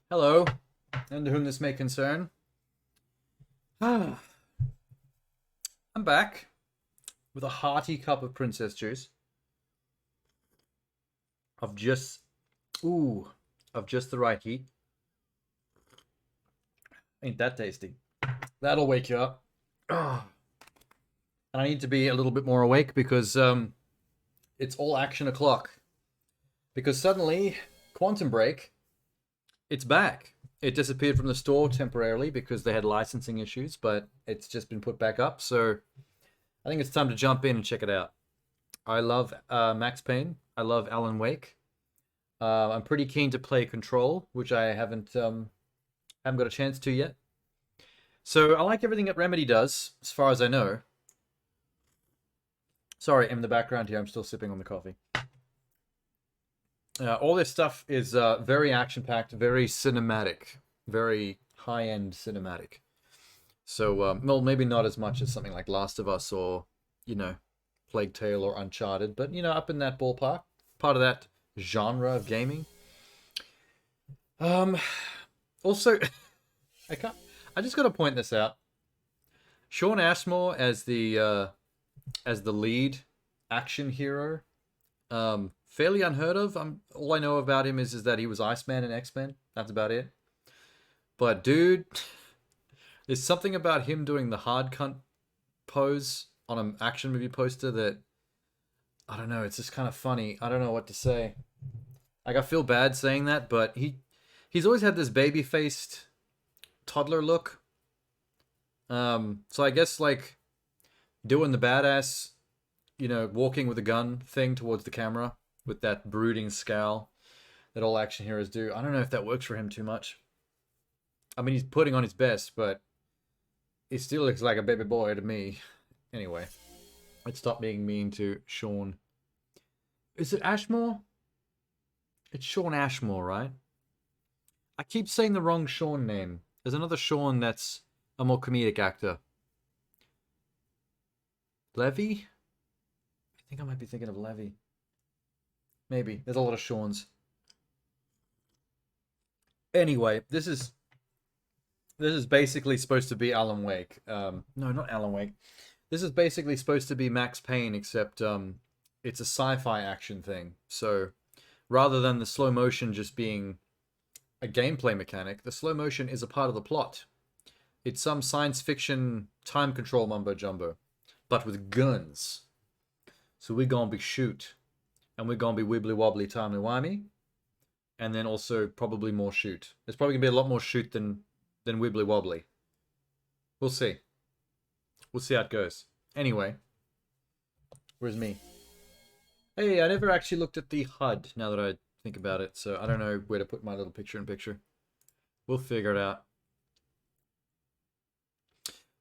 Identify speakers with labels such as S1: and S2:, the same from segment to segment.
S1: Hello, and to whom this may concern. I'm back with a hearty cup of princess juice of just, ooh, of just the right heat. Ain't that tasty? That'll wake you up. Ah, and I need to be a little bit more awake because it's all action o'clock. Because suddenly, Quantum Break, it's back. It disappeared from the store temporarily because they had licensing issues, but it's just been put back up. So I think it's time to jump in and check it out. I love Max Payne. I love Alan Wake. I'm pretty keen to play Control, which I haven't got a chance to yet. So I like everything that Remedy does, as far as I know. Sorry, in the background here, I'm still sipping on the coffee. All this stuff is very action-packed, very cinematic, very high-end cinematic. So, well, maybe not as much as something like Last of Us or, you know, Plague Tale or Uncharted, but, you know, up in that ballpark, part of that genre of gaming. Um, Also, I can't. I just got to point this out. Sean Ashmore as the lead action hero, fairly unheard of. All I know about him is that he was Iceman in X-Men. That's about it. But dude, there's something about him doing the hard cunt pose on an action movie poster that I don't know. It's just kind of funny. I don't know what to say. Like I feel bad saying that, but he's always had this baby faced toddler look. So I guess like doing the badass, you know, walking with a gun thing towards the camera with that brooding scowl that all action heroes do. I don't know if that works for him too much. I mean, he's putting on his best, but he still looks like a baby boy to me. Anyway, let's stop being mean to Sean. Is it Ashmore? It's Sean Ashmore, right? I keep saying the wrong Sean name. There's another Sean that's a more comedic actor. Levy? I think I might be thinking of Levy. Maybe. There's a lot of Seans. Anyway, this is basically supposed to be Alan Wake. No, not Alan Wake. This is basically supposed to be Max Payne, except it's a sci-fi action thing. So rather than the slow motion just being a gameplay mechanic, the slow motion is a part of the plot. It's some science fiction time control mumbo jumbo, but with guns. So we're gonna be shoot, and we're gonna be wibbly wobbly timey wimey, and then also probably more shoot. There's probably gonna be a lot more shoot than wibbly wobbly. We'll see. We'll see how it goes. Anyway, where's me? Hey, I never actually looked at the HUD now that I think about it, so I don't know where to put my little picture in picture. We'll figure it out.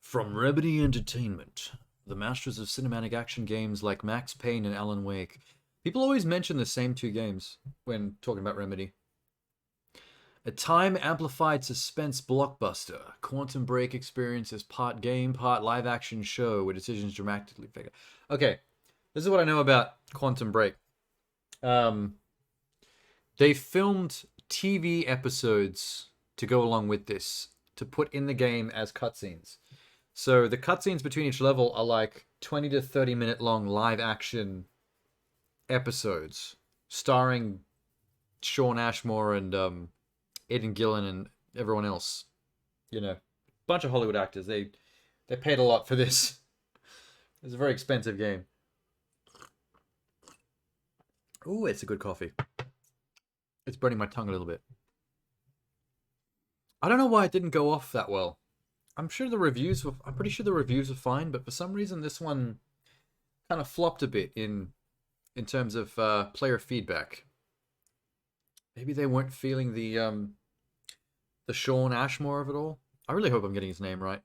S1: From Remedy Entertainment, the masters of cinematic action games like Max Payne and Alan Wake. People always mention the same two games when talking about Remedy. A time-amplified suspense blockbuster, Quantum Break experience is part game, part live-action show where decisions dramatically figure. Okay, this is what I know about Quantum Break. They filmed TV episodes to go along with this, to put in the game as cutscenes. So the cutscenes between each level are like 20 to 30 minute long live action episodes starring Sean Ashmore and Aidan Gillen and everyone else. You know, bunch of Hollywood actors. They paid a lot for this. It's a very expensive game. Ooh, it's a good coffee. It's burning my tongue a little bit. I don't know why it didn't go off that well. I'm pretty sure the reviews were fine, but for some reason this one kind of flopped a bit in terms of player feedback. Maybe they weren't feeling the Sean Ashmore of it all. I really hope I'm getting his name right.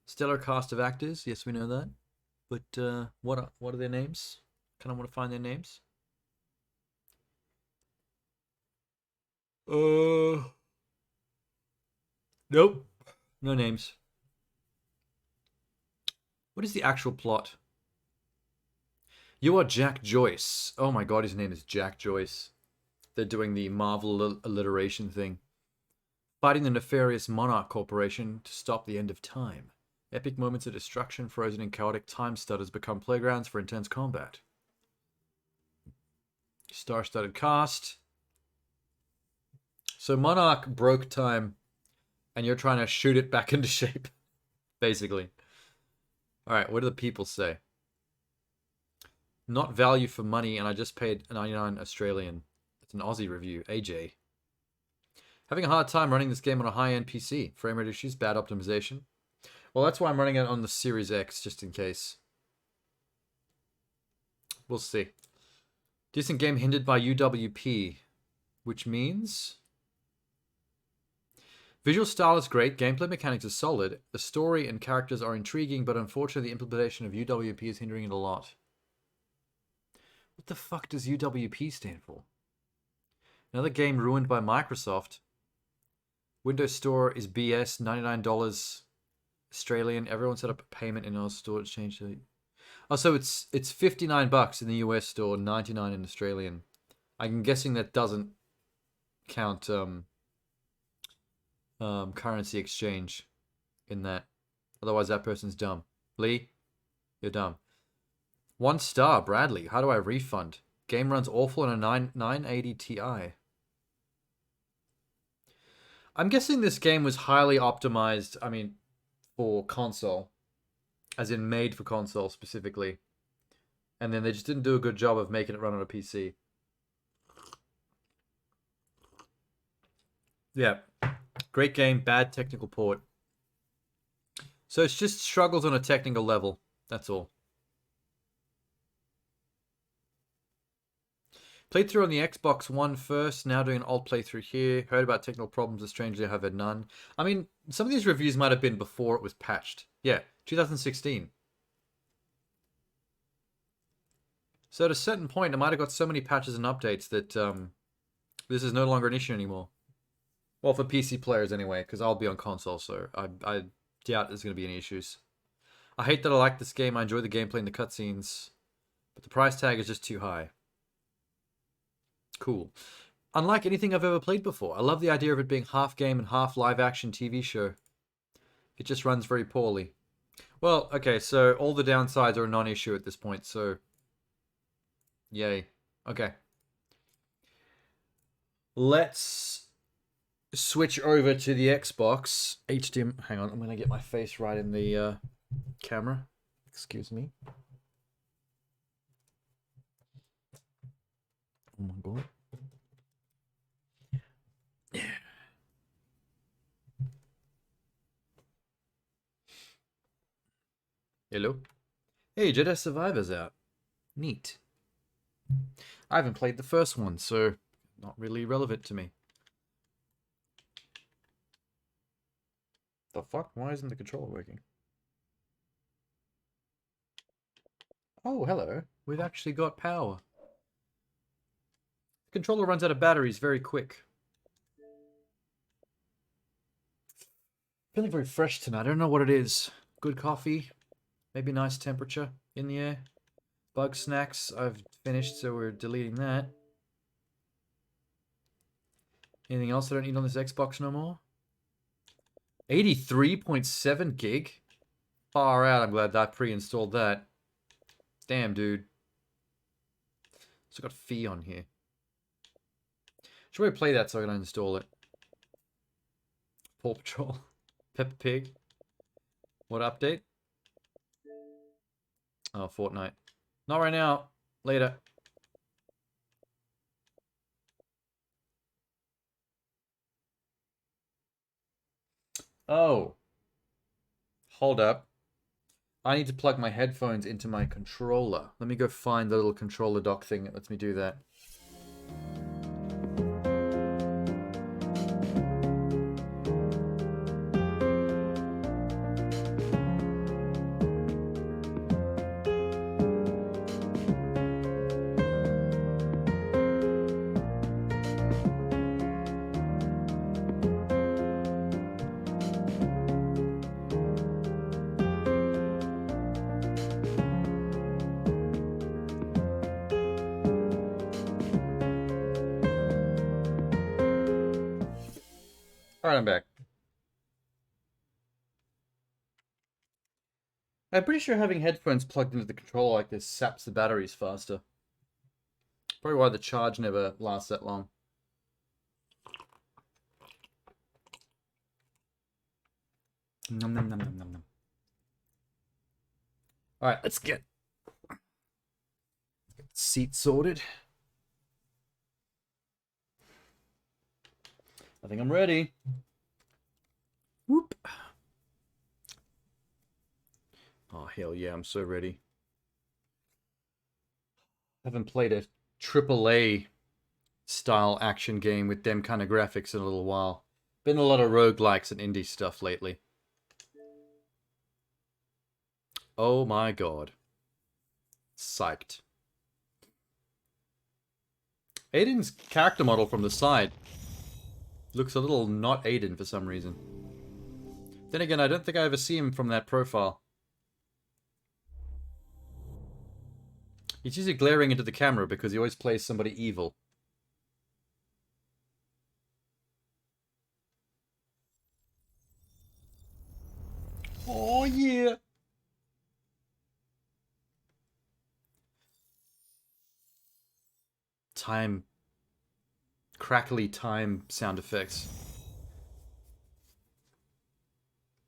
S1: Stellar cast of actors, yes, we know that. But what are their names? Kind of want to find their names. Nope, no names. What is the actual plot? You are Jack Joyce. Oh my god, his name is Jack Joyce. They're doing the Marvel alliteration thing. Fighting the nefarious Monarch Corporation to stop the end of time. Epic moments of destruction, frozen in chaotic time stutters become playgrounds for intense combat. Star-studded cast. So Monarch broke time, and you're trying to shoot it back into shape, basically. All right, what do the people say? Not value for money, and I just paid 99 Australian. It's an Aussie review. AJ. Having a hard time running this game on a high-end PC. Frame rate issues, bad optimization. Well, that's why I'm running it on the Series X, just in case. We'll see. Decent game hindered by UWP, which means... Visual style is great, gameplay mechanics are solid, the story and characters are intriguing, but unfortunately the implementation of UWP is hindering it a lot. What the fuck does UWP stand for? Another game ruined by Microsoft. Windows Store is BS, $99 Australian. Everyone set up a payment in our store to change to... Oh, so it's $59 in the US store, 99 in Australian. I'm guessing that doesn't count currency exchange in that. Otherwise, that person's dumb. Lee, you're dumb. 1 star, Bradley. How do I refund? Game runs awful on a 980 Ti. I'm guessing this game was highly optimized, I mean, for console. As in made for console specifically. And then they just didn't do a good job of making it run on a PC. Yeah. Great game, bad technical port. So it's just struggles on a technical level. That's all. Played through on the Xbox One first, now doing an alt playthrough here. Heard about technical problems, but strangely I have had none. I mean, some of these reviews might have been before it was patched. Yeah, 2016. So at a certain point, I might have got so many patches and updates that this is no longer an issue anymore. Well, for PC players anyway, because I'll be on console, so I doubt there's going to be any issues. I hate that I like this game. I enjoy the gameplay and the cutscenes, but the price tag is just too high. Cool. Unlike anything I've ever played before, I love the idea of it being half game and half live-action TV show. It just runs very poorly. Well, okay, so all the downsides are a non-issue at this point, so... Yay. Okay. Let's switch over to the Xbox. HDMI... Hang on, I'm going to get my face right in the camera. Excuse me. Oh my god. Yeah. Hello? Hey, Jedi Survivor's out. Neat. I haven't played the first one, so not really relevant to me. The fuck? Why isn't the controller working? Oh, hello. We've actually got power. The controller runs out of batteries very quick. Feeling very fresh tonight. I don't know what it is. Good coffee. Maybe nice temperature in the air. Bug snacks. I've finished, so we're deleting that. Anything else I don't need on this Xbox no more? 83.7 gig? Far out. I'm glad that pre-installed that. Damn, dude. Still got Fee on here. Should we play that so I can install it? Paw Patrol. Peppa Pig. What update? Oh, Fortnite. Not right now. Later. Oh. Hold up. I need to plug my headphones into my controller. Let me go find the little controller dock thing that lets me do that. Alright, I'm back. I'm pretty sure having headphones plugged into the controller like this saps the batteries faster. Probably why the charge never lasts that long. Nom nom nom nom nom nom. Alright, let's get seat sorted. I think I'm ready. Whoop. Oh, hell yeah, I'm so ready. I haven't played a AAA style action game with them kind of graphics in a little while. Been a lot of roguelikes and indie stuff lately. Oh my god. Psyched. Aiden's character model from the side looks a little not Aiden for some reason. Then again, I don't think I ever see him from that profile. He's usually glaring into the camera because he always plays somebody evil. Oh yeah! Time. Crackly time sound effects.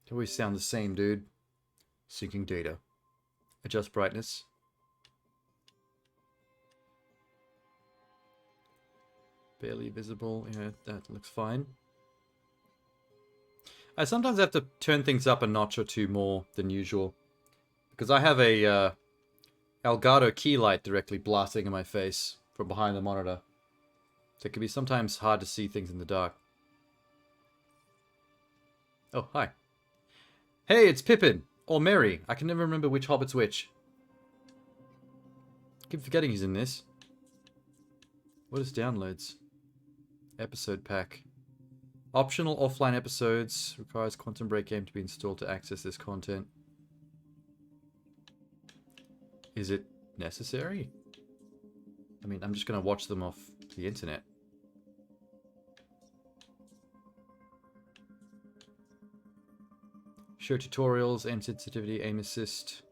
S1: They always sound the same, dude. Syncing data. Adjust brightness. Barely visible. Yeah, that looks fine. I sometimes have to turn things up a notch or two more than usual. Because I have a Elgato key light directly blasting in my face from behind the monitor. So it can be sometimes hard to see things in the dark. Oh, hi. Hey, it's Pippin! Or Merry. I can never remember which hobbit's which. I keep forgetting he's in this. What is downloads? Episode pack. Optional offline episodes. Requires Quantum Break game to be installed to access this content. Is it necessary? I mean, I'm just going to watch them off the internet. Show tutorials, aim sensitivity, aim assist.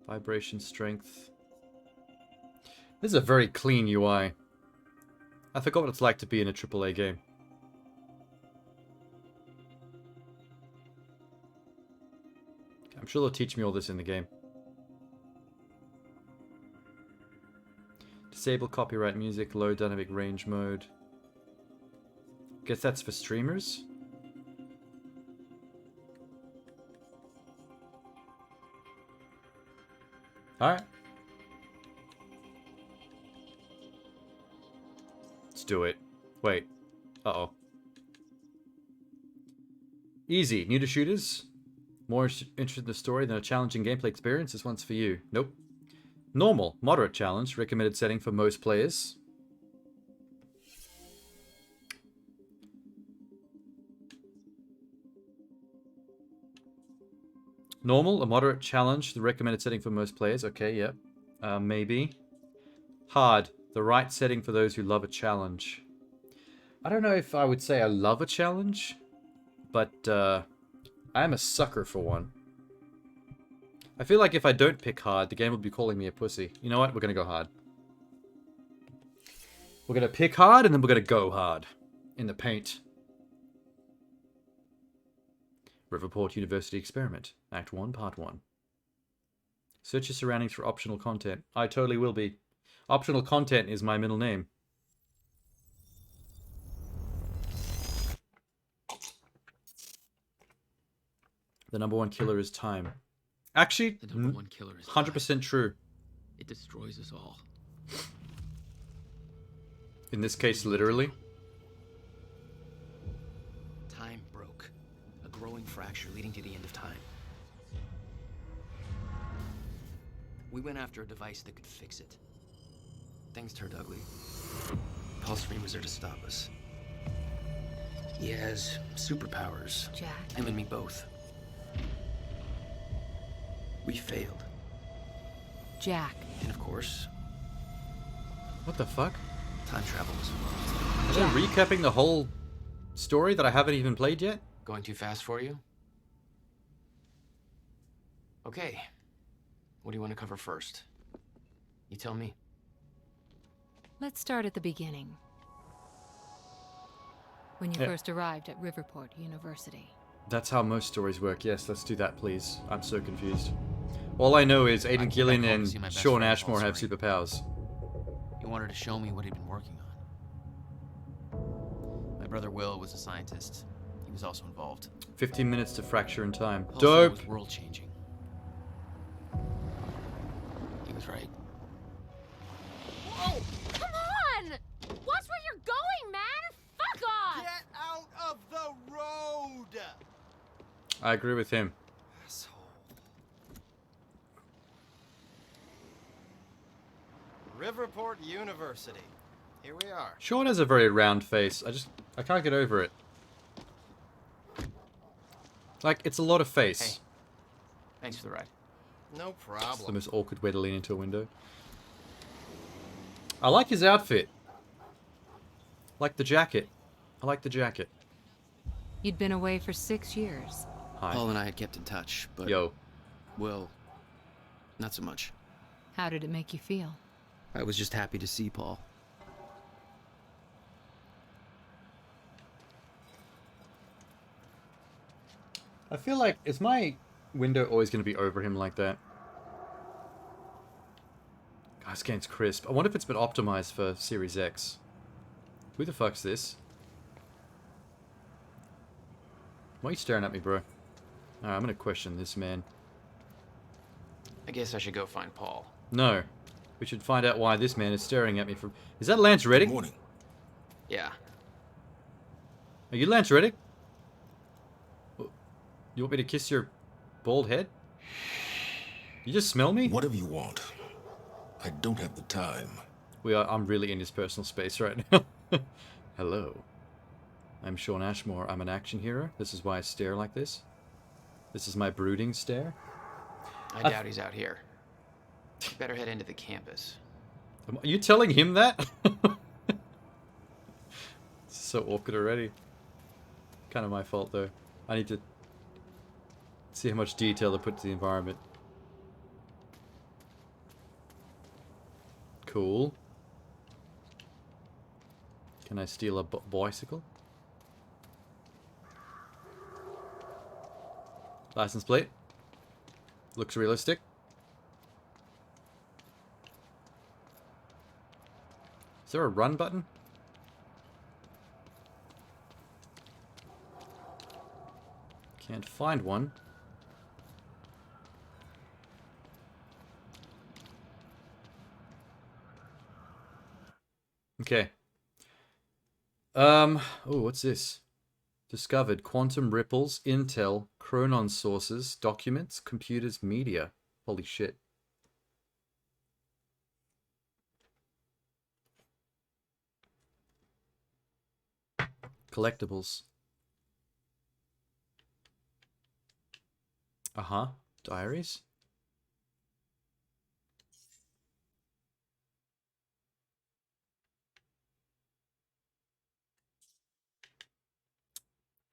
S1: Vibration strength. This is a very clean UI. I forgot what it's like to be in a AAA game. I'm sure they'll teach me all this in the game. Disable copyright music, low dynamic range mode. Guess that's for streamers? Alright. Let's do it. Wait. Uh-oh. Easy. New to shooters? More interested in the story than a challenging gameplay experience? This one's for you. Nope. Normal. Moderate challenge. Recommended setting for most players. Normal. A moderate challenge. The recommended setting for most players. Okay, yep. Maybe. Hard. The right setting for those who love a challenge. I don't know if I would say I love a challenge, but I am a sucker for one. I feel like if I don't pick hard, the game will be calling me a pussy. You know what? We're going to go hard. We're going to pick hard, and then we're going to go hard. In the paint. Riverport University Experiment. Act 1, Part 1. Search your surroundings for optional content. I totally will be. Optional content is my middle name. The number one killer is time. Actually,
S2: the number one killer is
S1: 100% true.
S2: It destroys us all.
S1: In this case, literally.
S2: Time broke. A growing fracture leading to the end of time. We went after a device that could fix it. Things turned ugly. Paul Serene was there to stop us. He has superpowers.
S3: Jack.
S2: Him and me both. We failed.
S3: Jack.
S2: And of course,
S1: What the fuck?
S2: time travel was involved.
S1: Are they recapping the whole story that I haven't even played yet?
S2: Going too fast for you? Okay. What do you want to cover first? You tell me.
S3: Let's start at the beginning. When you first arrived at Riverport University.
S1: That's how most stories work. Yes, let's do that, please. I'm so confused. All I know is Aidan Gillen and Sean Ashmore have superpowers.
S2: You wanted to show me what he'd been working on. My brother Will was a scientist. He was also involved.
S1: 15 minutes to fracture in time.
S2: Also,
S1: Dope!
S2: it was world-changing. He was right.
S4: Whoa! Come on! Watch where you're going, man! Fuck off!
S5: Get out of the road!
S1: I agree with him.
S5: Asshole. Riverport University. Here we are.
S1: Sean has a very round face. I can't get over it. Like, it's a lot of face.
S2: Hey, thanks for the ride.
S5: No
S1: It's the
S5: problem.
S1: most awkward way to lean into a window. I like his outfit. Like the jacket. I like the jacket.
S3: You'd been away for 6 years.
S1: Hi.
S2: Paul and I had kept in touch, but
S1: Yo.
S2: Will, not so much.
S3: How did it make you feel?
S2: I was just happy to see Paul.
S1: I feel like, is my window always going to be over him like that? God, this game's crisp. I wonder if it's been optimized for Series X. Who the fuck's this? Why are you staring at me, bro? Alright, I'm going to question this man.
S2: I guess I should go find Paul.
S1: No. We should find out why this man is staring at me from... Is that Lance Reddick?
S6: Morning.
S2: Yeah.
S1: Are you Lance Reddick? You want me to kiss your bald head? You just smell me?
S6: Whatever you want. I don't have the time.
S1: I'm really in his personal space right now. Hello. I'm Sean Ashmore. I'm an action hero. This is why I stare like this. This is my brooding stare.
S2: I doubt he's out here. Better head into the campus.
S1: Are you telling him that? It's so awkward already. Kind of my fault though. I need to see how much detail they put to the environment. Cool. Can I steal a bicycle? License plate. Looks realistic. Is there a run button? Can't find one. Okay. Oh, what's this? Discovered quantum ripples, intel, chronon sources, documents, computers, media. Holy shit. Collectibles. Uh-huh. Diaries.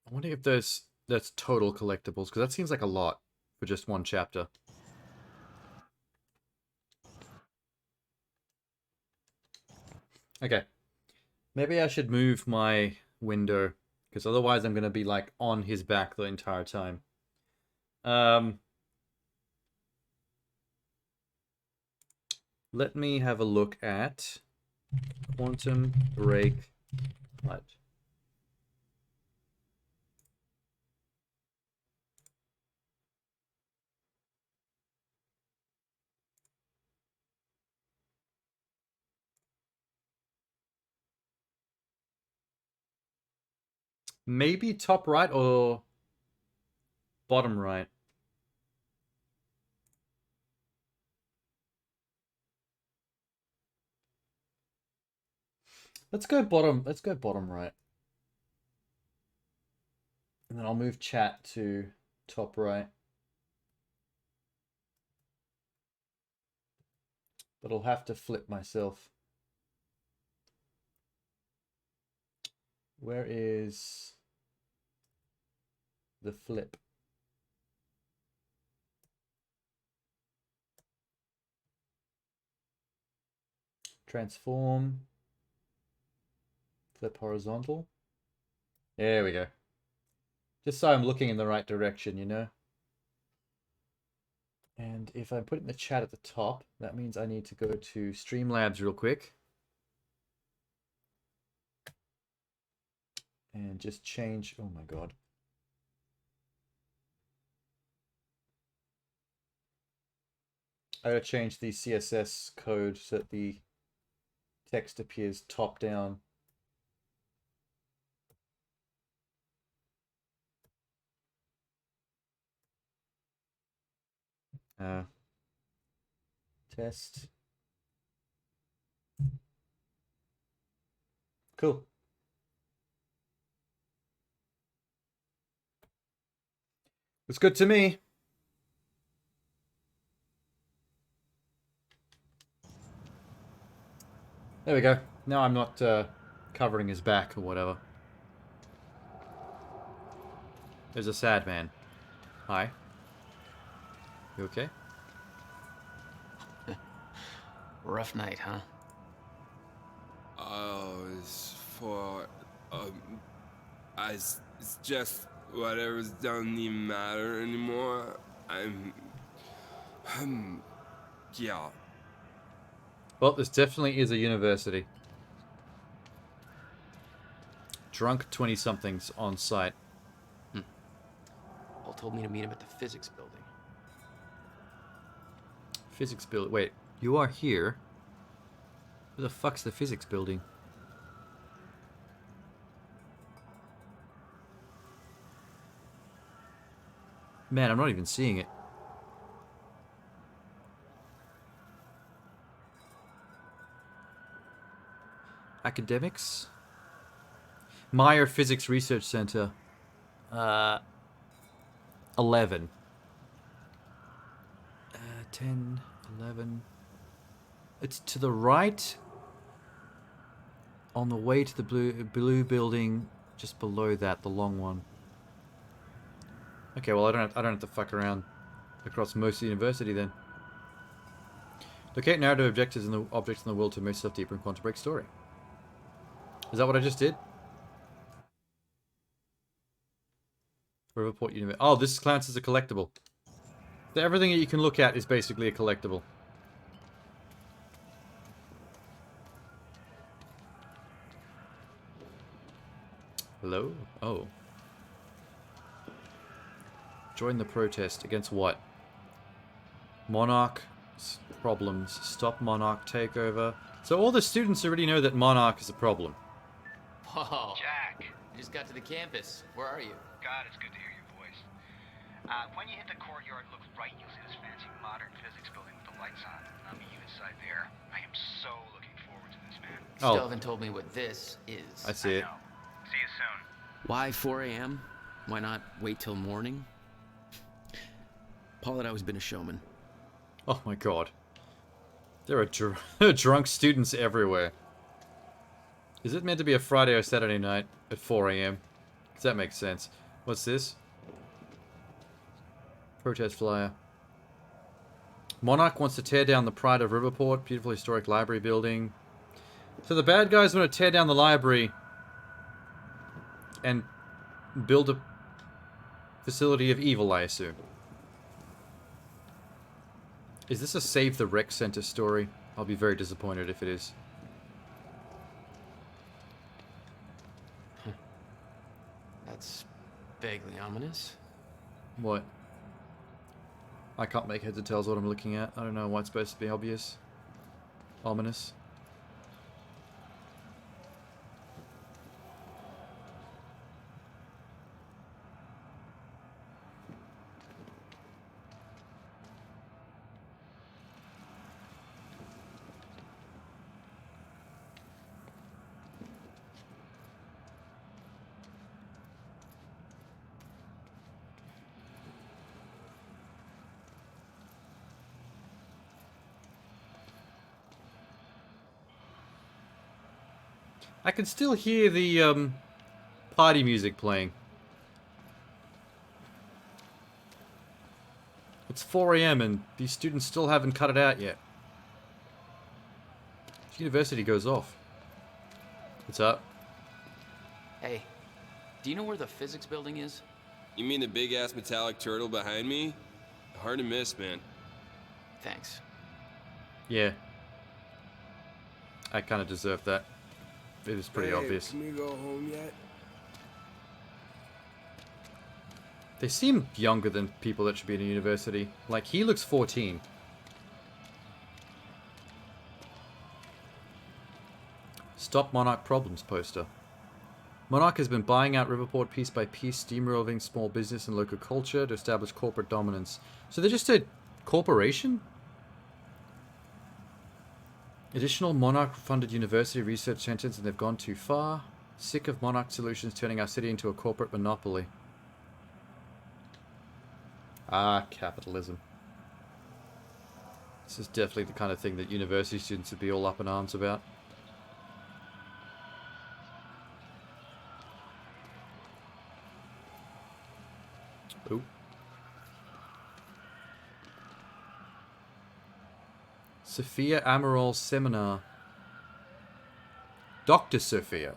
S1: I wonder if that's total collectibles, because that seems like a lot for just one chapter. Okay. Maybe I should move my window, because otherwise I'm going to be like on his back the entire time. Let me have a look at Quantum Break Light. Maybe top right or bottom right. Let's go bottom right. And then I'll move chat to top right. But I'll have to flip myself. Where is the flip? Transform. Flip horizontal. There we go. Just so I'm looking in the right direction, you know? And if I put it in the chat at the top, that means I need to go to Streamlabs real quick. And just change, oh my god. I gotta change the CSS code so that the text appears top down. Test. Cool. It's good to me. There we go. Now I'm not covering his back or whatever. There's a sad man. Hi. You okay?
S2: Rough night, huh?
S7: It's for, it's just whatever's doesn't even matter anymore. Yeah.
S1: Well, this definitely is a university. Drunk 20-somethings on site.
S2: Paul told me to meet him at the physics building.
S1: Physics building. Wait, you are here? Where the fuck's the physics building? Man, I'm not even seeing it. Academics? Meyer Physics Research Center. 11. 10, 11. It's to the right. On the way to the blue building, just below that, the long one. Okay, well I don't have to fuck around across most of the university then. Locate narrative objectives in the objects in the world to immerse yourself deeper in Quantum Break story. Is that what I just did? Riverport University. Oh, this counts as a collectible. Everything that you can look at is basically a collectible. Hello? Oh. Join the protest. Against what? Monarch problems. Stop Monarch takeover. So all the students already know that Monarch is a problem.
S2: Whoa.
S8: Jack.
S2: You just got to the campus. Where are you?
S8: God, it's good to hear your voice. When you hit the courtyard, look right, you'll see this fancy modern physics building with the lights on. I'll meet you inside there. I am so looking forward to this, man.
S2: Still haven't told me what this is.
S1: I see it.
S8: know. See you soon.
S2: Why 4 a.m.? Why not wait till morning? Paul had always been a showman.
S1: Oh my god. There are drunk students everywhere. Is it meant to be a Friday or Saturday night at 4 a.m.? Does that make sense? What's this? Protest flyer. Monarch wants to tear down the Pride of Riverport, beautiful historic library building. So the bad guys want to tear down the library and build a facility of evil, I assume. Is this a Save the Rec Center story? I'll be very disappointed if it is.
S2: That's vaguely ominous.
S1: What? I can't make heads or tails what I'm looking at. I don't know why it's supposed to be obvious. Ominous. I can still hear the party music playing. It's 4 a.m. and these students still haven't cut it out yet. This university goes off. What's up?
S2: Hey, do you know where the physics building is?
S7: You mean the big-ass metallic turtle behind me? Hard to miss, man.
S2: Thanks.
S1: Yeah. I kind of deserve that. It is pretty obvious.
S7: Can we go home yet?
S1: They seem younger than people that should be in a university. Like, he looks 14. Stop Monarch Problems poster. Monarch has been buying out Riverport piece by piece, steamrolling small business and local culture to establish corporate dominance. So they're just a corporation? Additional Monarch-funded university research centers, and they've gone too far. Sick of Monarch Solutions turning our city into a corporate monopoly. Ah, capitalism. This is definitely the kind of thing that university students would be all up in arms about. Ooh. Sophia Amaral Seminar. Dr. Sophia.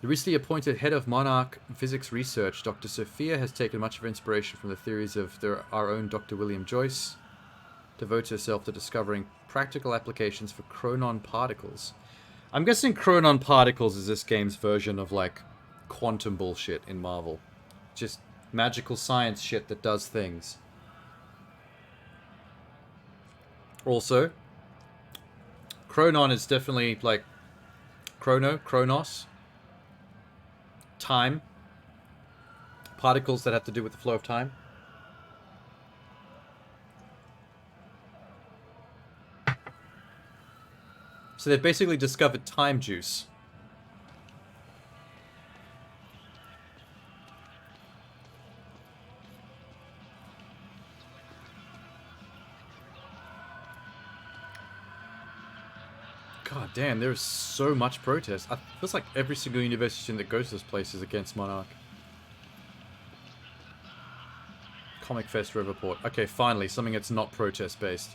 S1: The recently appointed head of Monarch Physics Research, Dr. Sophia has taken much of her inspiration from the theories of our own Dr. William Joyce, devotes herself to discovering practical applications for chronon particles. I'm guessing chronon particles is this game's version of, like, quantum bullshit in Marvel. Just magical science shit that does things. Also, chronon is definitely, like, chronos. Time. Particles that have to do with the flow of time. So they've basically discovered time juice. God damn, there's so much protest. It feels like every single university student that goes to this place is against Monarch. Comic Fest Riverport. Okay, finally, something that's not protest-based.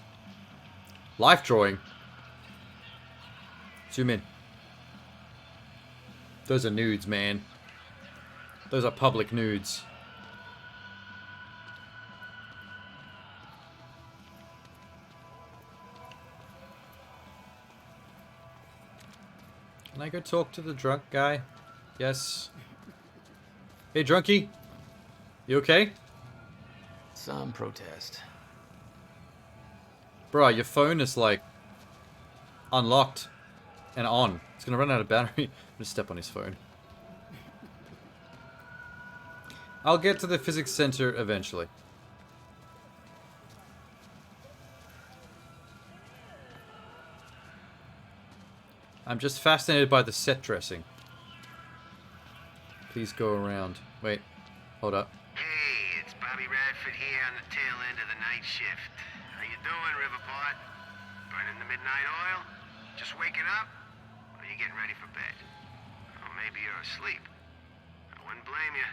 S1: Life drawing. Zoom in. Those are nudes, man. Those are public nudes. Can I go talk to the drunk guy? Yes. Hey, drunkie. You okay?
S2: Some protest.
S1: Bruh, your phone is, like, unlocked and on. It's gonna run out of battery. Just step on his phone. I'll get to the physics center eventually. I'm just fascinated by the set dressing. Please go around. Wait, hold up.
S9: Hey, it's Bobby Radford here on the tail end of the night shift. How you doing, Riverport? Burning the midnight oil? Just waking up? Or you getting ready for bed? Or maybe you're asleep. I wouldn't blame you.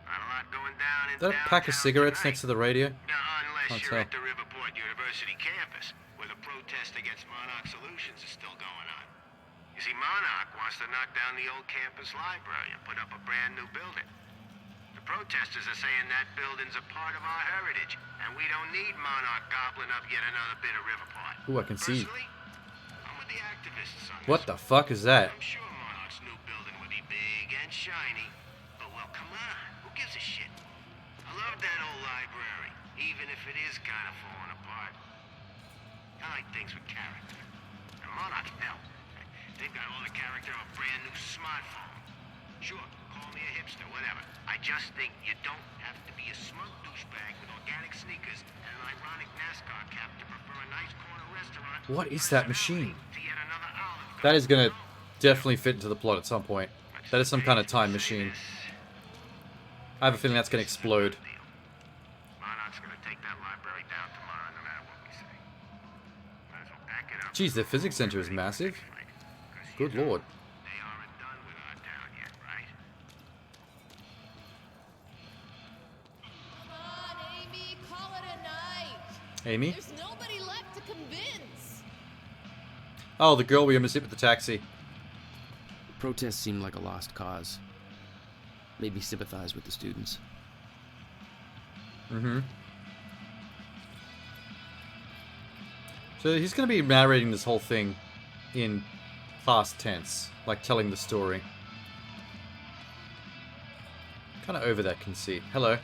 S9: Not a lot going down in
S1: Is that a pack of cigarettes next to the radio?
S9: Unless
S1: Can't
S9: you're
S1: tell.
S9: at the Riverport University campus, where the protest against Monarch Solutions is still going on. You see, Monarch wants to knock down the old campus library and put up a brand new building. The protesters are saying that building's a part of our heritage, and we don't need Monarch gobbling up yet another bit of Riverport.
S1: Ooh, I can see.
S9: Personally, I'm with the activists on
S1: What
S9: this.
S1: the fuck is that?
S9: I'm sure Monarch's new building would be big and shiny, but well, come on, who gives a shit? I love that old library, even if it is kind of falling apart. I like things with character. And Monarch, hell, they've got all the character of a brand new smartphone. Sure, call me a hipster, whatever. I just think you don't have to be a smug douchebag with organic sneakers and an ironic NASCAR cap to prefer a nice corner restaurant.
S1: What is that machine?
S9: To yet another Olive
S1: That is gonna definitely fit into the plot at some point. That is some kind of time machine. I have a feeling that's gonna explode.
S9: Monarch's gonna take that library down tomorrow, no matter what we say. Might as well back it up.
S1: Jeez, the physics center is massive. Good lord.
S9: They aren't done with our town yet, right?
S1: Amy?
S4: There's nobody left to convince.
S1: Oh, the girl we almost hit with the taxi.
S2: Protests seemed like a lost cause. Made me sympathize with the students.
S1: Mm-hmm. So he's going to be narrating this whole thing in past tense, like telling the story. Kind of over that conceit. Hello.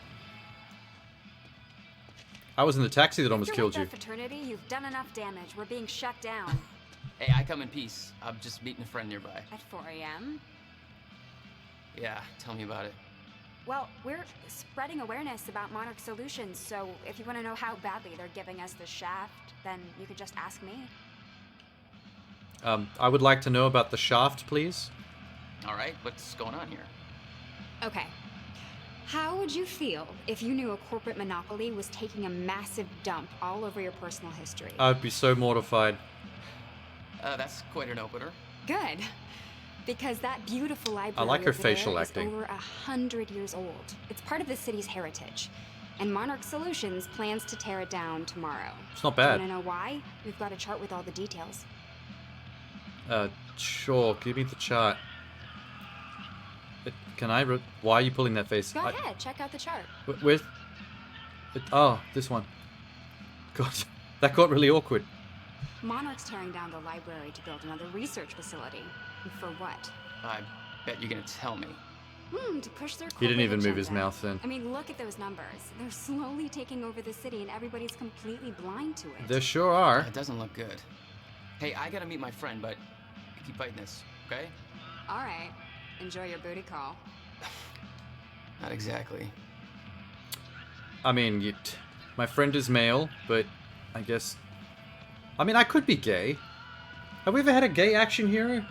S1: I was in the taxi that almost killed you.
S10: Fraternity, you've done enough damage. We're being shut down.
S2: Hey, I come in peace. I'm just meeting a friend nearby.
S10: At 4 a.m.?
S2: Yeah, tell me about it.
S10: Well, we're spreading awareness about Monarch Solutions, so if you want to know how badly they're giving us the shaft, then you could just ask me.
S1: I would like to know about the shaft, please.
S2: All right, what's going on here?
S10: Okay. How would you feel if you knew a corporate monopoly was taking a massive dump all over your personal history?
S1: I'd be so mortified.
S2: That's quite an opener.
S10: Good. Because that beautiful library
S1: I like her
S10: over there
S1: facial
S10: is
S1: acting.
S10: over 100 years old. It's part of the city's heritage. And Monarch Solutions plans to tear it down tomorrow.
S1: It's not bad.
S10: Want to know why? We've got a chart with all the details.
S1: Sure. Give me the chart. Can I... Why are you pulling that face?
S10: Go ahead, check out the chart.
S1: Where's... Oh, this one. God, that got really awkward.
S10: Monarch's tearing down the library to build another research facility. And for what?
S2: I bet you're gonna tell me.
S10: To push their
S1: He didn't
S10: corporate
S1: even move his
S10: agenda.
S1: mouth then.
S10: I mean, look at those numbers. They're slowly taking over the city and everybody's completely blind to it.
S1: There sure are.
S2: It doesn't look good. Hey, I gotta meet my friend, but keep fighting this, okay?
S10: All right. Enjoy your booty call.
S2: Not exactly.
S1: I mean, my friend is male, but I guess... I mean, I could be gay. Have we ever had a gay action hero?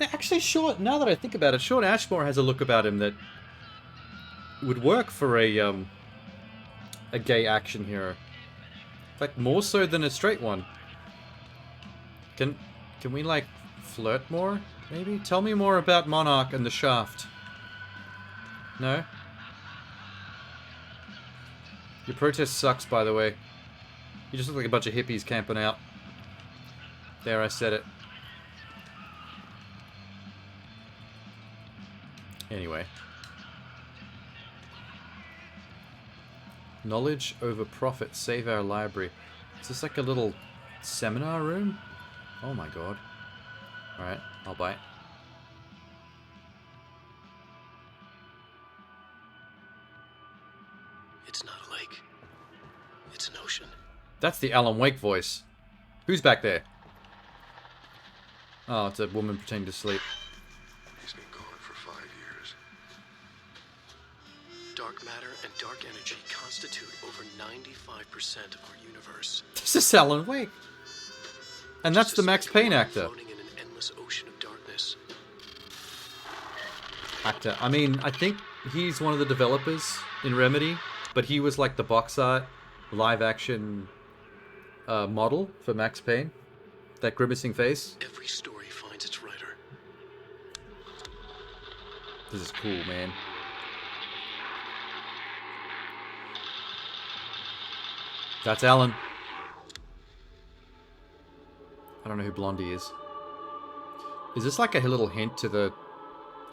S1: Actually, now that I think about it, Sean Ashmore has a look about him that would work for a gay action hero. In fact, more so than a straight one. Can we, like, flirt more, maybe? Tell me more about Monarch and the Shaft. No? Your protest sucks, by the way. You just look like a bunch of hippies camping out. There, I said it. Anyway. Knowledge over profit. Save our library. Is this like a little seminar room? Oh my god. Alright, I'll buy it.
S11: It's not a lake. It's an ocean.
S1: That's the Alan Wake voice. Who's back there? Oh, it's a woman pretending to sleep.
S6: He's been gone for 5 years.
S11: Dark matter and dark energy constitute over 95% of our universe.
S1: This is Alan Wake. And that's the Max Payne actor.
S11: Floating in an endless ocean of darkness.
S1: I mean, I think he's one of the developers in Remedy, but he was like the box art, live action model for Max Payne. That grimacing face.
S11: Every story finds its writer.
S1: This is cool, man. That's Alan. I don't know who Blondie is. Is this like a little hint to the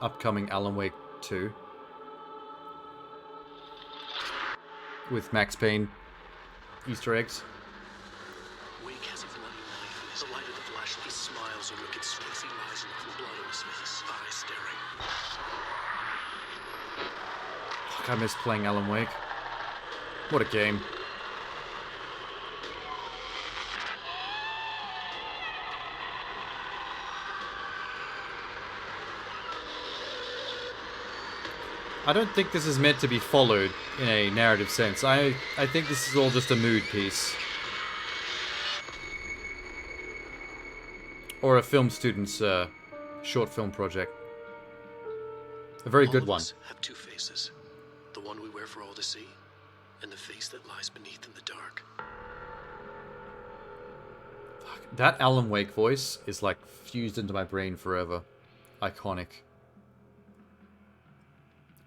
S1: upcoming Alan Wake 2? With Max Payne Easter eggs?
S11: Wake has a bloody knife in his the light of the flashlight. He smiles a wicked spacey lies and full blood on his face, eyes staring.
S1: Fuck, I miss playing Alan Wake. What a game. I don't think this is meant to be followed in a narrative sense. I think this is all just a mood piece. Or a film student's short film project. A very good one.
S11: All of us have two faces. The one we wear for all to see, and the face that lies beneath in the dark.
S1: Fuck, that Alan Wake voice is like fused into my brain forever. Iconic.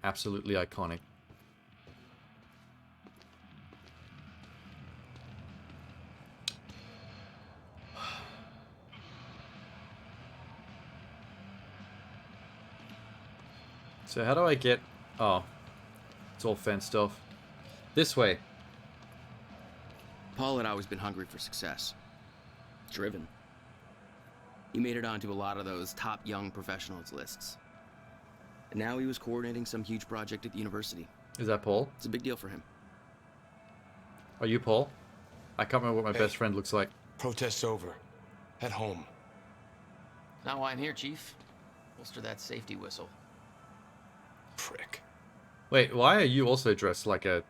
S1: Absolutely iconic. So how do I get... Oh. It's all fenced off. This way.
S2: Paul had always been hungry for success. Driven. He made it onto a lot of those top young professionals lists. And now he was coordinating some huge project at the university.
S1: Is that Paul?
S2: It's a big deal for him.
S1: Are you Paul? I can't remember what my best friend looks like.
S6: Protest's over. Head home.
S2: Not why I'm here, Chief. Holster that safety whistle.
S6: Prick.
S1: Wait, why are you also dressed like a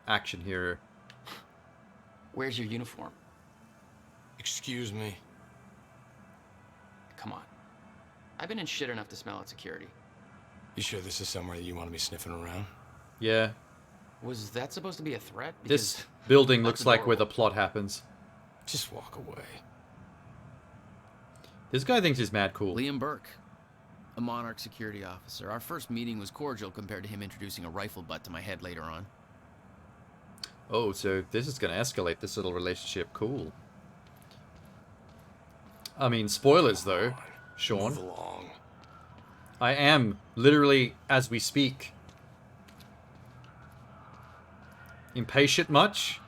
S1: action hero?
S2: Where's your uniform?
S6: Excuse me.
S2: Come on. I've been in shit enough to smell at security.
S6: You sure this is somewhere that you want to be sniffing around?
S1: Yeah.
S2: Was that supposed to be a threat?
S1: This building
S2: that's
S1: looks like where the
S2: adorable.
S1: plot happens.
S6: Just walk away.
S1: This guy thinks he's mad cool.
S2: Liam Burke, a Monarch security officer. Our first meeting was cordial compared to him introducing a rifle butt to my head later on.
S1: Oh, so this is going to escalate this little relationship. Cool. I mean, spoilers though, Sean.
S6: Move along.
S1: I am, literally, as we speak. Impatient much?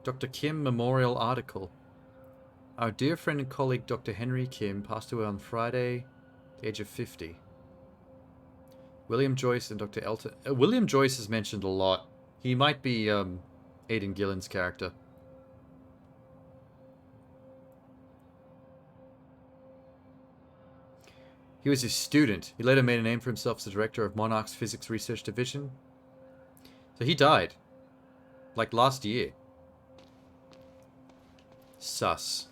S1: Dr. Kim Memorial Article. Our dear friend and colleague Dr. Henry Kim passed away on Friday, the age of 50. William Joyce and Dr. Elton... William Joyce is mentioned a lot. He might be Aidan Gillen's character. He was his student. He later made a name for himself as the director of Monarch's Physics Research Division. So he died. Like last year. Sus.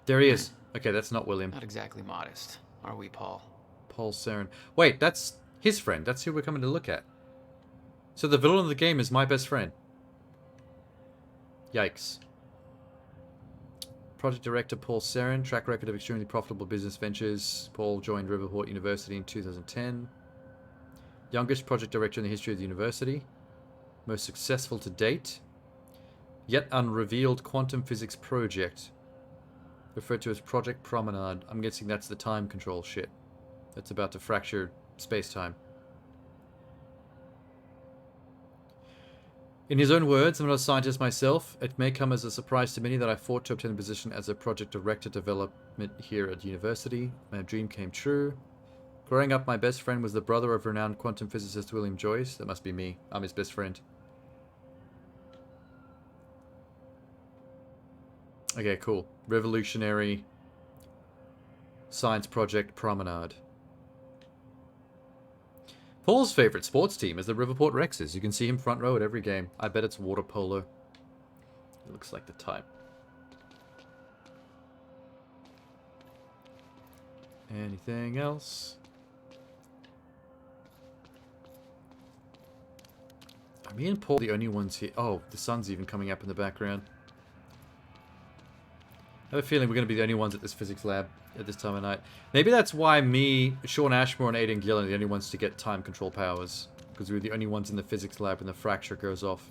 S1: There he is. Okay, that's not William.
S2: Not exactly modest, are we, Paul?
S1: Paul Saren. Wait, that's his friend. That's who we're coming to look at. So the villain of the game is my best friend. Yikes. Project Director Paul Saren. Track record of extremely profitable business ventures. Paul joined Riverport University in 2010. Youngest project director in the history of the university. Most successful to date. Yet unrevealed quantum physics project. Referred to as Project Promenade. I'm guessing that's the time control shit. That's about to fracture space-time. In his own words, I'm not a scientist myself. It may come as a surprise to many that I fought to obtain a position as a project director development here at university. My dream came true. Growing up, my best friend was the brother of renowned quantum physicist William Joyce. That must be me. I'm his best friend. Okay, cool. Revolutionary Science Project Promenade. Paul's favorite sports team is the Riverport Rexes. You can see him front row at every game. I bet it's water polo. It looks like the type. Anything else? Are me and Paul the only ones here? Oh, the sun's even coming up in the background. I have a feeling we're going to be the only ones at this physics lab at this time of night. Maybe that's why me, Sean Ashmore, and Aidan Gillen are the only ones to get time control powers. Because we're the only ones in the physics lab when the fracture goes off.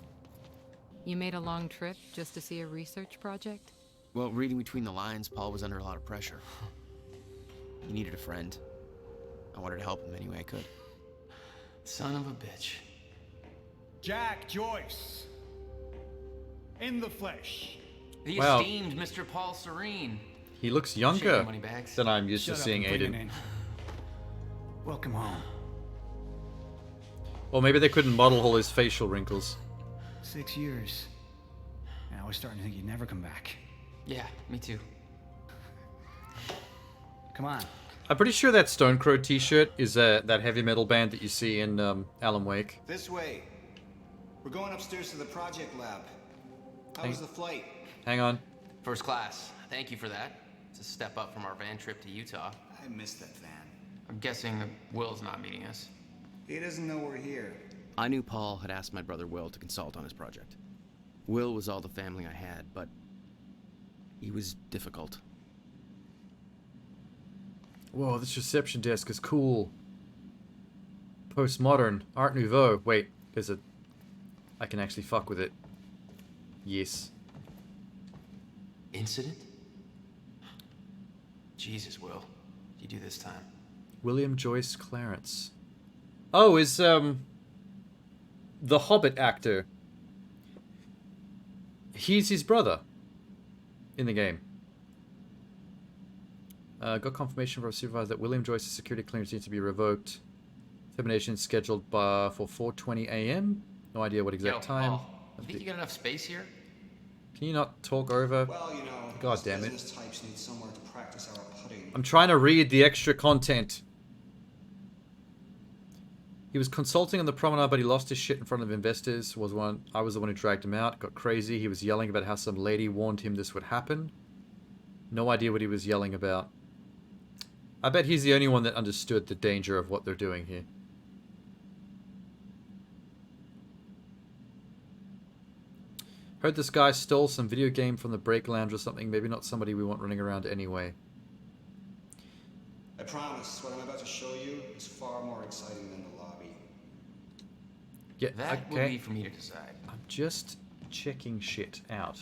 S3: You made a long trip just to see a research project?
S2: Well, reading between the lines, Paul was under a lot of pressure. He needed a friend. I wanted to help him any way I could. Son of a bitch.
S12: Jack Joyce. In the flesh.
S2: The
S1: Wow.
S2: esteemed Mr. Paul Serene.
S1: He looks younger than I'm used to seeing Aidan.
S12: Welcome home.
S1: Or maybe they couldn't model all his facial wrinkles.
S12: 6 years. And I was starting to think you'd never come back.
S2: Yeah, me too.
S12: Come on.
S1: I'm pretty sure that Stone Crow t-shirt is that heavy metal band that you see in Alan Wake.
S13: This way. We're going upstairs to the project lab. How was the flight?
S1: Hang on.
S2: First class. Thank you for that. It's a step up from our van trip to Utah.
S13: I missed that van.
S2: I'm guessing that Will's not meeting us.
S13: He doesn't know we're here.
S2: I knew Paul had asked my brother Will to consult on his project. Will was all the family I had, but he was difficult.
S1: Whoa, this reception desk is cool. Postmodern, Art Nouveau. Wait, there's a... I can actually fuck with it. Yes.
S2: incident? Jesus, Will. What'd you do this time?
S1: William Joyce Clarence. Oh, is the Hobbit actor. He's his brother in the game. Got confirmation from a supervisor that William Joyce's security clearance needs to be revoked. Termination scheduled for 4:20 a.m. No idea what exact time.
S2: You think you got enough space here?
S1: Can you not talk over?
S13: Well, you know,
S1: God damn it.
S13: business types need somewhere to practice our putting.
S1: I'm trying to read the extra content. He was consulting on the promenade, but he lost his shit in front of investors. I was the one who dragged him out. Got crazy. He was yelling about how some lady warned him this would happen. No idea what he was yelling about. I bet he's the only one that understood the danger of what they're doing here. Heard this guy stole some video game from the break lounge or something. Maybe not somebody we want running around anyway.
S13: I promise, what I'm about to show you is far more exciting than the lobby.
S1: Yeah,
S2: That will be for me to decide.
S1: I'm just checking shit out.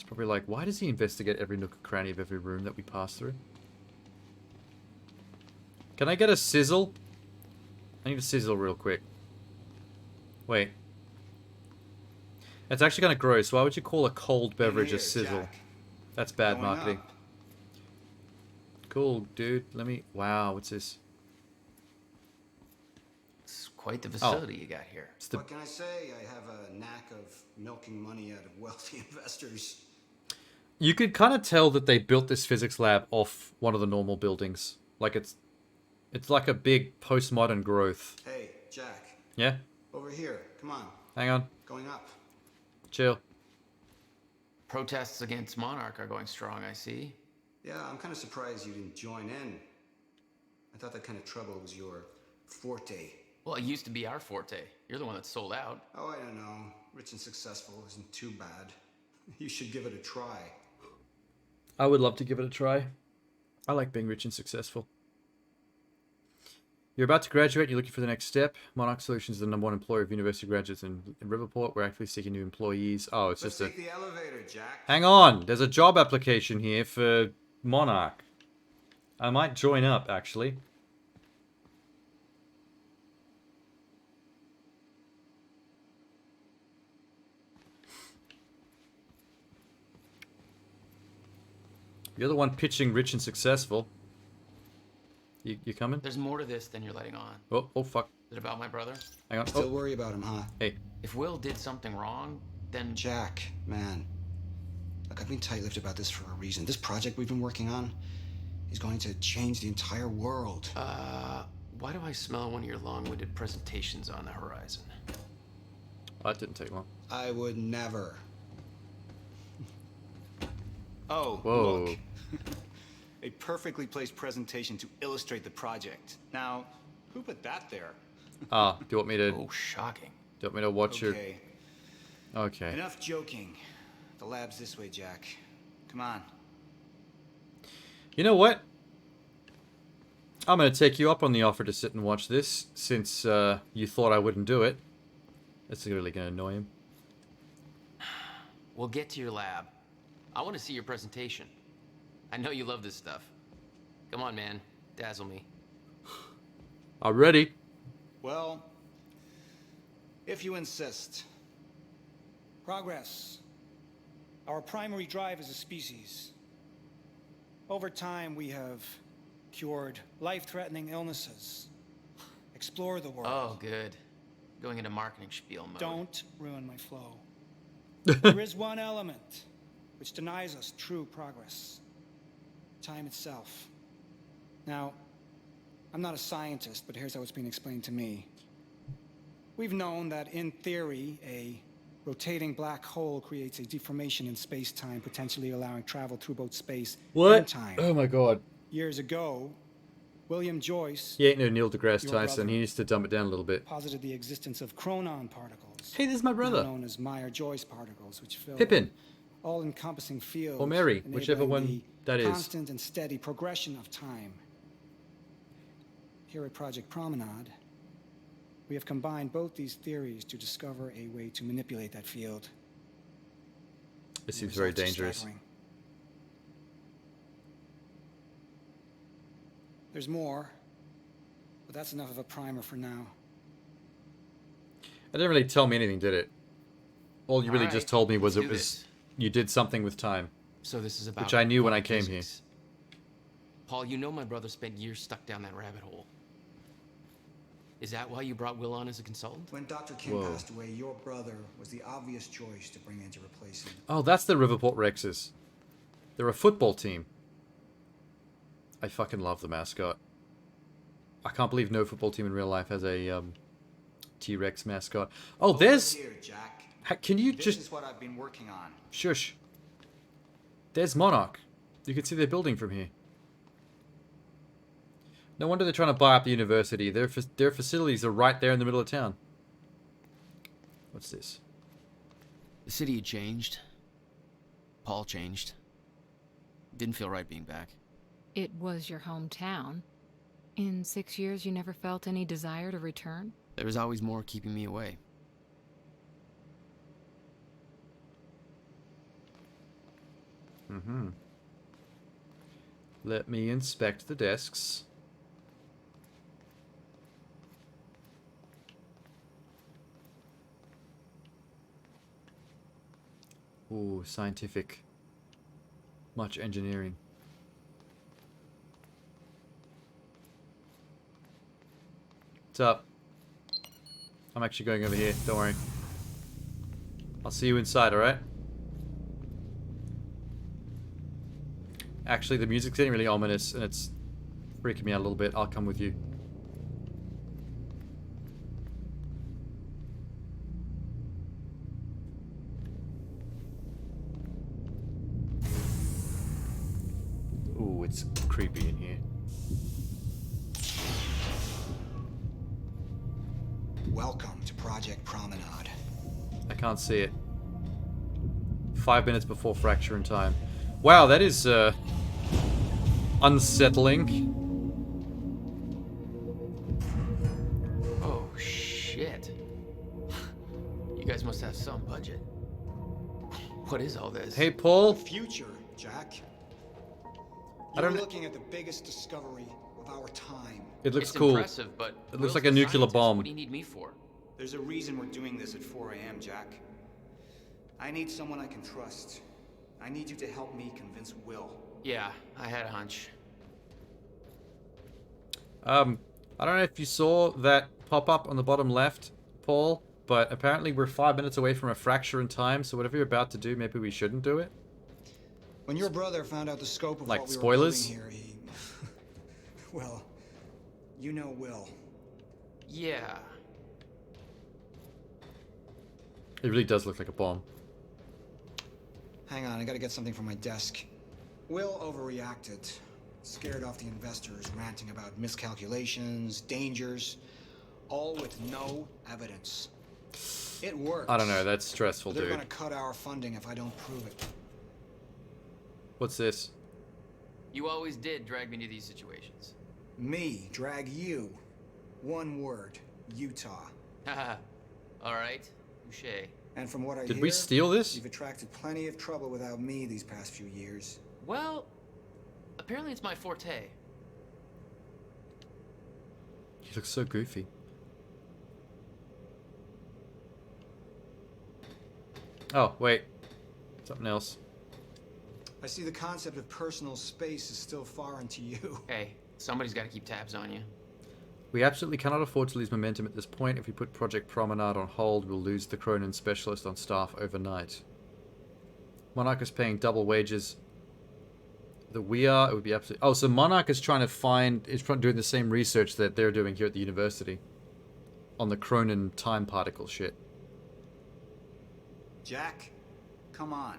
S1: Probably like, why does he investigate every nook and cranny of every room that we pass through? Can I get a sizzle? I need a sizzle real quick. Wait. It's actually kind of gross. Why would you call a cold beverage a sizzle?
S13: Jack.
S1: That's bad
S13: Going
S1: marketing.
S13: up.
S1: Cool, dude. Let me... Wow, what's this?
S2: It's quite the facility you got here.
S13: What can I say? I have a knack of milking money out of wealthy investors.
S1: You could kind of tell that they built this physics lab off one of the normal buildings. Like it's like a big postmodern growth.
S13: Hey, Jack.
S1: Yeah?
S13: Over here. Come on.
S1: Hang on.
S13: Going up.
S1: Chill.
S2: Protests against Monarch are going strong, I see.
S13: Yeah, I'm kind of surprised you didn't join in. I thought that kind of trouble was your forte.
S2: Well, it used to be our forte. You're the one that sold out.
S13: Oh, I don't know. Rich and successful isn't too bad. You should give it a try.
S1: I would love to give it a try. I like being rich and successful. You're about to graduate, you're looking for the next step. Monarch Solutions is the #1 employer of university graduates in Riverport. We're actively seeking new employees. Oh, it's
S13: Let's
S1: just
S13: take the elevator, Jack.
S1: Hang on, there's a job application here for Monarch. I might join up, actually. You're the one pitching rich and successful. You coming?
S2: There's more to this than you're letting on.
S1: Oh fuck.
S2: Is it about my brother?
S1: Hang on.
S13: Still worry about him, huh?
S1: Hey.
S2: If Will did something wrong, then...
S13: Jack, man. Look, I've been tight-lipped about this for a reason. This project we've been working on is going to change the entire world.
S2: Why do I smell one of your long-winded presentations on the horizon?
S1: That didn't take long.
S13: I would never. Oh,
S1: Whoa.
S13: look. A perfectly placed presentation to illustrate the project. Now, who put that there?
S1: Ah, do you want me to...
S2: Oh, shocking.
S1: Do you want me to watch
S13: Okay.
S1: your... Okay.
S13: Enough joking. The lab's this way, Jack. Come on.
S1: You know what? I'm going to take you up on the offer to sit and watch this, since you thought I wouldn't do it. That's really going to annoy him.
S2: We'll get to your lab. I want to see your presentation. I know you love this stuff. Come on, man. Dazzle me.
S1: I'm ready.
S13: Well, if you insist.
S12: Progress. Our primary drive as a species. Over time, we have cured life-threatening illnesses. Explore the world.
S2: Oh, good. Going into marketing spiel mode.
S12: Don't ruin my flow. There is one element which denies us true progress. Time itself. Now, I'm not a scientist, but here's how it's been explained to me. We've known that, in theory, a rotating black hole creates a deformation in space-time, potentially allowing travel through both space and time.
S1: Oh my god.
S12: Years ago, William Joyce
S1: He ain't no Neil deGrasse
S12: Your
S1: Tyson.
S12: brother.
S1: He needs to dumb it down a little bit.
S12: posited the existence of chronon particles.
S1: Hey, there's my brother.
S12: Now known as Meyer-Joyce particles, which fill
S1: Pippin.
S12: an all-encompassing field.
S1: Or Mary, whichever
S12: enabling
S1: one
S12: the
S1: that is.
S12: constant and steady progression of time. Here at Project Promenade, we have combined both these theories to discover a way to manipulate that field.
S1: This
S12: The
S1: seems very
S12: results are
S1: dangerous.
S12: staggering. There's more, but that's enough of a primer for now.
S1: It didn't really tell me anything, did it? All you really just
S2: Alright,
S1: told me was
S2: let's
S1: it
S2: do
S1: was
S2: this.
S1: you did something with time.
S2: So this is about
S1: Which I knew when I
S2: quantum
S1: came here.
S2: physics. Paul, you know my brother spent years stuck down that rabbit hole. Is that why you brought Will on as a consultant?
S13: When Dr. Kim
S1: Whoa.
S13: passed away, your brother was the obvious choice to bring in to replace him.
S1: Oh, that's the Riverport Rexes. They're a football team. I fucking love the mascot. I can't believe no football team in real life has a T-Rex mascot. Oh, there's...
S13: Here, Jack.
S1: Can you
S13: This
S1: just...
S13: is what I've been working on.
S1: Shush. There's Monarch. You can see their building from here. No wonder they're trying to buy up the university. Their facilities are right there in the middle of town. What's this?
S2: The city had changed. Paul changed. Didn't feel right being back.
S3: It was your hometown. In 6 years, you never felt any desire to return?
S2: There was always more keeping me away.
S1: Mm-hmm. Let me inspect the desks. Ooh, scientific. Much engineering. What's up? I'm actually going over here, don't worry. I'll see you inside, alright? Actually, the music's getting really ominous and it's freaking me out a little bit. I'll come with you. Ooh, it's creepy in here.
S13: Welcome to Project Promenade.
S1: I can't see it. 5 minutes before fracture in time. Wow, that is unsettling.
S2: Oh, shit. You guys must have some budget. What is all this?
S1: Hey, Paul.
S13: The future, Jack.
S1: I don't
S13: You're
S1: kn-
S13: looking at the biggest discovery of our time.
S1: It looks
S2: It's
S1: cool.
S2: impressive, but
S1: It looks
S2: Will's
S1: like a
S2: the
S1: nuclear
S2: scientist.
S1: bomb.
S2: What do you need me for?
S13: There's a reason we're doing this at 4 a.m., Jack. I need someone I can trust. I need you to help me convince Will.
S2: Yeah, I had a hunch.
S1: I don't know if you saw that pop up on the bottom left, Paul, but apparently we're 5 minutes away from a fracture in time, so whatever you're about to do, maybe we shouldn't do it.
S13: When your brother found out the scope of
S1: Like
S13: what we
S1: spoilers?
S13: were building here, he... well, you know Will.
S2: Yeah.
S1: It really does look like a bomb.
S13: Hang on, I gotta get something from my desk. Will overreacted. Scared off the investors, ranting about miscalculations, dangers, all with no evidence. It works.
S1: I don't know, that's stressful,
S13: They're
S1: dude.
S13: gonna cut our funding if I don't prove it.
S1: What's this?
S2: You always did drag me to these situations.
S13: Me drag you. One word. Utah.
S2: Haha. Alright. Touché.
S13: And from what I
S1: Did
S13: hear,
S1: we steal this?
S13: you've attracted plenty of trouble without me these past few years.
S2: Well, apparently it's my forte.
S1: He looks so goofy. Oh, wait. Something else.
S13: I see the concept of personal space is still foreign to you.
S2: Hey, somebody's got to keep tabs on you.
S1: We absolutely cannot afford to lose momentum at this point. If we put Project Promenade on hold, we'll lose the Cronin specialist on staff overnight. Monarch is paying double wages that we are. It would be absolutely... Oh, so Monarch is trying to find... is doing the same research that they're doing here at the university. On the Cronin time particle shit.
S13: Jack, come on.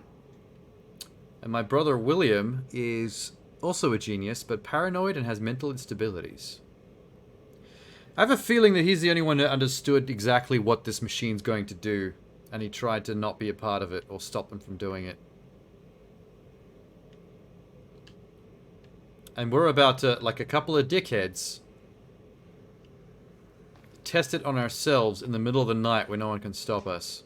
S1: And my brother William is Also a genius, but paranoid and has mental instabilities. I have a feeling that he's the only one that understood exactly what this machine's going to do, and he tried to not be a part of it or stop them from doing it. And we're about to, like a couple of dickheads, test it on ourselves in the middle of the night where no one can stop us.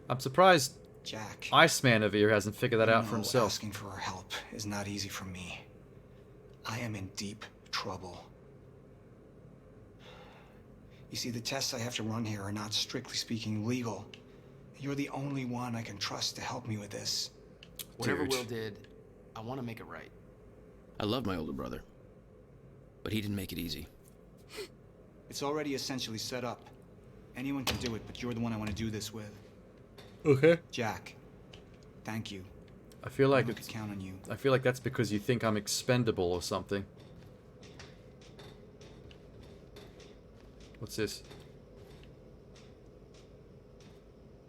S1: I'm surprised
S13: Jack,
S1: Iceman over here hasn't figured that out for himself.
S13: Asking for our help is not easy for me. I am in deep trouble. You see, the tests I have to run here are not strictly speaking legal. You're the only one I can trust to help me with this.
S2: Whatever Will did, I want to make it right. I love my older brother, but he didn't make it easy.
S13: It's already essentially set up. Anyone can do it, but you're the one I want to do this with.
S1: Okay.
S13: Jack, thank you.
S1: I feel like
S13: I could count on you.
S1: I feel like that's because you think I'm expendable or something. What's this?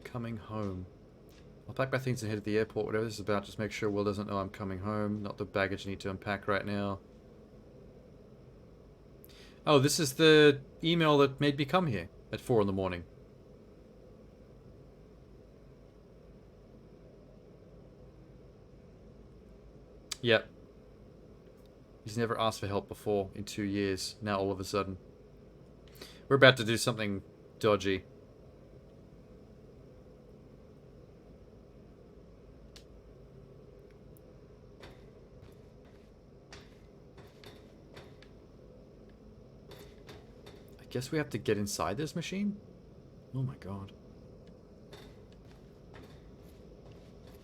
S1: Coming home. I'll pack my things and head to the airport. Whatever this is about, just make sure Will doesn't know I'm coming home. Not the baggage I need to unpack right now. Oh, this is the email that made me come here at 4 in the morning. Yep. He's never asked for help before in 2 years. Now all of a sudden. We're about to do something dodgy. I guess we have to get inside this machine? Oh my god.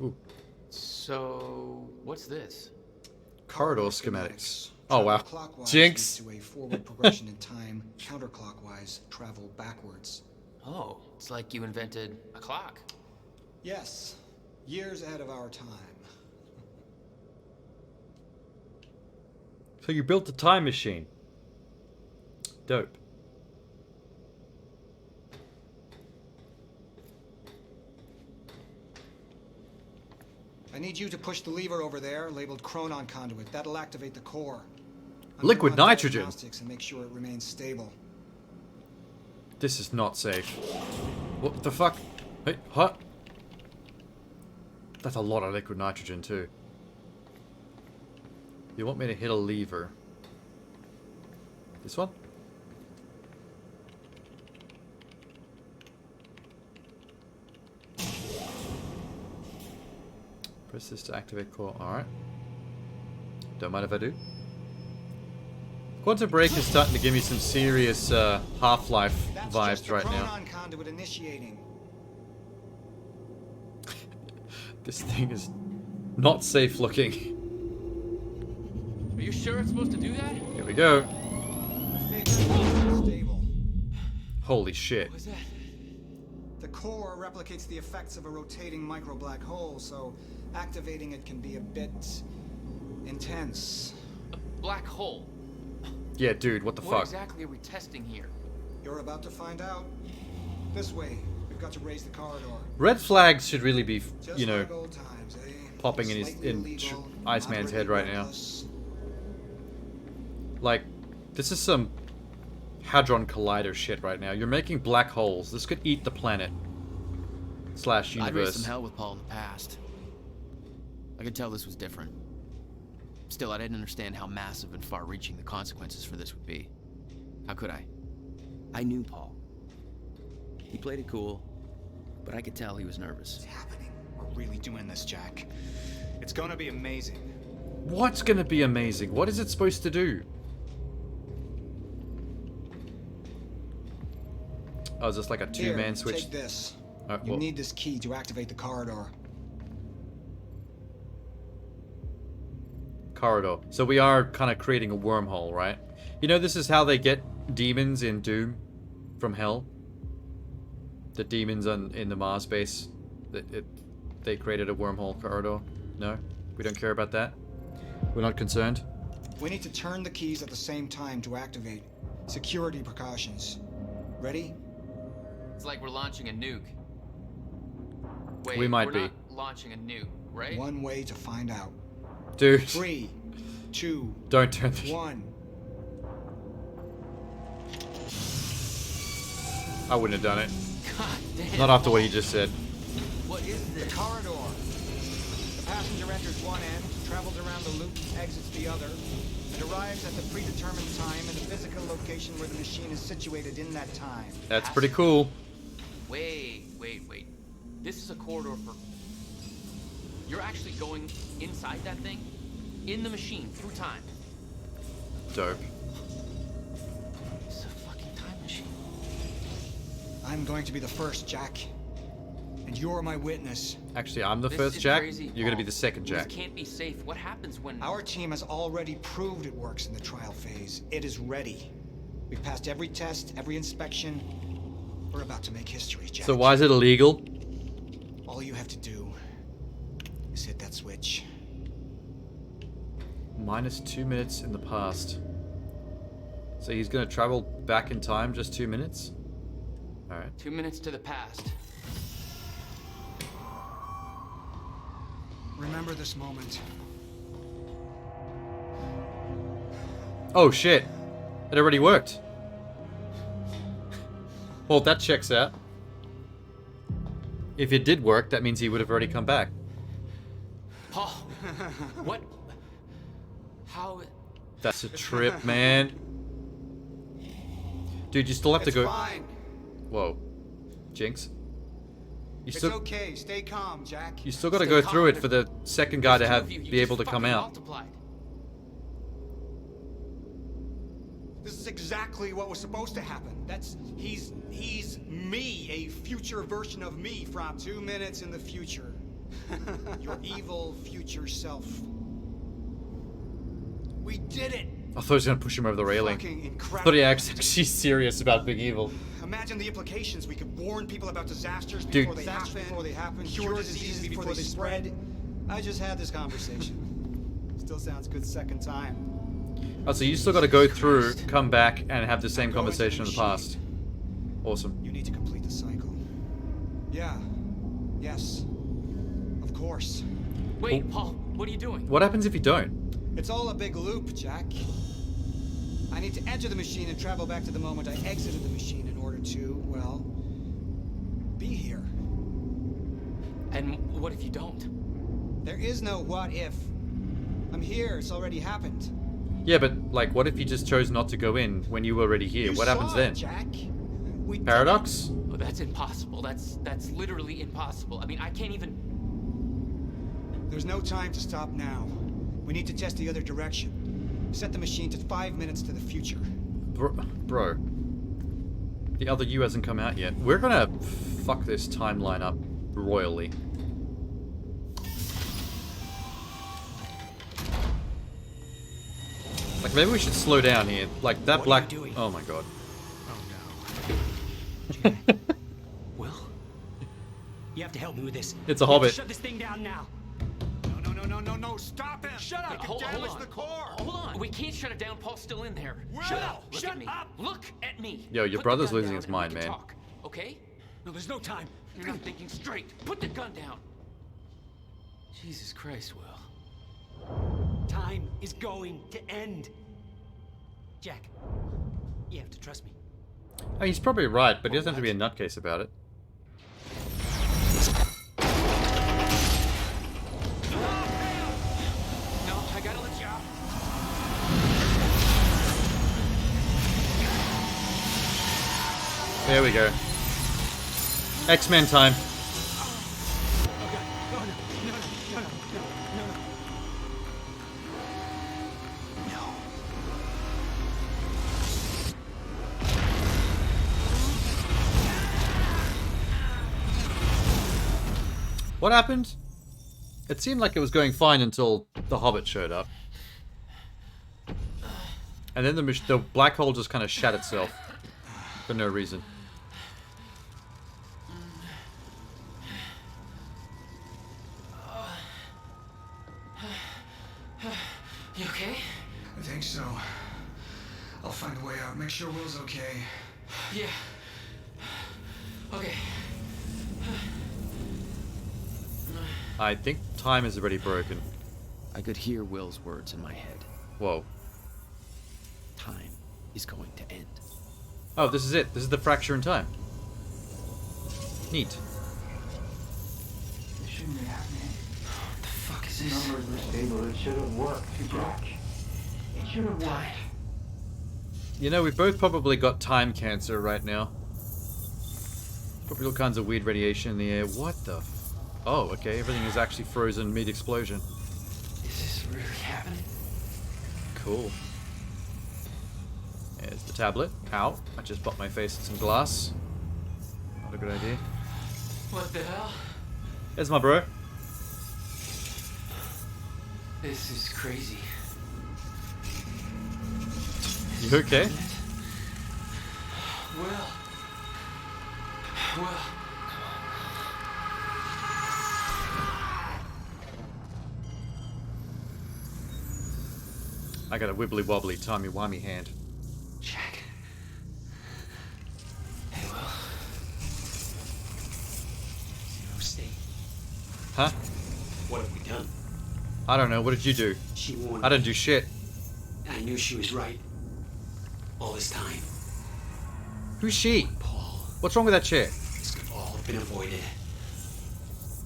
S1: Ooh.
S2: So, what's this?
S1: Corridor schematics. Oh wow.
S13: Jinx. To a forward progression in time, counterclockwise, travel backwards.
S2: Oh, it's like you invented a clock.
S13: Yes, years ahead of our time.
S1: So you built a time machine. Dope.
S13: I need you to push the lever over there, labeled Chronon Conduit. That'll activate the core.
S1: Liquid nitrogen.
S13: And make sure it remains stable.
S1: This is not safe. What the fuck? Hey, huh? That's a lot of liquid nitrogen too. You want me to hit a lever? This one? Press this to activate core. Alright. Don't mind if I do. Quantum Break is starting to give me some serious Half-Life vibes right now.
S13: Conduit initiating.
S1: This thing is not safe looking.
S2: Are you sure it's supposed to do that?
S1: Here we go. Holy shit.
S2: What was that?
S13: The core replicates the effects of a rotating micro black hole, so activating it can be a bit intense.
S2: A black hole?
S1: Yeah, dude, what the fuck?
S2: What exactly are we testing here?
S13: You're about to find out. This way. We've got to raise the corridor.
S1: Red flags should really be, you know,
S13: like old times, eh?
S1: popping in Iceman's head right now. Like, this is some Hadron Collider shit right now. You're making black holes. This could eat the planet. / universe.
S2: I'd raised some hell with Paul in the past. I could tell this was different. Still, I didn't understand how massive and far-reaching the consequences for this would be. How could I? I knew Paul. He played it cool, but I could tell he was nervous.
S13: What's happening? We're really doing this, Jack. It's gonna be amazing.
S1: What's gonna be amazing? What is it supposed to do? Oh, is this like a two-man switch?
S13: Take this. You need this key to activate the corridor.
S1: Corridor. So we are kind of creating a wormhole, right? You know, this is how they get demons in Doom from hell. The demons in the Mars base. They created a wormhole corridor. No? We don't care about that? We're not concerned?
S13: We need to turn the keys at the same time to activate. Security precautions. Ready?
S2: It's like we're launching a nuke. Wait,
S1: we might
S2: we're
S1: be
S2: not launching a nuke, right?
S13: One way to find out.
S1: Dude.
S13: 3, 2,
S1: Don't turn the
S13: 1.
S1: I wouldn't have done it.
S2: God damn.
S1: Not after what he just said.
S2: What is this?
S13: The corridor. The passenger enters one end, travels around the loop, exits the other, and arrives at the predetermined time and the physical location where the machine is situated in that time.
S1: That's pretty cool.
S2: Wait. This is a corridor for... You're actually going inside that thing? In the machine, through time?
S1: Dope.
S2: It's a fucking time machine.
S13: I'm going to be the first, Jack. And you're my witness.
S1: Actually, I'm the
S2: This
S1: first
S2: is
S1: Jack.
S2: crazy,
S1: You're gonna be
S2: Paul.
S1: the second Jack.
S2: This can't be safe. What happens when...
S13: Our team has already proved it works in the trial phase. It is ready. We've passed every test, every inspection. We're about to make history, Jack.
S1: So why is it illegal?
S13: All you have to do is hit that switch.
S1: Minus 2 minutes in the past. So he's gonna travel back in time just 2 minutes? Alright.
S2: 2 minutes to the past.
S13: Remember this moment.
S1: Oh shit! It already worked. Well, that checks out. If it did work, that means he would have already come back.
S2: Paul, what? How?
S1: That's a trip, man. Dude, you still have to
S13: It's
S1: go.
S13: fine.
S1: Whoa, Jinx. You
S13: It's
S1: still,
S13: okay. Stay calm, Jack.
S1: you still got to go through it for the second guy to have be able to come out.
S2: Multiplied.
S13: This is exactly what was supposed to happen. He's me, a future version of me from 2 minutes in the future. Your evil future self. We did it.
S1: I thought he was gonna push him over the railing.
S13: Fucking
S1: I
S13: incredible.
S1: thought he actually serious about Big Evil.
S13: Imagine the implications. We could warn people about disasters
S1: Dude.
S13: before they happen, cure diseases before they spread. I just had this conversation. Still sounds good second time.
S1: Oh, so you still got to go through,
S2: Christ.
S1: come back, and have the same
S13: Go into
S1: conversation in the
S13: machine.
S1: past. Awesome.
S13: You need to complete the cycle. Yeah. Yes. Of course.
S2: Wait, Paul, what are you doing?
S1: What happens if you don't?
S13: It's all a big loop, Jack. I need to enter the machine and travel back to the moment I exited the machine in order to, well, be here.
S2: And what if you don't?
S13: There is no what if. I'm here. It's already happened.
S1: Yeah, but like, what if you just chose not to go in when you were already here?
S13: You
S1: What happens
S13: saw
S1: then?
S13: it, Jack. We did
S1: Paradox?
S2: Oh, that's impossible. That's literally impossible. I mean, I can't even...
S13: it. There's no time to stop now. We need to test the other direction. Set the machine to 5 minutes to the future.
S1: Bro. The other you hasn't come out yet. We're gonna fuck this timeline up royally. Like, maybe we should slow down here. Like, that
S11: What are
S1: black...
S11: you doing?
S1: Oh my god.
S11: Oh no. Will? You have to help me with this.
S1: It's a
S11: We have to
S1: hobbit.
S11: Shut this thing down now.
S13: No, stop him! Shut up!
S2: Hold
S13: Damage
S2: on.
S13: the core!
S2: Hold on. We can't shut it down. Paul's still in there.
S11: Shut up!
S2: Look
S11: Shut
S2: at me.
S11: up!
S2: Look at me.
S1: Yo, your
S2: Put the
S1: brother's
S2: gun
S1: losing
S2: down
S1: his
S2: and
S1: mind,
S2: we can
S1: man.
S2: talk, okay?
S11: No, there's no time.
S2: You're not thinking straight. Put the gun down. Jesus Christ, Will.
S11: Time is going to end. Jack, you have to trust me.
S1: I mean, he's probably right, but he doesn't have to be a nutcase about it.
S2: No, I gotta let you out.
S1: There we go. X-Men time.
S11: Oh God! Oh no! No!
S1: What happened? It seemed like it was going fine until the Hobbit showed up. And then the black hole just kind of shat itself. For no reason.
S2: You okay?
S13: I think so. I'll find a way out. Make sure Will's okay.
S2: Yeah. Okay.
S1: I think time is already broken.
S2: I could hear Will's words in my head.
S1: Whoa.
S2: Time is going to end.
S1: Oh, this is it. This is the fracture in time. Neat.
S14: This shouldn't be happening.
S2: What the fuck is
S14: The
S2: this?
S14: numbers were stable. It should have worked, Jack. It should have worked.
S1: You know, we've both probably got time cancer right now. Probably all kinds of weird radiation in the air. What the Oh, okay. Everything is actually frozen mid-explosion.
S2: Is this really happening?
S1: Cool. There's the tablet. Ow. I just popped my face in some glass. Not a good idea.
S2: What the hell?
S1: There's my bro.
S2: This is crazy.
S1: You okay?
S2: Well.
S1: I got a wibbly wobbly timey wimey hand.
S2: Jack. Hey, Will. No, stay.
S1: Huh?
S2: What have we done?
S1: I don't know. What did you do?
S2: She warned
S1: I didn't
S2: me.
S1: do shit.
S2: I knew she was right. All this time.
S1: Who's she?
S2: Paul.
S1: What's wrong with that chair?
S2: This could all have been avoided.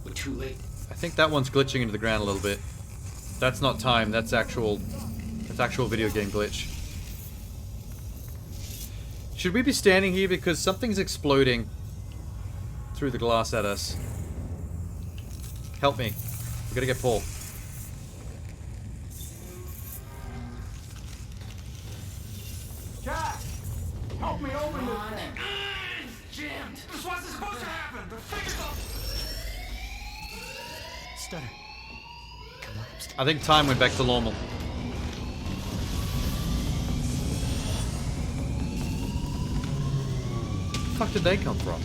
S2: We're too late.
S1: I think that one's glitching into the ground a little bit. That's not time. That's actual video game glitch. Should we be standing here because something's exploding through the glass at us? Help me. We gotta get Paul.
S14: Jack! Help me open this thing!
S2: Jammed.
S14: This wasn't supposed to happen! The fingers up!
S2: Stutter. Come on,
S1: I think time went back to normal. Where the fuck did they come from?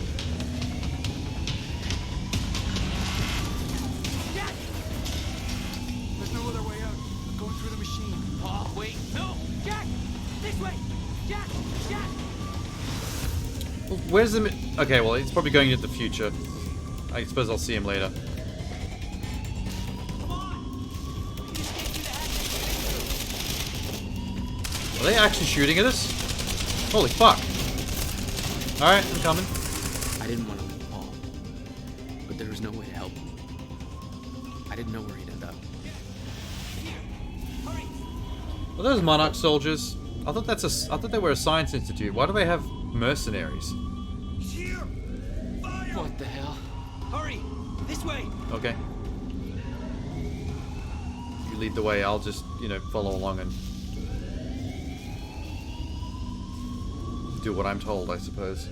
S14: There's no other way out. I'm going through the machine.
S2: Paul, wait. No! Jack! This way! Jack! Jack!
S1: Well, where's the... Okay, well, he's probably going into the future. I suppose I'll see him later. Are they actually shooting at us? Holy fuck. Alright, I'm coming.
S2: I didn't want to leave Paul, but there was no way to help him. I didn't know where he'd end up.
S1: Are those Monarch soldiers? I thought they were a science institute. Why do they have mercenaries?
S2: What the hell? Hurry! This way!
S1: Okay. You lead the way, I'll just, you know, follow along and do what I'm told, I suppose.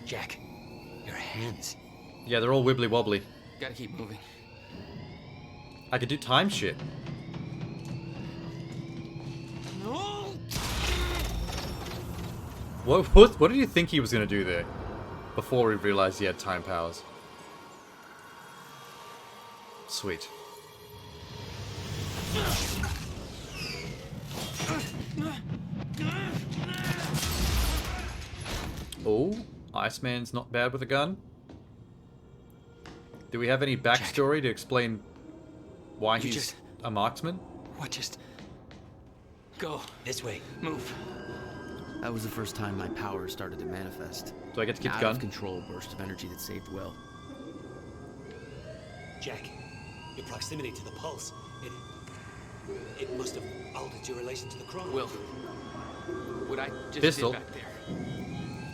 S2: Jack, your hands.
S1: Yeah, they're all wibbly wobbly.
S2: Gotta keep moving.
S1: I could do time shit.
S2: No!
S1: What did you think he was gonna do there? Before he realized he had time powers. Sweet. Oh, Iceman's not bad with a gun. Do we have any backstory to explain why he's a marksman?
S2: What just... Go. This way. Move. That was the first time my power started to manifest.
S1: Do I get to keep
S2: An
S1: the gun?
S2: out of control burst of energy that saved Will.
S15: Jack, your proximity to the pulse, it must have altered your relation to the chrono.
S2: Will, what I just
S1: Pistol?
S2: did back there.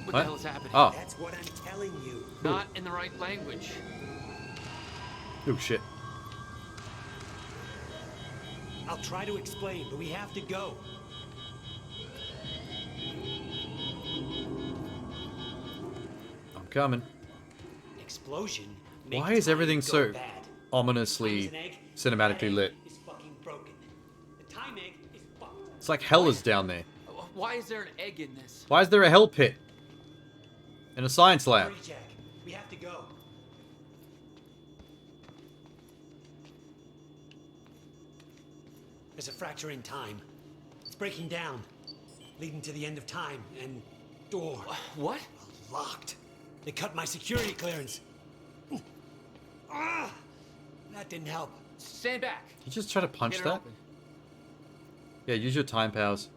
S2: What
S1: What?
S2: the hell is happening?
S1: Oh.
S15: That's what I'm telling you.
S2: Not in the right language.
S1: Oh shit.
S15: I'll try to explain, but we have to go.
S1: I'm coming.
S15: Explosion.
S1: Why is everything so
S15: bad.
S1: ominously cinematically lit?
S15: It's fucking broken. The time egg is fucked.
S1: It's like hell is down there.
S2: Why is there an egg in this?
S1: Why is there a hell pit? In a science lab.
S15: Hurry, Jack. We have to go. There's a fracture in time. It's breaking down, leading to the end of time, and door.
S2: What?
S15: Locked. They cut my security clearance. That didn't help.
S2: Stand back.
S1: You just try to punch
S2: Get it
S1: that?
S2: open.
S1: Yeah, use your time powers.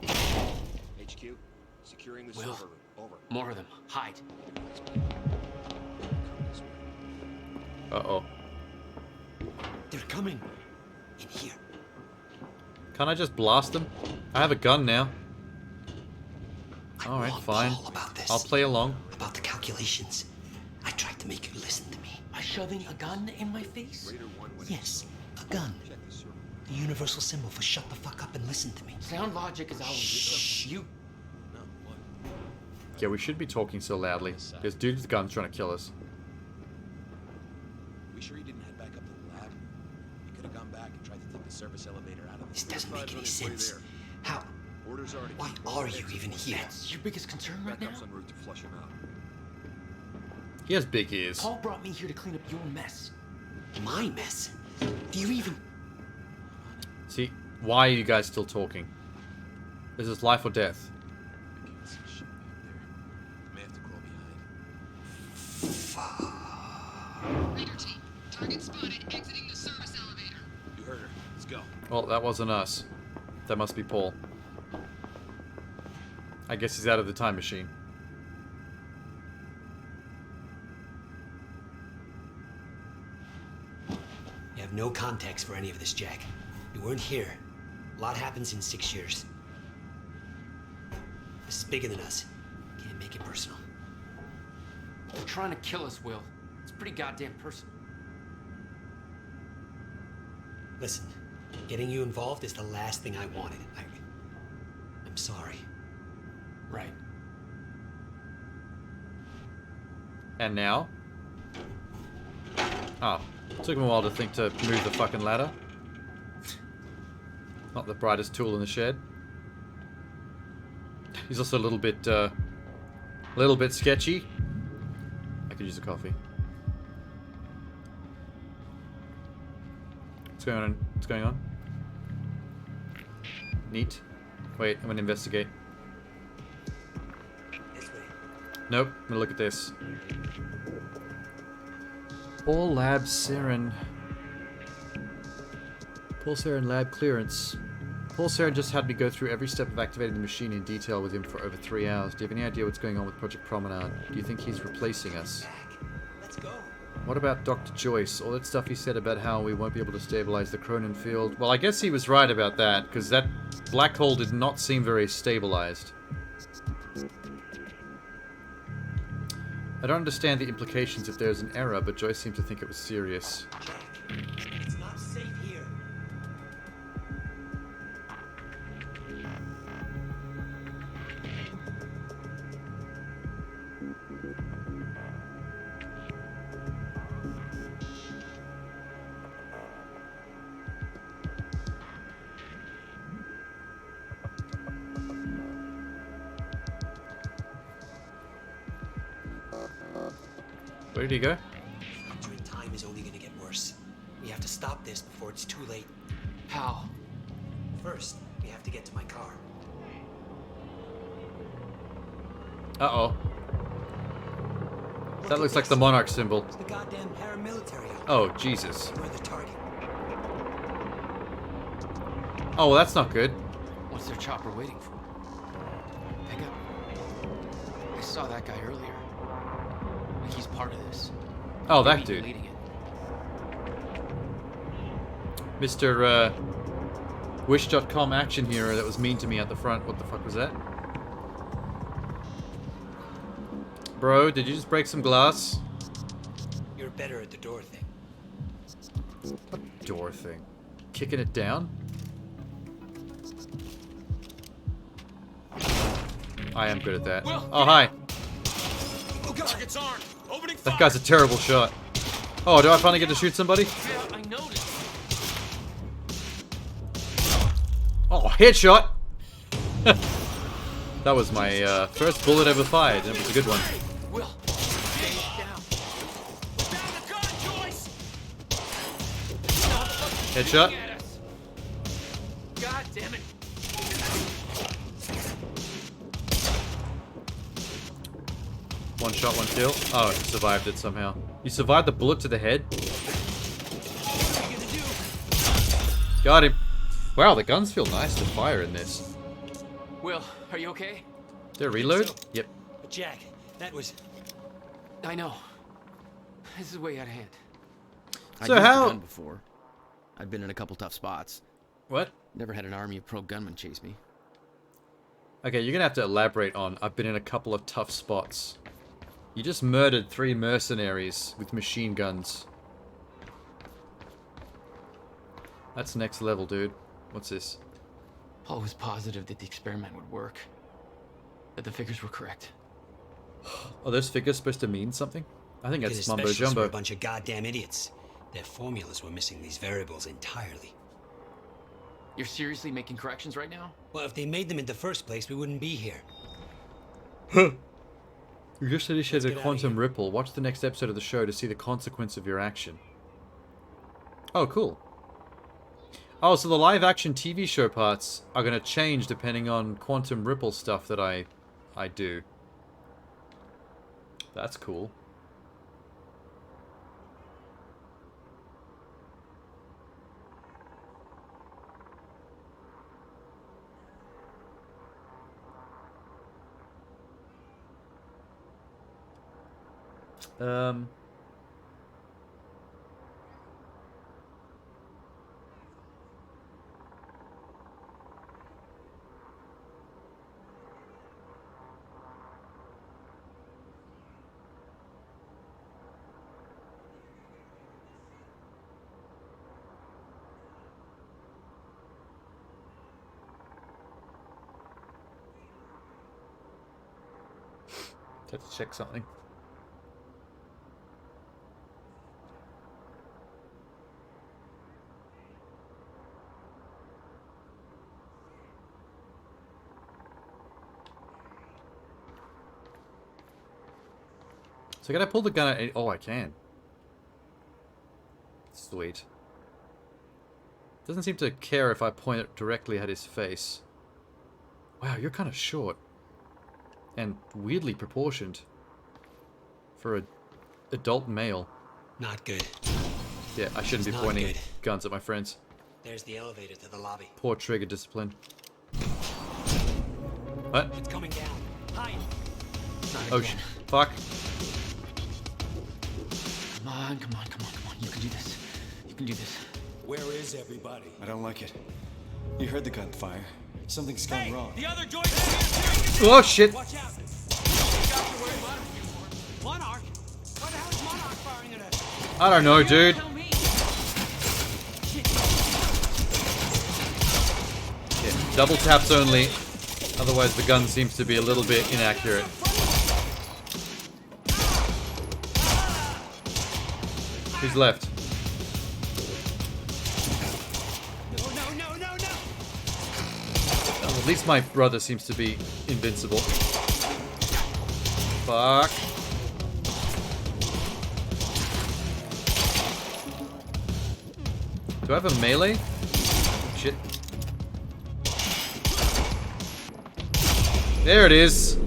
S16: HQ, securing the
S2: Will.
S16: server room. Over.
S2: More of them. Hide.
S1: Uh-oh.
S15: They're coming. In here.
S1: Can't I just blast them? I have a gun now.
S15: I
S1: Alright,
S15: want
S1: fine.
S15: Paul about this.
S1: I'll play along.
S15: About the calculations. I tried to make you listen to me.
S2: By shoving a gun in my face?
S15: Yes, a gun. The universal symbol for shut the fuck up and listen to me.
S2: Sound logic is always
S15: Shh.
S2: you.
S1: Yeah, we should be talking so loudly. There's dudes with guns trying to kill us.
S16: We sure you didn't head back up to the lab? You could have gone back and tried to take the service elevator out of
S15: This doesn't make any sense. How? Why are you even here?
S2: That's your biggest concern right now?
S16: en route to flush him out.
S1: He has big ears.
S2: Paul brought me here to clean up your mess.
S15: My mess? Do you even...
S1: See, why are you guys still talking? Is this life or death?
S16: May have to crawl behind.
S17: Raider team, target spotted exiting the service elevator.
S16: You heard her. Let's go.
S1: Well, that wasn't us. That must be Paul. I guess he's out of the time machine.
S15: You have no context for any of this, Jack. You weren't here. A lot happens in 6 years. This is bigger than us. Can't make it personal.
S2: They're trying to kill us, Will. It's pretty goddamn personal.
S15: Listen, getting you involved is the last thing I wanted. I'm sorry.
S2: Right.
S1: And now? Oh. Took him a while to think to move the fucking ladder. Not the brightest tool in the shed. He's also a little bit sketchy. I could use a coffee. What's going on? What's going on? Neat. Wait, I'm gonna investigate.
S15: This way.
S1: Nope, I'm gonna look at this. All lab Saren. Paul Saren lab clearance. Paul Saren just had me go through every step of activating the machine in detail with him for over 3 hours. Do you have any idea what's going on with Project Promenade? Do you think he's replacing us?
S15: Let's go.
S1: What about Dr. Joyce? All that stuff he said about how we won't be able to stabilize the Cronin field. Well, I guess he was right about that, because that black hole did not seem very stabilized. I don't understand the implications if there's an error, but Joyce seemed to think it was serious.
S15: Jack, it's not safe here.
S1: Where did he go?
S15: Entering time is only gonna get worse. We have to stop this before it's too late.
S2: How?
S15: First, we have to get to my car.
S1: Uh-oh. That looks like the Monarch symbol.
S15: It's the goddamn paramilitary outfit.
S1: Oh, Jesus.
S15: We're the target.
S1: Oh, well, that's not good.
S2: What's their chopper waiting for? Pick up. I saw that guy earlier. Like he's part of this.
S1: Oh, that
S2: Maybe
S1: dude.
S2: leading it.
S1: Mr. Wish.com action hero that was mean to me at the front. What the fuck was that? Bro, did you just break some glass?
S15: You're better at the door thing.
S1: What door thing? Kicking it down? I am good at that. Oh, hi.
S6: Target's armed. Opening
S1: That guy's a terrible shot. Oh, do I finally get to shoot somebody?
S2: Yeah, I noticed.
S1: Oh, headshot! That was my first bullet ever fired, and it was a good one.
S2: Will, stay down.
S1: Headshot.
S2: God damn it.
S1: One shot, one kill. Oh, you survived it somehow. You survived the bullet to the head? Got him. Wow, the guns feel nice to fire in this.
S2: Will, are you okay?
S1: Did I reload? Yep.
S15: But Jack, that was...
S2: I know. This is way out of hand.
S1: So
S2: I'd used
S1: how-
S2: a gun before. I'd been in a couple tough spots.
S1: What?
S2: Never had an army of pro gunmen chase me.
S1: Okay, you're gonna have to elaborate on I've been in a couple of tough spots. You just murdered 3 mercenaries with machine guns. That's next level, dude. What's this?
S2: Paul was positive that the experiment would work. That the figures were correct.
S1: Are those figures supposed to mean something? I think
S15: Because
S1: that's
S15: the
S1: mumbo
S15: specialists were
S1: jumbo.
S15: a bunch of goddamn idiots. Their formulas were missing these variables entirely.
S2: You're seriously making corrections right now?
S15: Well, if they made them in the first place, we wouldn't be here.
S1: You just initiated a
S15: get outta
S1: quantum ripple. Watch the next episode of the show to see the consequence of your action. Oh, cool. Oh, so the live-action TV show parts are going to change depending on quantum ripple stuff that I do. That's cool. Let's check something. So can I pull the gun at... Oh, I can. Sweet. Doesn't seem to care if I point it directly at his face. Wow, you're kind of short. And weirdly proportioned. For a adult male.
S15: Not good.
S1: Yeah, I shouldn't be
S15: It's not
S1: pointing
S15: good.
S1: guns at my friends.
S15: There's the elevator to the lobby.
S1: Poor trigger discipline. What?
S15: It's coming down. Hide.
S1: Oh, fuck.
S2: Come on, come on, come on, come on. You can do this. You can do this.
S6: Where is everybody? I don't like it. You heard the gunfire. Something's gone wrong.
S15: The other door.
S1: Oh, shit.
S15: Watch out. Monarch? Why the hell is Monarch firing at us?
S1: I don't know, dude. Yeah, double taps only. Otherwise, the gun seems to be a little bit inaccurate. Who's left?
S15: No.
S1: Oh, at least my brother seems to be invincible. Fuck. Do I have a melee? Shit. There it is.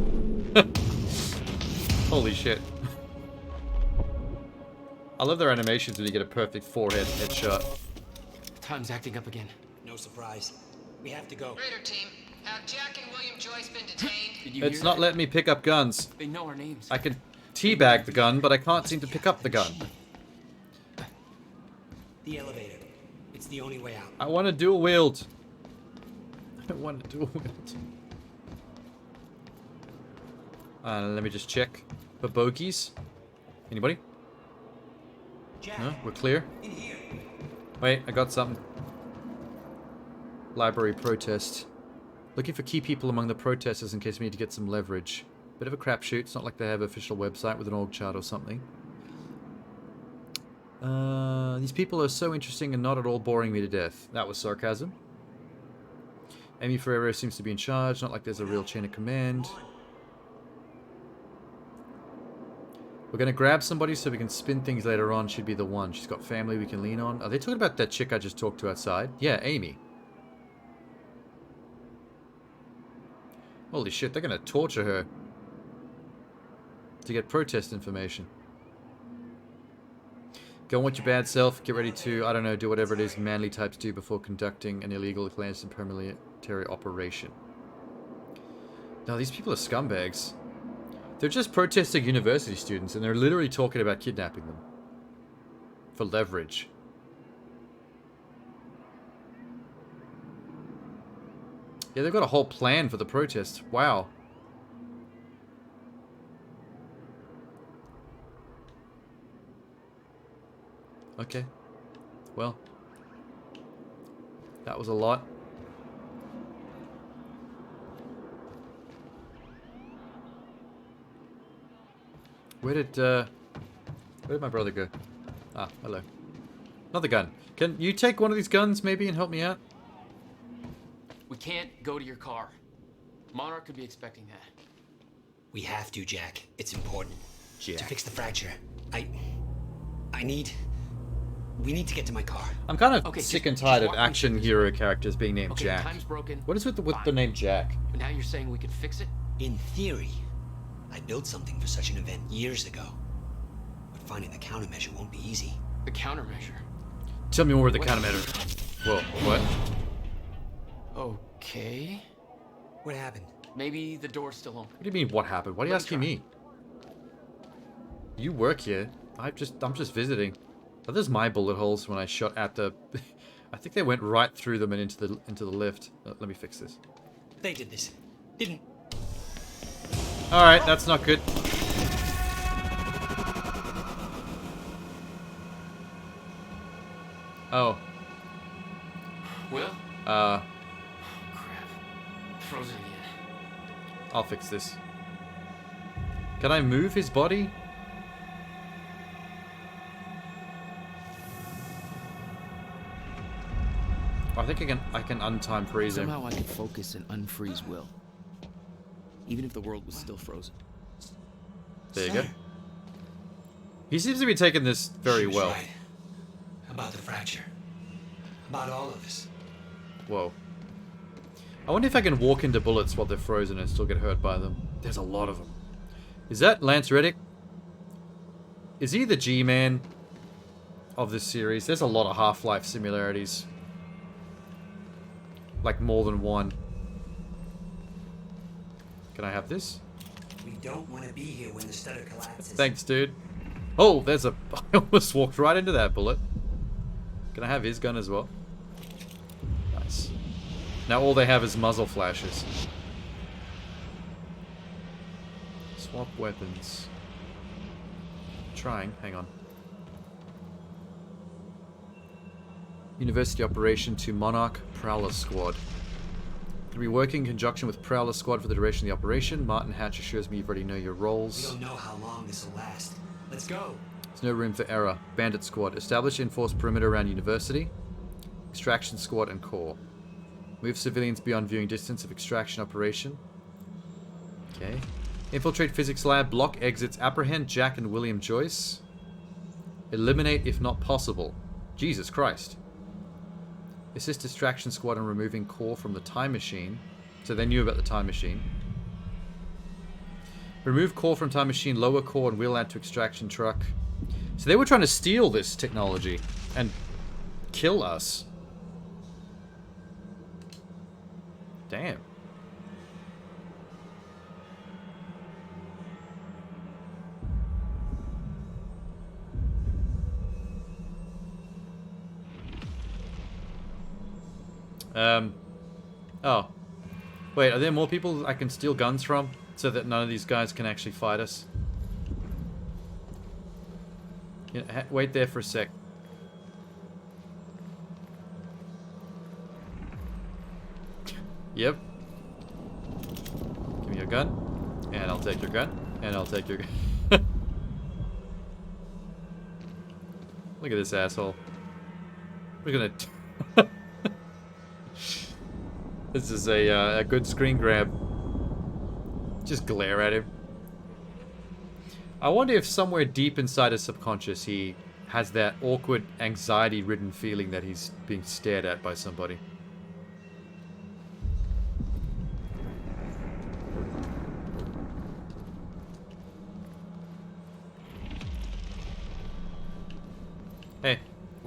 S1: Holy shit. I love their animations when you get a perfect forehead headshot.
S2: Time's acting up again.
S15: No surprise. We have to go.
S17: Raider team, have Jack and William Joyce been detained?
S2: Did you
S1: It's
S2: hear
S1: not
S2: that?
S1: letting me pick up guns.
S2: They know our names.
S1: I can teabag the gun, but I can't seem to pick up the gun.
S15: The elevator. It's the only way out.
S1: I want to dual wield. I want to dual wield. Let me just check for bogeys. Anybody? No, we're clear.
S15: In here.
S1: Wait, I got something. Library protest. Looking for key people among the protesters in case we need to get some leverage. Bit of a crapshoot. It's not like they have an official website with an org chart or something. These people are so interesting and not at all boring me to death. That was sarcasm. Amy Ferrero seems to be in charge. Not like there's a real chain of command. We're going to grab somebody so we can spin things later on. She'd be the one. She's got family we can lean on. Are they talking about that chick I just talked to outside? Yeah, Amy. Holy shit, they're going to torture her. to get protest information. Go on with your bad self. Get ready to, I don't know, do whatever it is manly types do before conducting an illegal clandestine paramilitary operation. No, these people are scumbags. They're just protesting university students, and they're literally talking about kidnapping them. For leverage. Yeah, they've got a whole plan for the protest. Wow. Okay. Well. That was a lot. Where did my brother go? Ah, hello. Another gun. Can you take one of these guns maybe and help me out?
S2: We can't go to your car. Monarch could be expecting that.
S15: We have to, Jack. It's important.
S1: Jack.
S15: To fix the fracture. We need to get to my car.
S1: I'm kind of sick and tired of action hero characters being named
S2: Okay,
S1: Jack.
S2: time's broken.
S1: What is with the name Jack?
S2: But now you're saying we could fix it?
S15: In theory, I built something for such an event years ago. But finding the countermeasure won't be easy.
S2: The countermeasure?
S1: Tell me more of the countermeasure. Whoa, what?
S2: Okay.
S15: What happened?
S2: Maybe the door's still open.
S1: What do you mean, what happened? Why are you asking me? You work here. I'm just visiting. Are those my bullet holes when I shot at the... I think they went right through them and into the lift. Let me fix this.
S15: They did this. Didn't...
S1: Alright, that's not good. Oh.
S2: Will?
S1: Crap.
S2: Frozen again.
S1: I'll fix this. Can I move his body? I think I can untime freeze him.
S2: Somehow I can focus and unfreeze Will. Even if the world was still frozen.
S1: There you go. He seems to be taking this very well.
S15: Right. About the fracture. About all of this.
S1: Whoa. I wonder if I can walk into bullets while they're frozen and still get hurt by them. There's a lot of them. Is that Lance Reddick? Is he the G-Man of this series? There's a lot of Half-Life similarities. Like more than one. Can I have this?
S15: We don't want to be here when the stutter collapses.
S1: Thanks, dude. Oh, there's a... I almost walked right into that bullet. Can I have his gun as well? Nice. Now all they have is muzzle flashes. Swap weapons. Trying. Hang on. University operation to Monarch Prowler Squad. Going to be working in conjunction with Prowler Squad for the duration of the operation. Martin Hatch assures me you already know your roles.
S15: We don't know how long this will last. Let's go.
S1: There's no room for error. Bandit Squad. Establish enforce perimeter around University. Extraction Squad and Core. Move civilians beyond viewing distance of extraction operation. Okay. Infiltrate Physics Lab. Block exits. Apprehend Jack and William Joyce. Eliminate if not possible. Jesus Christ. Assist Distraction Squad in removing Core from the time machine. So they knew about the time machine. Remove Core from time machine. Lower Core and wheel out to extraction truck. So they were trying to steal this technology and kill us. Damn. Oh. Wait, are there more people I can steal guns from so that none of these guys can actually fight us? You know, wait there for a sec. Yep. Give me your gun. And I'll take your gun. And I'll take your gun. Look at this asshole. We're gonna... This is a good screen grab. Just glare at him. I wonder if somewhere deep inside his subconscious he has that awkward, anxiety-ridden feeling that he's being stared at by somebody.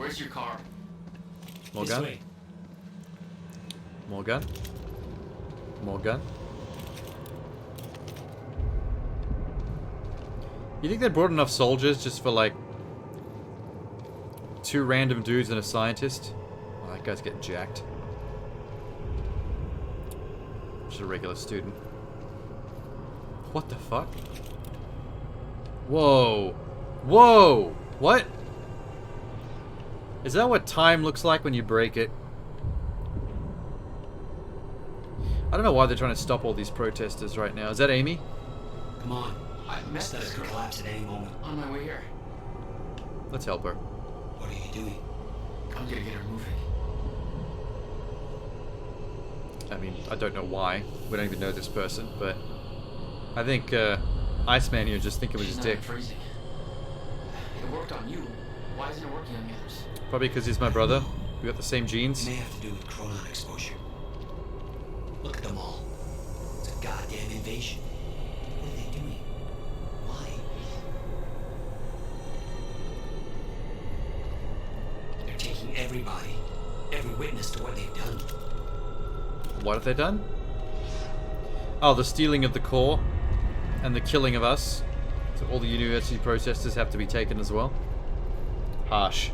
S2: Where's your car?
S1: More
S15: This
S1: gun?
S15: way.
S1: More gun? More gun? You think they brought enough soldiers just for like 2 random dudes and a scientist? Oh, that guy's getting jacked. Just a regular student. What the fuck? Whoa. Whoa! What? Is that what time looks like when you break it? I don't know why they're trying to stop all these protesters right now. Is that Amy?
S15: Come on.
S2: I met
S15: This
S2: this
S15: could
S2: girl
S15: collapse at any moment.
S2: on my way here.
S1: Let's help her.
S15: What are you doing?
S2: I'm gonna get her moving.
S1: I mean, I don't know why. We don't even know this person, but I think Iceman here just thinking with his
S2: She's
S1: dick.
S2: not freezing. It worked on you. Why isn't it working on the others?
S1: Probably because he's my brother. We got the same genes.
S15: It may have to do with chronon exposure. Look at them all. It's a goddamn invasion. What are they doing? Why? They're taking everybody, every witness to what they've done.
S1: What have they done? Oh, the stealing of the core and the killing of us. So all the university protesters have to be taken as well. Harsh.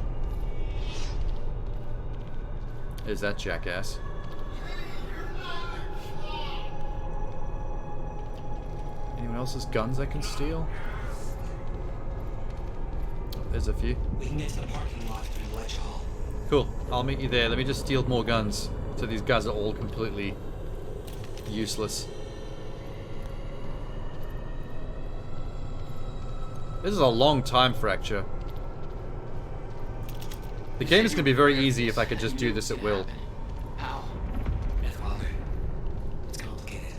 S1: Is that jackass? Anyone else's guns I can steal? Oh, there's a few.
S15: We can get to the parking lot through the lecture hall.
S1: Cool. I'll meet you there. Let me just steal more guns. So these guys are all completely useless. This is a long time fracture. The game is going to be very easy if I could just do this at will.
S2: How?
S15: Father, it's complicated.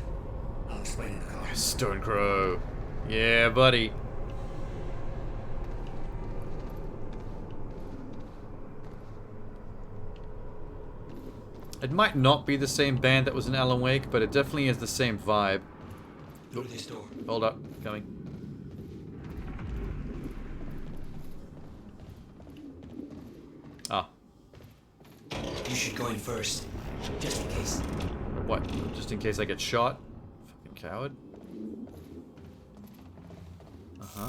S15: I'll explain in the car.
S1: Stone Crow. Yeah, buddy. It might not be the same band that was in Alan Wake, but it definitely is the same vibe.
S15: Go to this door.
S1: Hold up. Coming. Ah.
S15: You should go in first, just in case.
S1: What? Just in case I get shot? Fucking coward. Uh-huh.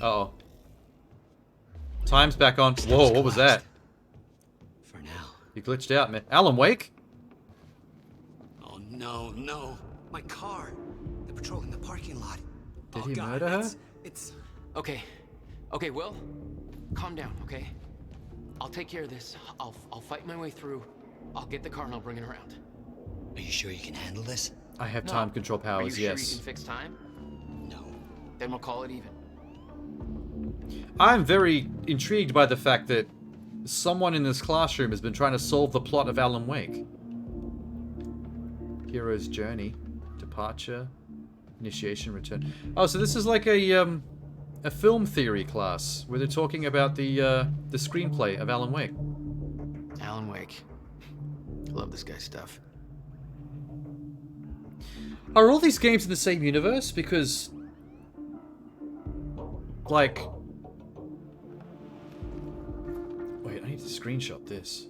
S1: Uh-oh. Time's back on. Whoa, what was that?
S15: For now.
S1: You glitched out, man. Alan Wake?
S15: Oh no, no. My car. They're patrolling the parking lot.
S1: Did he murder her?
S15: It's...
S2: Okay. Okay, Will. Calm down, okay? I'll take care of this. I'll fight my way through. I'll get the car and I'll bring it around.
S15: Are you sure you can handle this?
S1: I have time control powers,
S2: Are you
S1: yes.
S2: sure you can fix time?
S15: No.
S2: Then we'll call it even.
S1: I'm very intrigued by the fact that someone in this classroom has been trying to solve the plot of Alan Wake. Hero's journey, departure, initiation, return. Oh, so this is like a film theory class where they're talking about the screenplay of Alan Wake.
S2: Alan Wake. I love this guy's stuff.
S1: Are all these games in the same universe? Because, like... Wait, I need to screenshot this.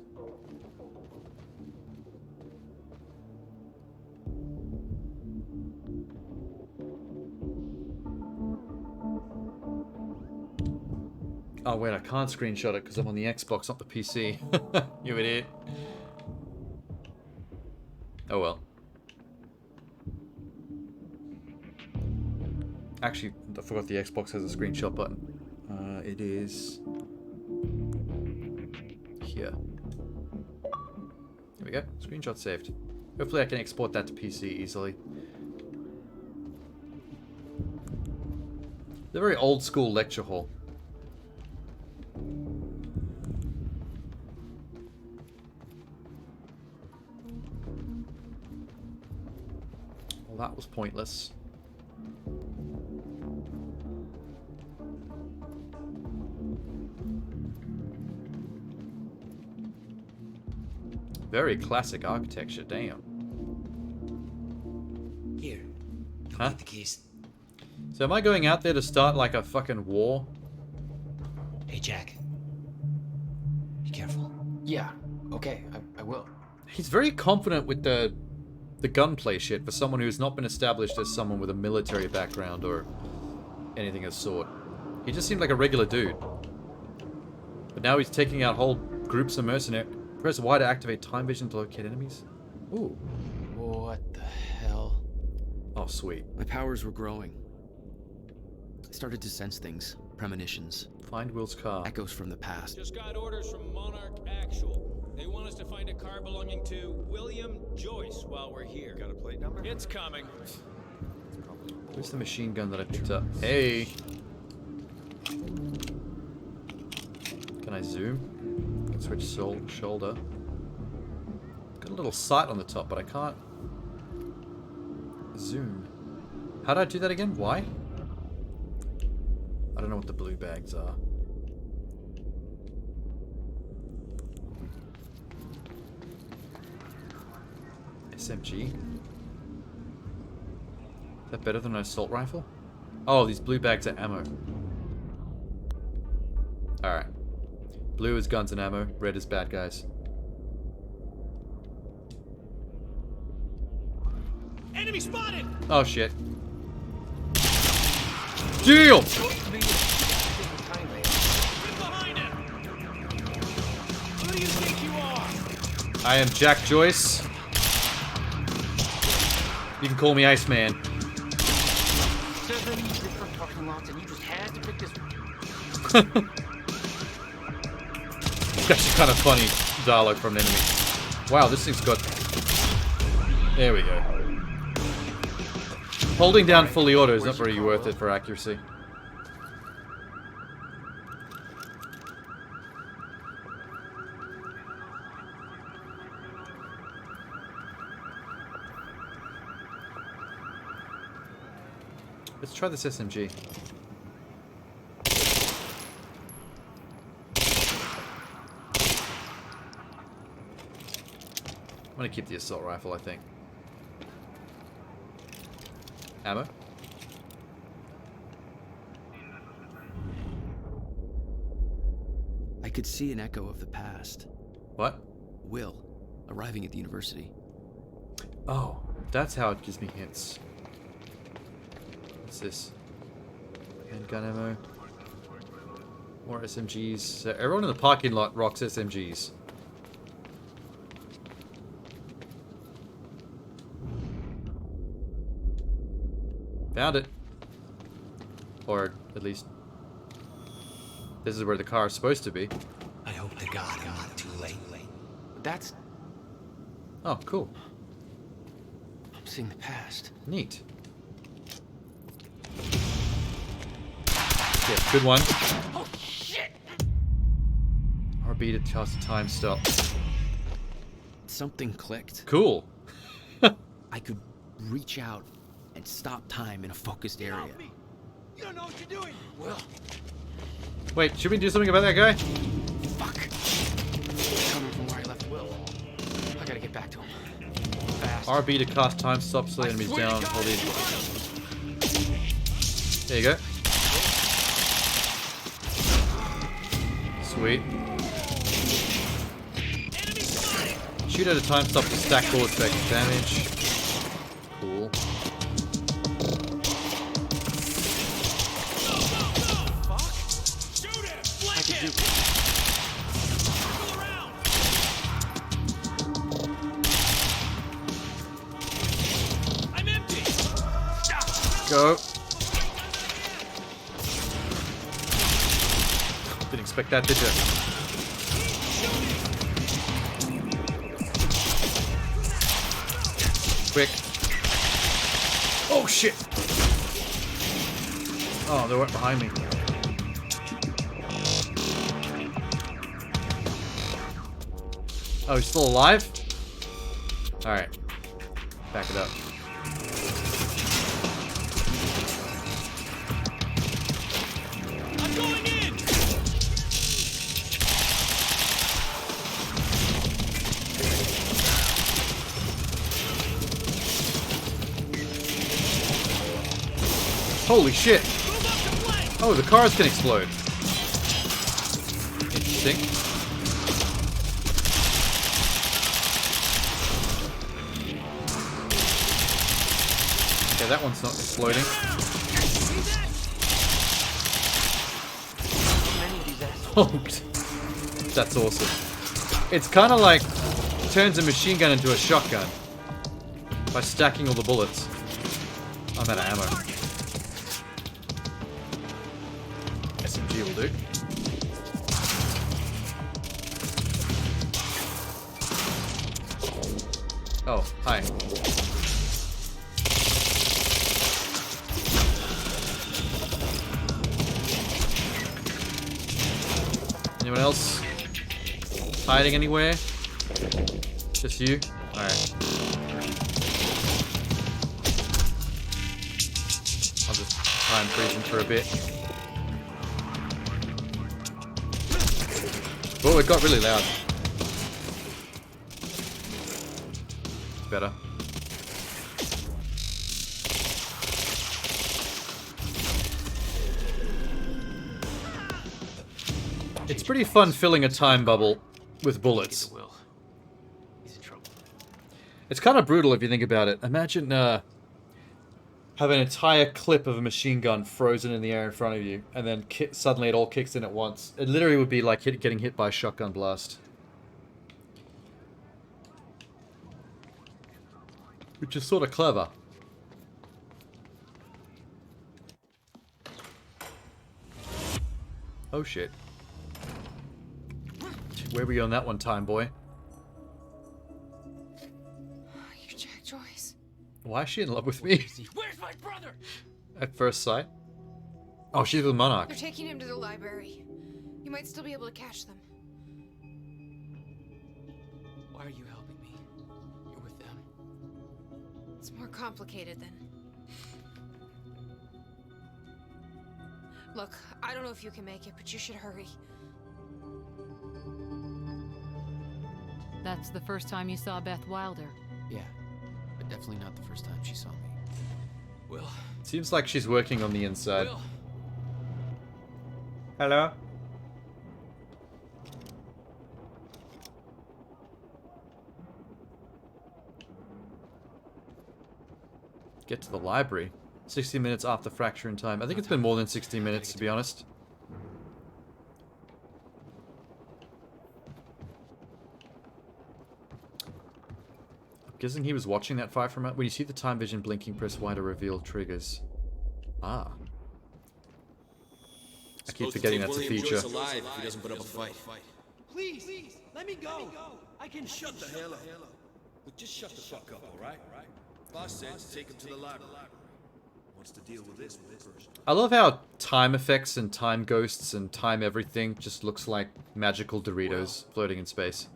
S1: Oh wait, I can't screenshot it because I'm on the Xbox, not the PC. You idiot. Oh well. Actually, I forgot the Xbox has a screenshot button. It is... here. There we go. Screenshot saved. Hopefully I can export that to PC easily. They're very old school lecture hall. Well, that was pointless. Very classic architecture, damn.
S15: Here.
S1: Huh?
S15: Get the keys.
S1: So am I going out there to start like a fucking war?
S15: Hey, Jack.
S2: Yeah, okay, I will.
S1: He's very confident with the gunplay shit for someone who's not been established as someone with a military background or anything of the sort. He just seemed like a regular dude. But now he's taking out whole groups of mercenaries. Press Y to activate time vision to locate enemies. Ooh.
S2: What the hell?
S1: Oh, sweet.
S2: My powers were growing. I started to sense things. Premonitions.
S1: Find Will's car.
S2: Echoes from the past.
S18: Just got orders from Monarch Actual. They want us to find a car belonging to William Joyce while we're here. Got a plate number? It's coming.
S1: Where's the machine gun that I picked up? Hey! Can I zoom? Can switch shoulder. Got a little sight on the top, but I can't zoom. How did I do that again? Why? I don't know what the blue bags are. SMG? Is that better than an assault rifle? Oh, these blue bags are ammo. Alright. Blue is guns and ammo, red is bad guys.
S18: Enemy spotted!
S1: Oh shit. Deal!
S18: Who do you think you are?
S1: I am Jack Joyce. You can call me Iceman.
S15: There's many different parking lots, and you just had to pick this one.
S1: It's actually kind of funny dialogue from an enemy. Wow, this thing's got... There we go. Holding down fully auto is not very worth it for accuracy. Let's try this SMG. I'm gonna keep the assault rifle, I think. Ammo?
S2: I could see an echo of the past.
S1: What?
S2: Will, arriving at the university.
S1: Oh, that's how it gives me hints. What's this? Handgun ammo. More SMGs. So everyone in the parking lot rocks SMGs. Found it. Or at least this is where the car is supposed to be.
S15: I hope to God I'm not too late.
S2: That's...
S1: Oh, cool.
S2: I'm seeing the past.
S1: Neat. Yeah, good one.
S15: Oh, shit!
S1: RB to cast a time stop.
S2: Something clicked.
S1: Cool.
S2: I could reach out and stop time in a focused area.
S18: You don't know what you're doing.
S2: Will.
S1: Wait, should we do something about that guy?
S2: Fuck. Coming from where I left Will. I gotta get back to him. Fast.
S1: RB to cast time stop so the enemy's down. Hold in. There you go. Sweet. Shoot at a time stop to stack bullet effect damage. Cool.
S2: I could do...
S18: I'm empty.
S1: Go. Didn't expect that, did you? Quick. Oh shit! Oh, they went behind me. Oh, he's still alive? Alright. Back it up.
S18: I'm going in.
S1: Holy shit! Oh, the cars can explode. Interesting. Okay, that one's not exploding. Oh, that's awesome. It's kind of like turns a machine gun into a shotgun by stacking all the bullets. I'm out of ammo. SMG will do. Oh, hi. Anyone else hiding anywhere? Just you? Alright. I'll just try and freeze him for a bit. Oh, it got really loud. Better. It's pretty fun filling a time bubble with bullets.
S2: He's in trouble.
S1: It's kind of brutal if you think about it. Imagine have an entire clip of a machine gun frozen in the air in front of you, and then suddenly it all kicks in at once. It literally would be like getting hit by a shotgun blast. Which is sort of clever. Oh shit. Where were you on that one, time boy?
S19: You're Jack Joyce.
S1: Why is she in love with me?
S19: Where's my brother?
S1: At first sight? Oh, she's with Monarch.
S19: They're taking him to the library. You might still be able to catch them.
S2: Why are you helping me? You're with them.
S19: It's more complicated than... Look, I don't know if you can make it, but you should hurry.
S3: That's the first time you saw Beth Wilder.
S2: Yeah, but definitely not the first time she saw me. Will.
S1: Seems like she's working on the inside.
S2: Will.
S1: Hello? Get to the library. 60 minutes after fracture in time. I think it's been more than 60 minutes, to be honest. I'm guessing he was watching that fire from out. When you see the time vision blinking, press Y to reveal triggers. Ah. I keep forgetting that's a feature.
S16: Alive if he doesn't put up a fight.
S14: Please, let me go. I can shut the hell up.
S16: Well, just shut the fuck up, all right? Boss said to take him to the library. Wants to deal with this first.
S1: I love how time effects and time ghosts and time everything just looks like magical Doritos floating in space.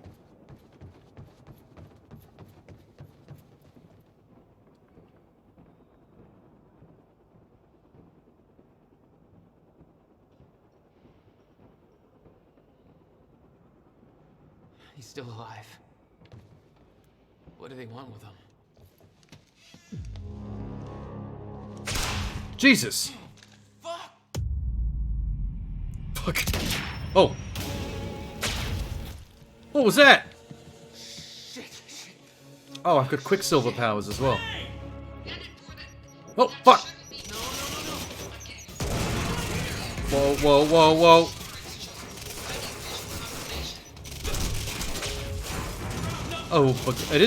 S2: He's still alive. What do they want with him?
S1: Jesus! Fuck. Oh. What was that? Oh, I've got Quicksilver powers as well. Oh, fuck! Whoa, whoa, whoa, whoa. Oh, but it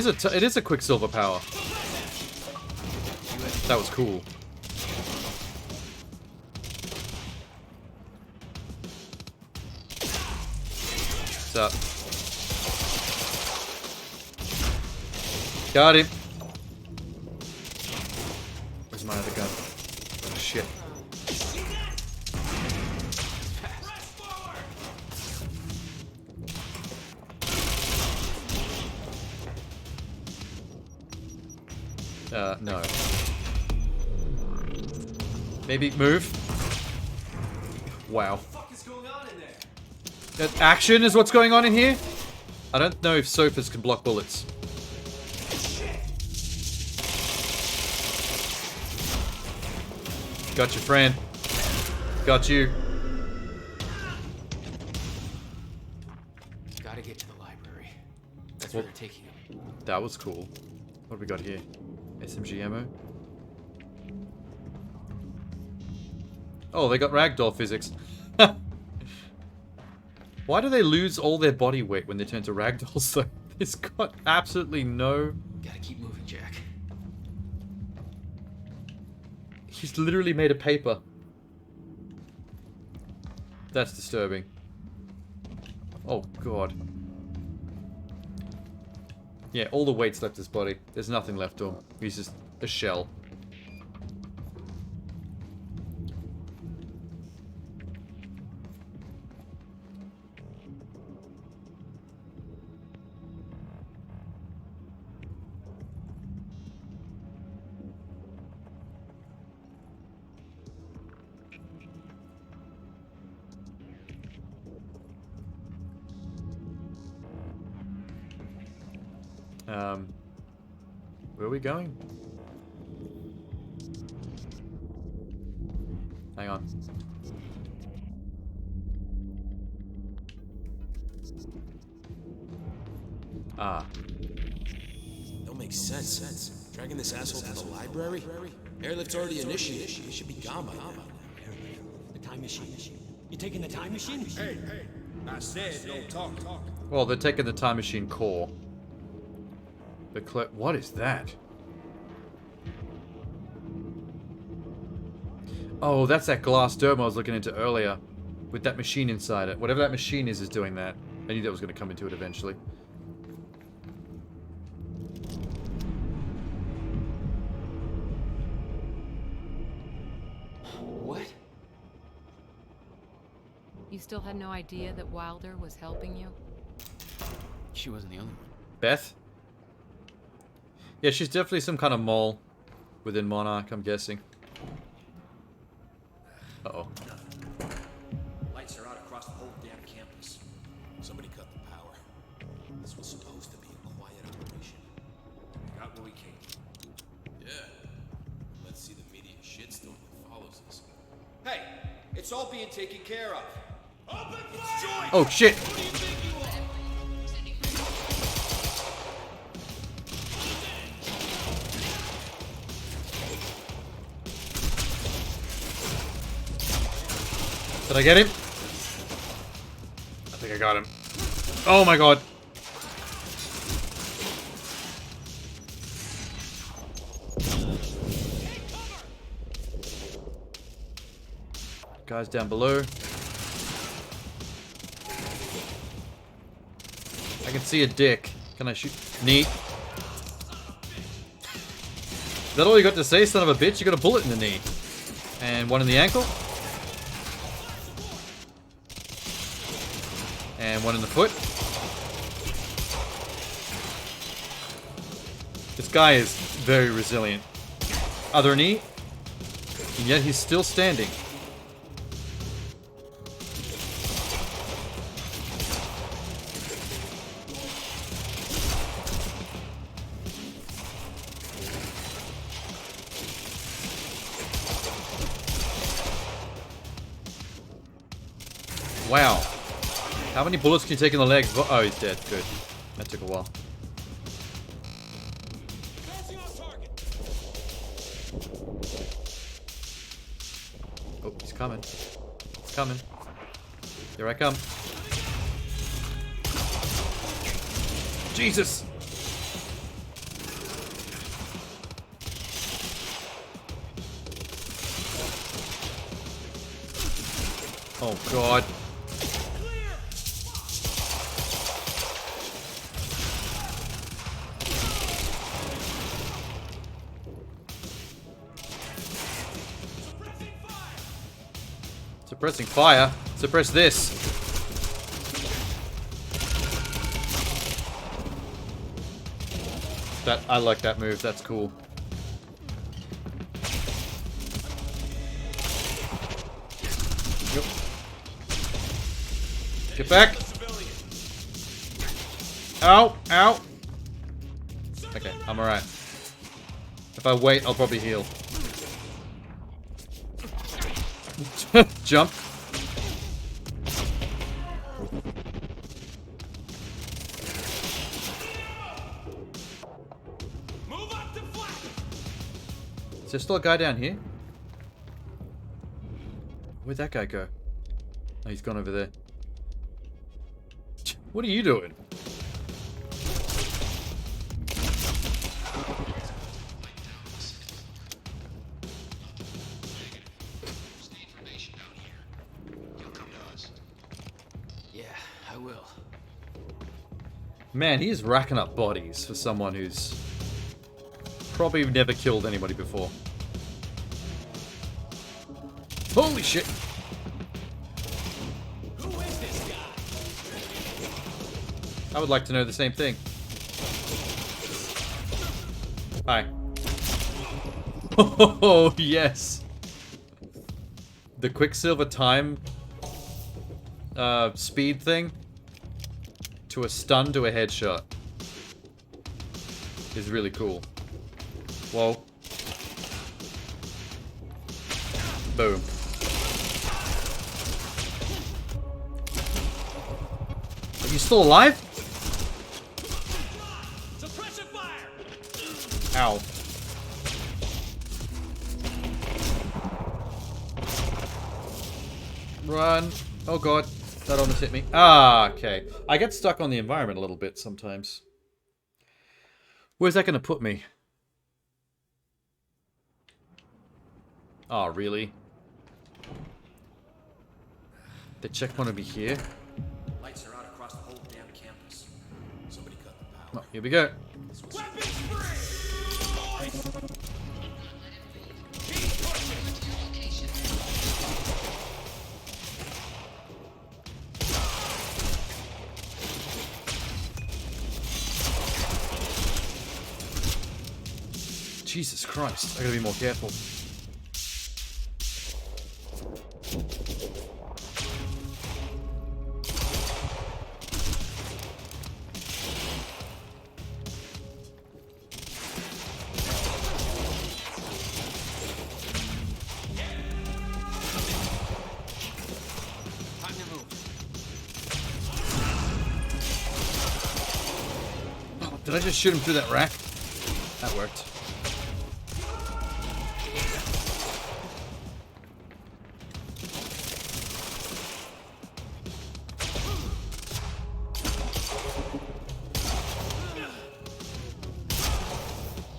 S1: is a Quicksilver power. That was cool. What's up? Got him. Where's my other gun? Oh, shit. No. Maybe move. Wow. That action is what's going on in here? I don't know if sofas can block bullets. Got your friend. Got you.
S2: Gotta get to the library. That's where they're taking him.
S1: That was cool. What have we got here? SMG ammo? Oh, they got ragdoll physics. Why do they lose all their body weight when they turn to ragdolls though? It's got absolutely no...
S2: Gotta keep moving, Jack.
S1: He's literally made of paper. That's disturbing. Oh, God. Yeah, all the weight's left his body. There's nothing left to him. He's just a shell. Where are we going? Hang on. Ah.
S7: Don't make sense. Dragging this asshole to the library? Airlift's already initiated. He should be gone by now.
S15: The time machine. You taking the time machine?
S16: Hey, I said don't talk.
S1: Well, they're taking the time machine core. What is that? Oh, that's that glass dome I was looking into earlier. With that machine inside it. Whatever that machine is doing that. I knew that was going to come into it eventually.
S2: What?
S3: You still had no idea that Wilder was helping you?
S2: She wasn't the only one.
S1: Beth? Yeah, she's definitely some kind of mole within Monarch, I'm guessing. Uh-oh.
S16: Lights are out across the whole damn campus.
S7: Somebody cut the power. This was supposed to be a quiet operation.
S16: We got what we came.
S7: Yeah. Let's see the media shitstorm that follows us.
S16: Hey, it's all being taken care of. Open fire!
S1: Oh, shit! Did I get him? I think I got him. Oh my god. Guys down below. I can see a dick. Can I shoot? Neat. Is that all you got to say, son of a bitch? You got a bullet in the knee. And one in the ankle. And one in the foot. This guy is very resilient. Other knee. And yet he's still standing. Wow. How many bullets can you take in the legs? Oh, he's dead. Good. That took a while. Oh, he's coming. He's coming. Here I come. Jesus! Oh, God. Suppressing fire. Suppress this. I like that move. That's cool. Yep. Get back. Ow. Ow. Okay, I'm alright. If I wait, I'll probably heal. Jump. Is there still a guy down here? Where'd that guy go? Oh, he's gone over there. What are you doing?
S2: Yeah, I will.
S1: Man, he is racking up bodies for someone who's probably never killed anybody before. Holy shit!
S18: Who is this guy?
S1: I would like to know the same thing. Hi. Oh, yes! The Quicksilver time speed thing to a stun to a headshot is really cool. Whoa. Boom. Are you still alive?
S18: Suppressive fire!
S1: Ow. Run. Oh god. That almost hit me. Ah, okay. I get stuck on the environment a little bit sometimes. Where's that going to put me? Oh, really? The checkpoint will be here?
S7: Lights are out across the whole damn campus. Somebody cut the power.
S1: Oh, here we go.
S18: Weapons free!
S1: Jesus Christ, I gotta be more careful.
S2: Time to move.
S1: Oh, did I just shoot him through that rack? That worked.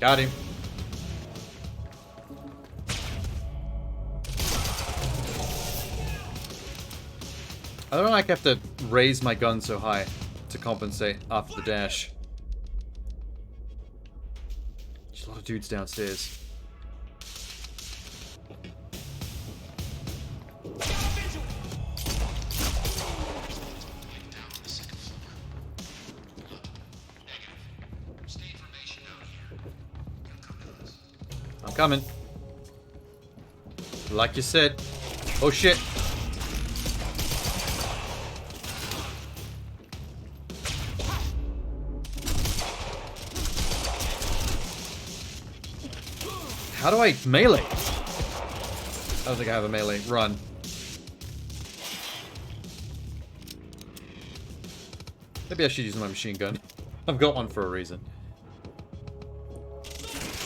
S1: Got him. I don't like I have to raise my gun so high to compensate after the dash. There's a lot of dudes downstairs. I'm coming. Like you said. Oh shit. How do I melee? I don't think I have a melee. Run. Maybe I should use my machine gun. I've got one for a reason.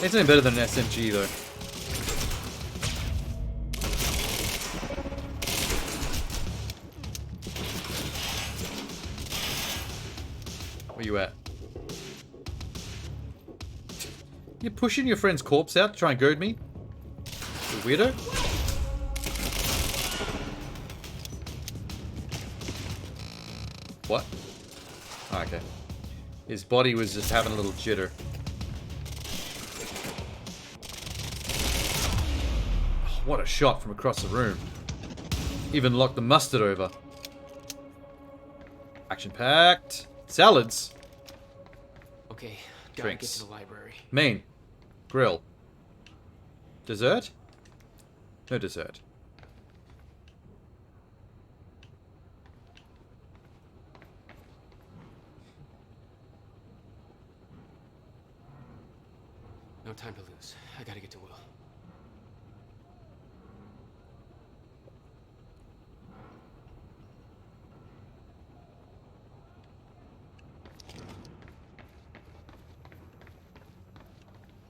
S1: It's any better than an SMG though. Where you at? You pushing your friend's corpse out to try and goad me? You weirdo? What? Oh, okay. His body was just having a little jitter. Oh, what a shot from across the room. Even locked the mustard over. Action-packed. Salads.
S2: Okay, gotta get
S1: Drinks.
S2: to the library.
S1: Main. Grill. Dessert? No dessert.
S2: No time to lose. I gotta get to Will.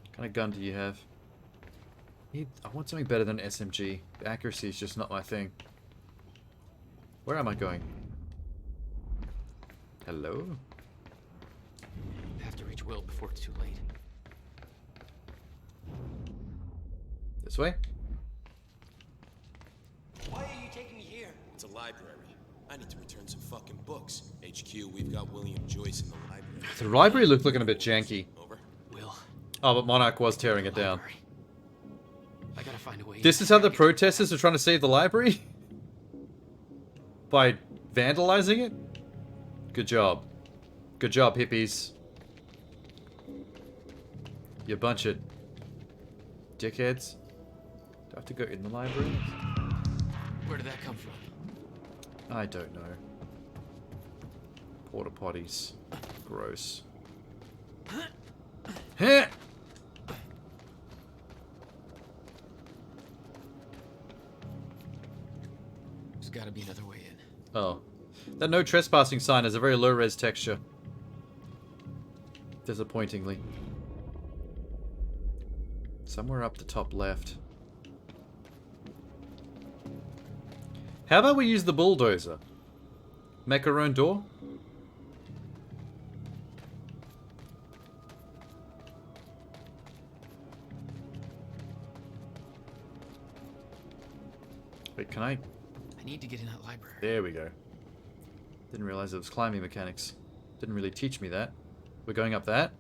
S1: What kind of gun do you have? I want something better than SMG. Accuracy is just not my thing. Where am I going? Hello?
S2: Have to reach Will before it's too late.
S1: This way?
S7: Why are you taking me here? It's a library. I need to return some fucking books. HQ, we've got William Joyce in the library.
S1: The library looked looking a bit janky.
S7: Over.
S2: Will.
S1: Oh, but Monarch was tearing it down.
S2: I gotta find a way.
S1: This is how the protesters are trying to save the library? By vandalizing it? Good job. Good job, hippies. You bunch of dickheads. Do I have to go in the library?
S2: Where did that come from?
S1: I don't know. Porta potties. Gross. Heh!
S2: There's gotta be another way in.
S1: Oh. That no trespassing sign has a very low-res texture. Disappointingly. Somewhere up the top left. How about we use the bulldozer? Make our own door? Wait, can I?
S2: I need to get in that library.
S1: There we go. Didn't realize it was climbing mechanics. Didn't really teach me that. We're going up that?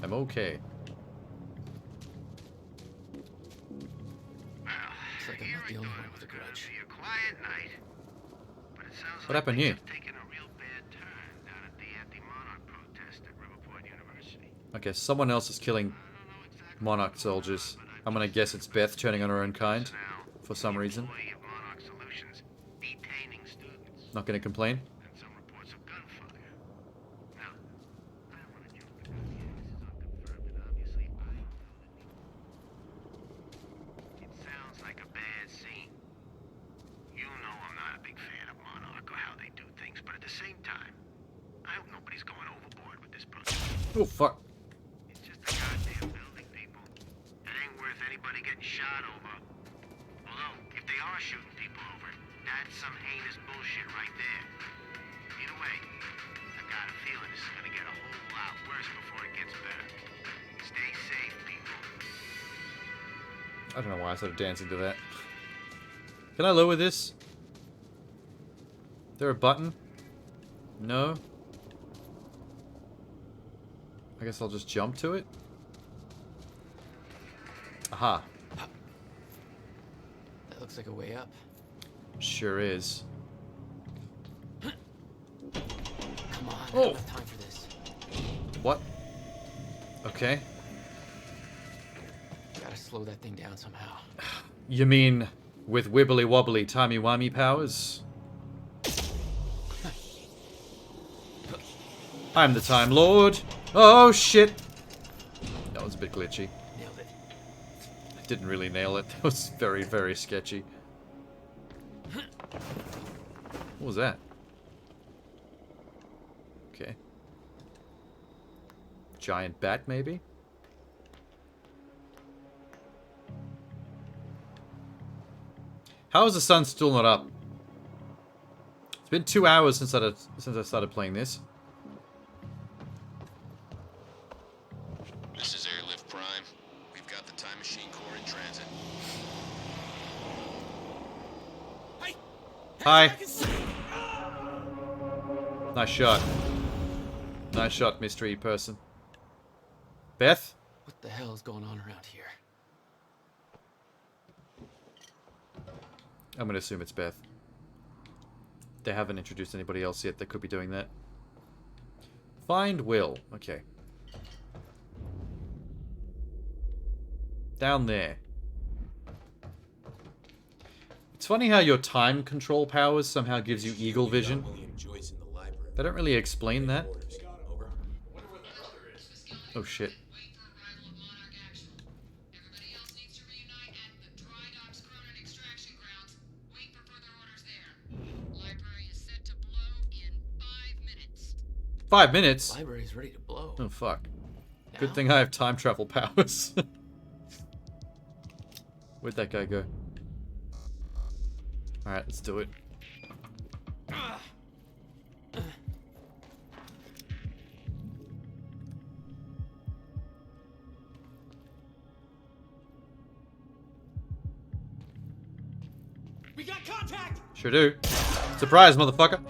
S1: I'm okay.
S2: Looks like I'm not the only one with a grudge.
S1: What happened here? Okay, someone else is killing Monarch soldiers. I'm gonna guess it's Beth turning on her own kind. For some reason. Not gonna complain. Oh, fuck.
S9: It's just a goddamn building, people. It ain't worth anybody getting shot over. Although, if they are shooting people over, that's some heinous bullshit right there. Either way, I got a feeling this is gonna get a whole lot worse before it gets better. Stay safe, people.
S1: I don't know why I started dancing to that. Can I lower this? Is there a button? No? I guess I'll just jump to it. Aha.
S2: That looks like a way up.
S1: Sure is.
S2: Come on, I
S1: Oh.
S2: don't have time for this.
S1: What? Okay.
S2: Gotta slow that thing down somehow.
S1: You mean with wibbly wobbly timey wimey powers? I'm the Time Lord. Oh shit! That was a bit glitchy.
S2: Nailed it.
S1: I didn't really nail it. That was very, very sketchy. What was that? Okay. Giant bat, maybe? How is the sun still not up? It's been 2 hours since I started playing this.
S7: This is Airlift Prime. We've got the Time Machine Core in transit.
S1: Hi. Nice shot. Nice shot, mystery person. Beth?
S2: What the hell is going on around here?
S1: I'm gonna assume it's Beth. They haven't introduced anybody else yet that could be doing that. Find Will. Okay. Down there. It's funny how your time control powers somehow gives you eagle vision. They don't really explain that. Oh shit.
S3: Library is set to blow in 5 minutes.
S1: 5 minutes?
S2: Library's ready to blow.
S1: Oh fuck. Good thing I have time travel powers. Where'd that guy go? Alright, let's do it.
S11: We got contact!
S1: Sure do. Surprise, motherfucker.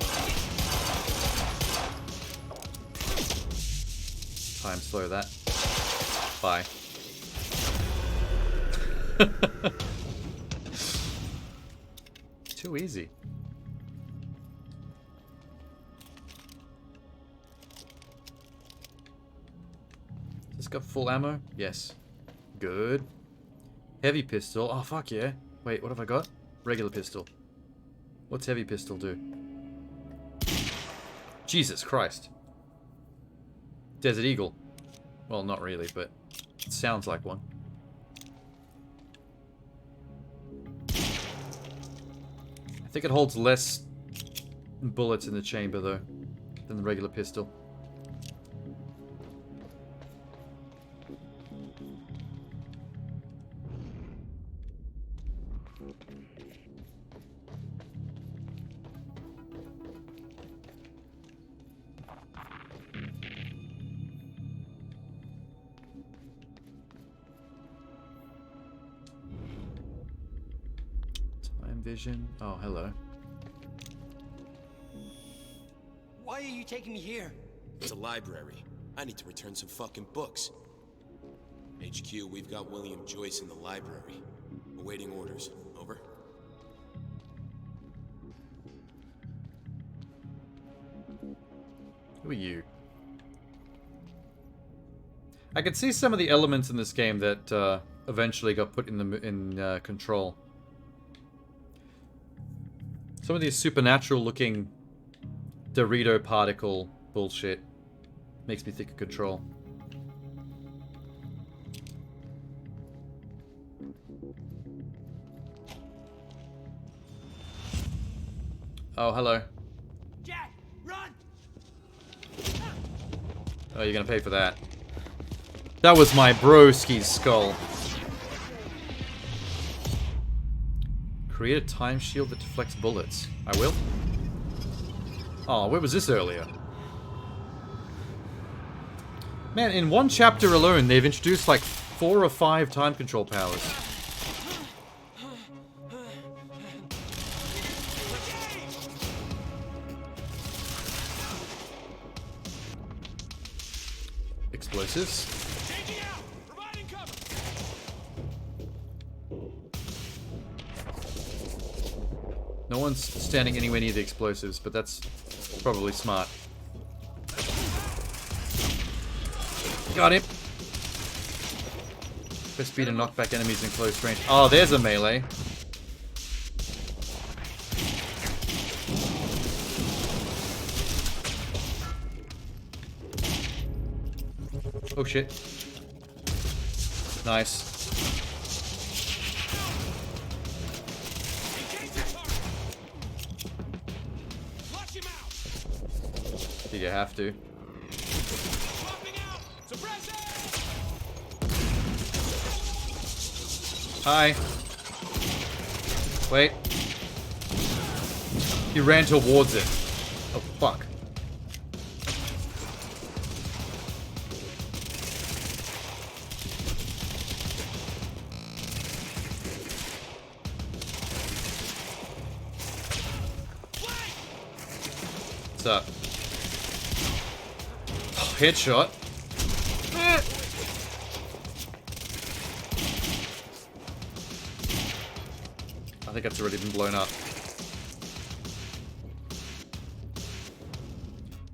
S1: Time slow that. Bye. Too easy. Has this got full ammo? Yes. Good. Heavy pistol. Oh, fuck yeah. Wait, what have I got? Regular pistol. What's heavy pistol do? Jesus Christ. Desert Eagle. Well, not really, but it sounds like one. I think it holds less bullets in the chamber, though, than the regular pistol. Vision. Oh, hello.
S7: Why are you taking me here? It's a library. I need to return some fucking books. HQ, we've got William Joyce in the library. Awaiting orders. Over.
S1: Who are you? I could see some of the elements in this game that eventually got put in Control. Some of these supernatural-looking Dorito particle bullshit makes me think of Control. Oh, hello.
S11: Jack, run!
S1: Oh, you're gonna pay for that. That was my broski's skull. Create a time shield that deflects bullets. I will. Oh, where was this earlier? Man, in one chapter alone, they've introduced like 4 or 5 time control powers. Explosives. No one's standing anywhere near the explosives, but that's probably smart. Got him. Press B to knock back enemies in close range. Oh, there's a melee. Oh shit. Nice. Do you have to? Hi. Wait. He ran towards it. Oh, fuck. What's up? Oh, headshot. I think it's already been blown up.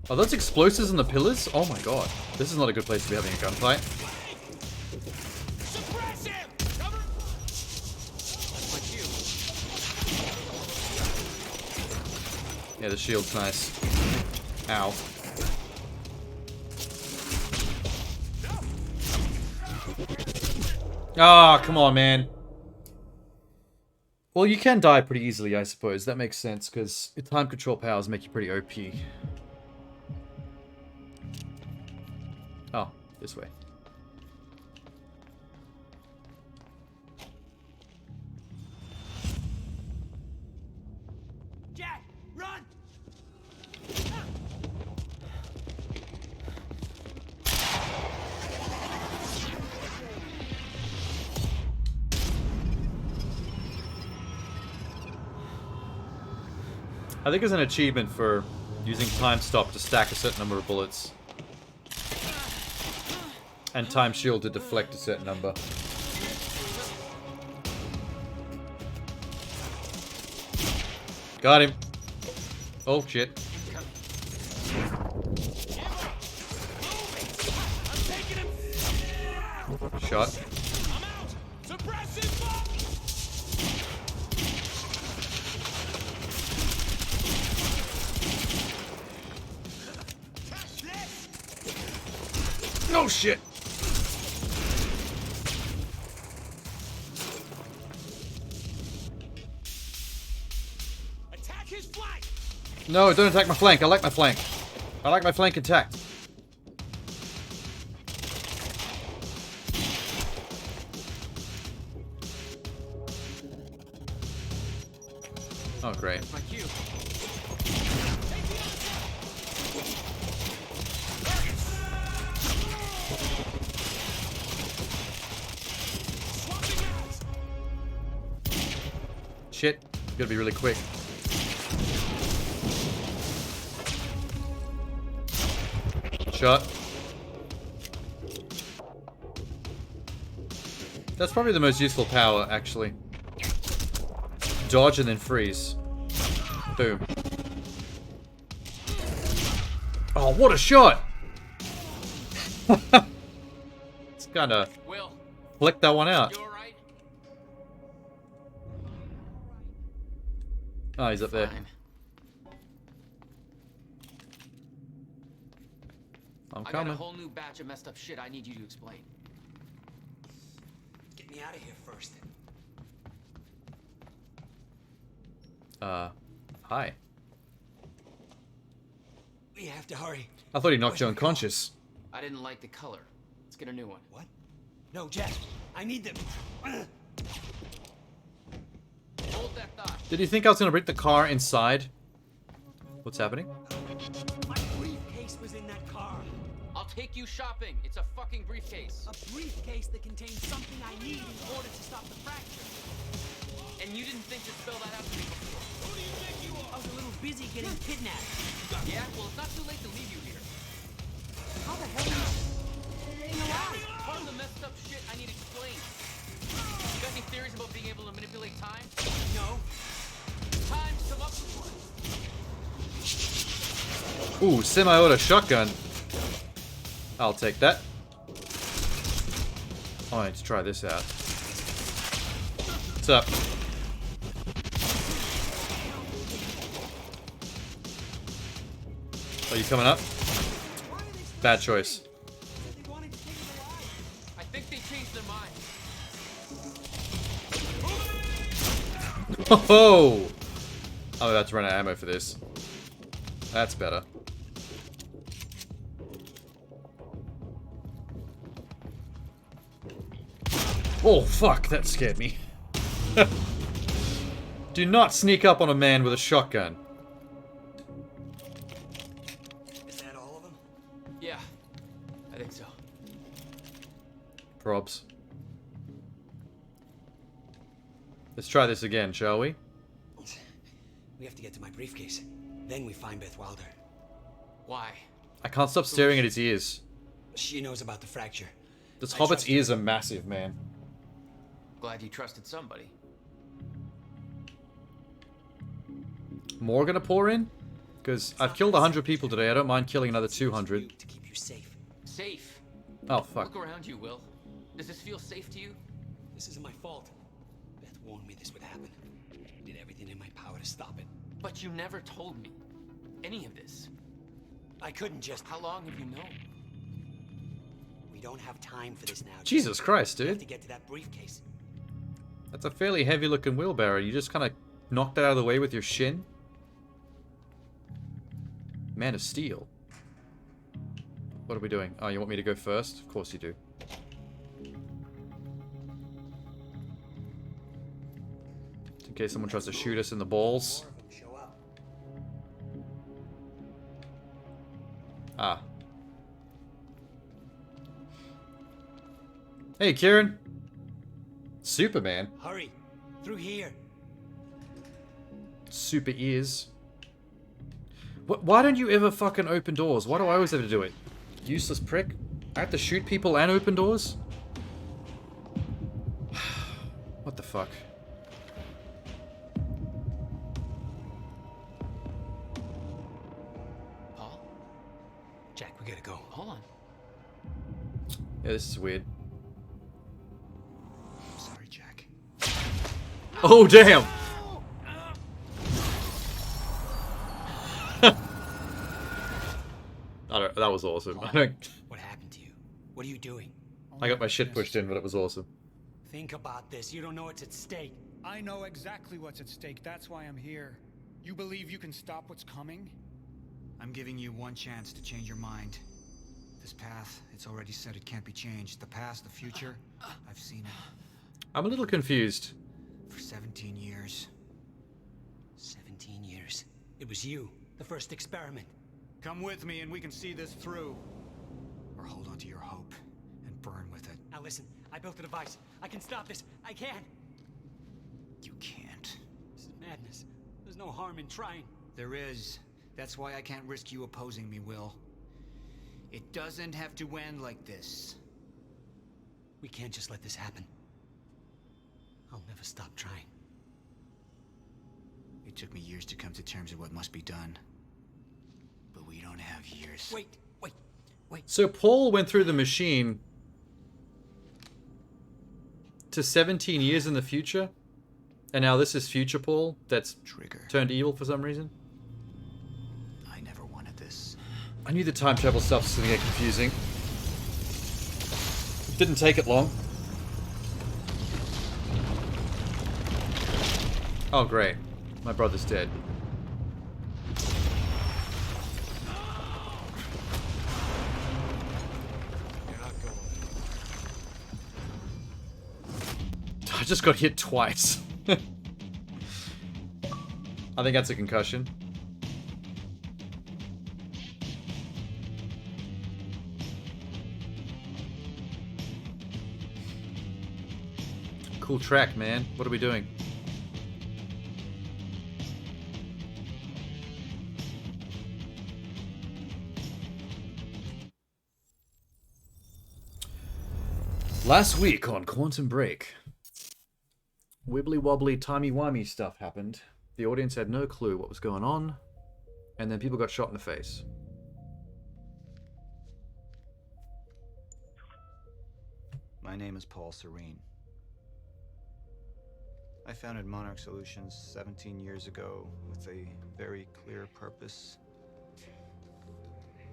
S1: Are those explosives in the pillars? Oh my god. This is not a good place to be having a gunfight. Yeah, the shield's nice. Ow. Ah, oh, come on, man. Well, you can die pretty easily, I suppose. That makes sense, because your time control powers make you pretty OP. Oh, this way. I think it's an achievement for using time stop to stack a certain number of bullets. And time shield to deflect a certain number. Got him. Oh shit. Shot. No shit.
S14: Attack his flank.
S1: No, don't attack my flank. I like my flank. I like my flank intact. Oh, great.
S2: My cue.
S1: Shit. Gotta be really quick. Shot. That's probably the most useful power, actually. Dodge and then freeze. Boom. Oh, what a shot! It's kinda flicked that one out. Oh, he's up there. I'm
S2: I got
S1: coming.
S2: a whole new batch of messed up shit I need you to explain.
S15: Get me out of here first.
S1: Hi.
S15: We have to hurry.
S1: I thought he knocked you unconscious.
S2: I didn't like the color. Let's get a new one.
S15: What? No, Jack. I need them.
S2: Hold that thought.
S1: Did you think I was gonna break the car inside? What's happening?
S15: My briefcase was in that car.
S2: I'll take you shopping. It's a fucking briefcase.
S15: A briefcase that contains something I need in order to stop the fracture.
S2: And you didn't think to spell that out to me before.
S15: Who do you think you are? I was a little busy getting kidnapped.
S2: Yeah? Well, it's not too late to leave you here.
S15: How the hell are you staying alive?
S2: Part of the messed up shit I need explained. You got any theories about being able to manipulate time?
S15: No.
S2: Time's come up with one.
S1: Ooh, semi-auto shotgun. I'll take that. Oh, I need to try this out. What's up? Are you coming up? Bad choice.
S2: I think they changed their mind.
S1: Oh! I'm about to run out of ammo for this. That's better. Oh, fuck, that scared me. Do not sneak up on a man with a shotgun.
S15: Is that all of them?
S2: Yeah, I think so.
S1: Probs. Let's try this again, shall we?
S15: We have to get to my briefcase. Then we find Beth Wilder.
S2: Why?
S1: I can't stop staring at his ears.
S15: She knows about the fracture.
S1: This
S15: I
S1: hobbit's
S15: trust her.
S1: ears are massive, man.
S2: Glad you trusted somebody.
S1: More gonna pour in? Because I've killed 100 people today. I don't mind killing another 200.
S15: To keep you safe.
S2: Safe?
S1: Oh, fuck.
S2: Look around you, Will. Does this feel safe to you?
S15: This isn't my fault. Beth warned me this would happen. I did everything in my power to stop it.
S2: But you never told me any of this.
S15: I couldn't just...
S2: How long have you known?
S15: We don't have time for this now.
S1: Jesus Christ,
S15: We have
S1: dude.
S15: to get to that briefcase.
S1: That's a fairly heavy-looking wheelbarrow. You just kind of knocked that out of the way with your shin? Man of Steel. What are we doing? Oh, you want me to go first? Of course you do. In case someone tries to shoot us in the balls. Ah. Hey, Kieran. Superman.
S15: Hurry! Through here.
S1: Super ears. Why don't you ever fucking open doors? Why do I always have to do it? Useless prick. I have to shoot people and open doors? What the fuck?
S15: Paul? Jack, we gotta go. Hold on.
S1: Yeah, this is weird.
S13: I'm sorry, Jack.
S1: Oh, damn! That was awesome.
S15: What happened to you? What are you doing?
S1: I got my shit pushed in, but it was awesome.
S15: Think about this. You don't know what's at stake.
S12: I know exactly what's at stake. That's why I'm here. You believe you can stop what's coming?
S13: I'm giving you one chance to change your mind. This path, it's already said it can't be changed. The past, the future, I've seen it.
S1: I'm a little confused.
S13: For 17 years.
S15: 17 years. It was you, the first experiment.
S13: Come with me and we can see this through. Or hold on to your hope and burn with it.
S15: Now listen, I built a device. I can stop this. I can.
S13: You can't.
S15: This is madness. There's no harm in trying.
S13: There is. That's why I can't risk you opposing me, Will. It doesn't have to end like this.
S15: We can't just let this happen. I'll never stop trying.
S13: It took me years to come to terms with what must be done. But we don't have years.
S15: Wait.
S1: So Paul went through the machine to 17 years in the future? And now this is future Paul that's turned evil for some reason?
S13: I never wanted this.
S1: I knew the time travel stuff was going to get confusing. It didn't take it long. Oh, great. My brother's dead. I just got hit twice. I think that's a concussion. Cool track, man. What are we doing? Last week on Quantum Break, wibbly wobbly timey wimey stuff happened. The audience had no clue what was going on, and then people got shot in the face.
S20: My name is Paul Serene. I founded Monarch Solutions 17 years ago with a very clear purpose.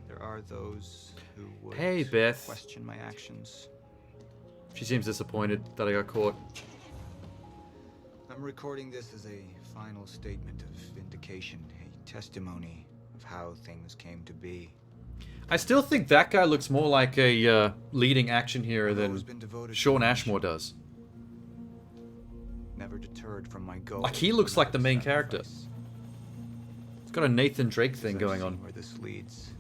S20: There are those who would
S1: Hey, Beth.
S20: question my actions.
S1: She seems disappointed that I got caught.
S20: I'm recording this as a final statement of vindication, a testimony of how things came to be.
S1: I still think that guy looks more like a leading action hero than Sean Ashmore does.
S20: Never deterred from my goal.
S1: Like, he looks like the main character. He's got a Nathan Drake thing going on.
S20: Where this leads.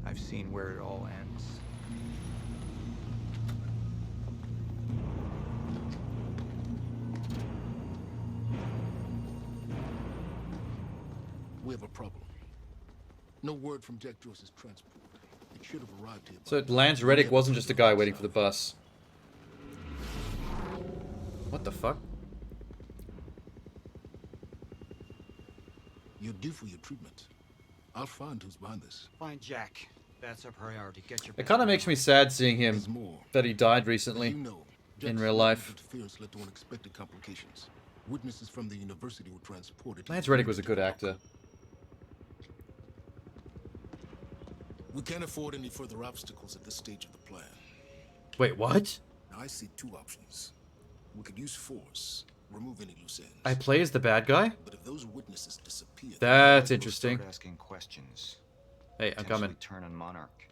S20: I've seen where it all ends.
S21: We have a problem. No word from Jack Joyce's transport. It should have arrived here.
S1: So Lance Reddick wasn't just a guy waiting for the bus. What the fuck?
S21: You're due for your treatment. I'll find who's behind this.
S13: Find Jack. That's our priority. Get your.
S1: It kind of makes me sad seeing him that he died recently in real life.
S21: Interference led to unexpected complications. Witnesses from the university were transported.
S1: Lance Reddick was a good actor.
S21: We can't afford any further obstacles at this stage of the plan.
S1: Wait, what?
S21: Now I see two options. We could use force, remove any loose ends.
S1: I play as the bad guy?
S21: But if those witnesses disappear,
S1: That's interesting.
S20: Start asking questions.
S1: Hey, I'm coming.
S20: Turn on Monarch.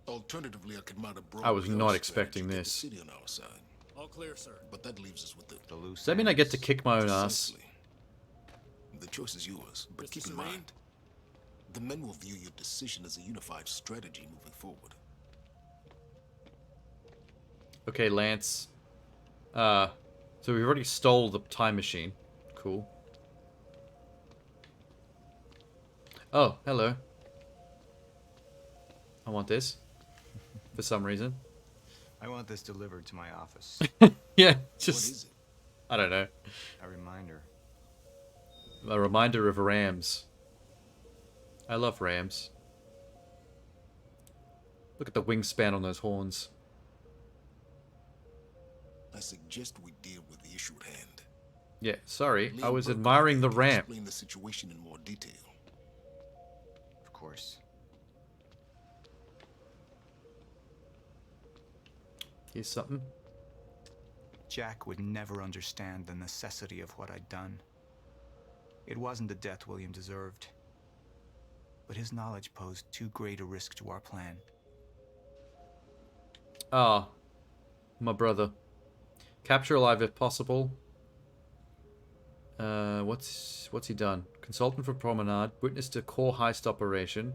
S21: Alternatively, I could mount a broad
S1: I was not
S21: chaos
S1: expecting
S21: strategy to get
S1: this.
S21: the city on our side.
S18: All clear, sir.
S21: But that leaves us with the loose.
S1: Does that mean I get to kick my own ass?
S21: Precisely. The choice is yours, but
S18: Mr.
S21: keep in
S18: Serene?
S21: mind, the men will view your decision as a unified strategy moving forward.
S1: Okay, Lance. So So we already stole the time machine. Cool. Oh, hello. I want this. For some reason.
S20: I want this delivered to my office.
S1: Yeah, just... I don't know.
S20: A reminder.
S1: A reminder of Rams. I love Rams. Look at the wingspan on those horns.
S21: I suggest we deal with the issue at hand.
S1: Yeah, sorry. I was
S21: Burke
S1: admiring the
S21: can
S1: ramp.
S21: Explain the situation in more detail.
S20: Of course.
S1: Here's something.
S20: Jack would never understand the necessity of what I'd done. It wasn't the death William deserved, but his knowledge posed too great a risk to our plan.
S1: Ah, my brother. Capture alive if possible. What's he done? Consultant for Promenade. Witness to core heist operation.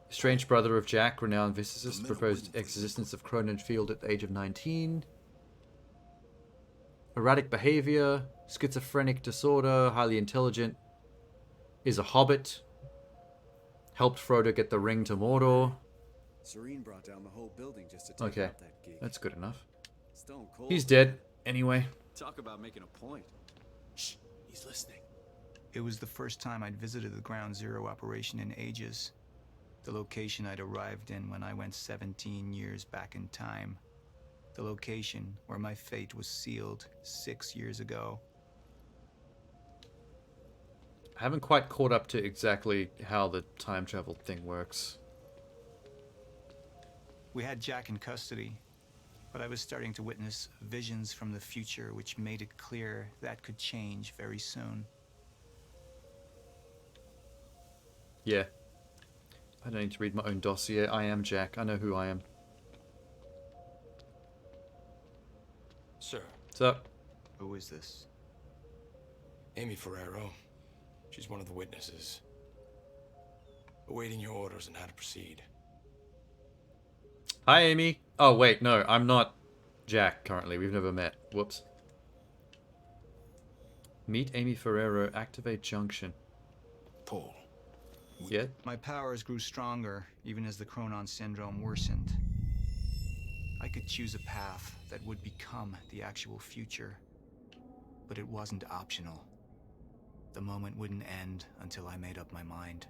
S1: Strange brother of Jack, renowned physicist. Proposed existence of Cronin Field at the age of 19. Erratic behavior. Schizophrenic disorder. Highly intelligent. Is a hobbit. Helped Frodo get the ring to Mordor.
S6: Serene brought down the whole building just to take
S1: Okay,
S6: out that geek.
S1: that's good enough.
S6: Stone cold.
S1: He's dead, anyway.
S6: Talk about making a point. Shh, he's listening.
S20: It was the first time I'd visited the Ground Zero operation in ages. The location I'd arrived in when I went 17 years back in time. The location where my fate was sealed 6 years ago.
S1: I haven't quite caught up to exactly how the time travel thing works.
S20: We had Jack in custody, but I was starting to witness visions from the future which made it clear that could change very soon.
S1: Yeah. I don't need to read my own dossier. I am Jack. I know who I am.
S7: Sir.
S1: What's up?
S20: Who is this?
S7: Amy Ferrero. She's one of the witnesses. Awaiting your orders on how to proceed.
S1: Hi, Amy. Oh, wait, no, I'm not Jack currently. We've never met. Whoops. Meet Amy Ferrero. Activate junction.
S21: Paul.
S1: Yeah?
S20: My powers grew stronger, even as the Chronon syndrome worsened. I could choose a path that would become the actual future, but it wasn't optional. The moment wouldn't end until I made up my mind.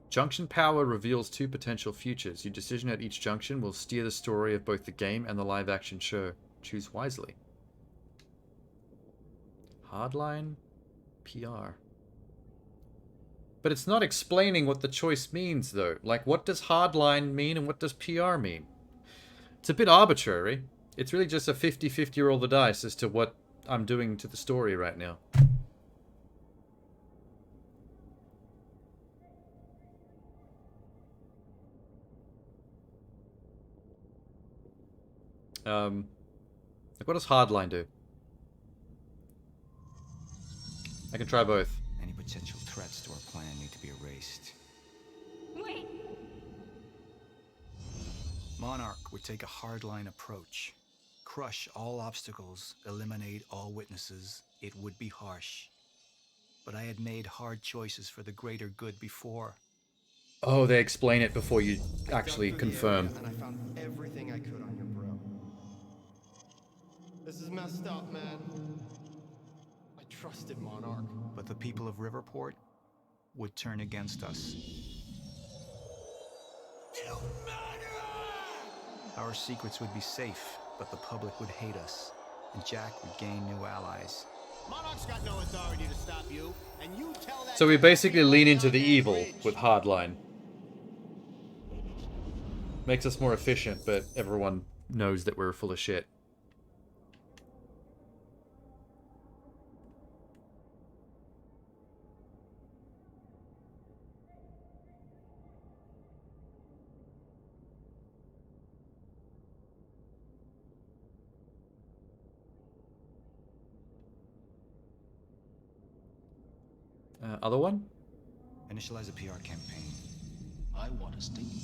S1: Junction power reveals 2 potential futures. Your decision at each junction will steer the story of both the game and the live-action show. Choose wisely. Hardline? PR. But it's not explaining what the choice means, though. Like, what does hardline mean and what does PR mean? It's a bit arbitrary. It's really just a 50-50 roll the dice as to what I'm doing to the story right now. Like, what does hardline do? I can try both.
S20: Any potential threats to our plan need to be erased.
S10: Wait.
S20: Monarch would take a hardline approach. Crush all obstacles, eliminate all witnesses. It would be harsh. But I had made hard choices for the greater good before.
S1: Oh, they explain it before you actually confirm.
S5: And I found everything I could on your bro. This is messed up, man. I trusted Monarch.
S20: But the people of Riverport would turn against us. Our secrets would be safe, but the public would hate us, and Jack would gain new allies.
S5: Monarch's got no authority to stop you, and you tell that.
S1: So we basically lean into the evil with hardline. Makes us more efficient, but everyone knows that we're full of shit. Other one?
S20: Initialize a PR campaign.
S15: I want a statement.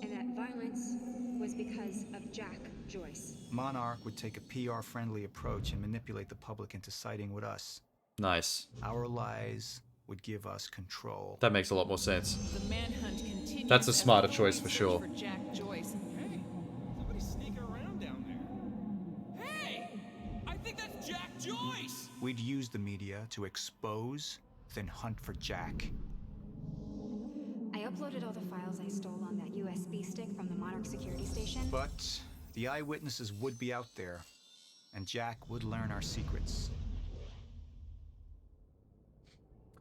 S10: And that violence was because of Jack Joyce.
S20: Monarch would take a PR-friendly approach and manipulate the public into siding with us.
S1: Nice.
S20: Our lies would give us control.
S1: That makes a lot more sense.
S8: The manhunt continues.
S1: That's a smarter choice for sure.
S8: For Jack Joyce.
S18: Hey, somebody's sneaking around down there. Hey, I think that's Jack Joyce.
S20: We'd use the media to expose, then hunt for Jack.
S10: I uploaded all the files I stole on that USB stick from the Monarch security station.
S20: But the eyewitnesses would be out there, and Jack would learn our secrets.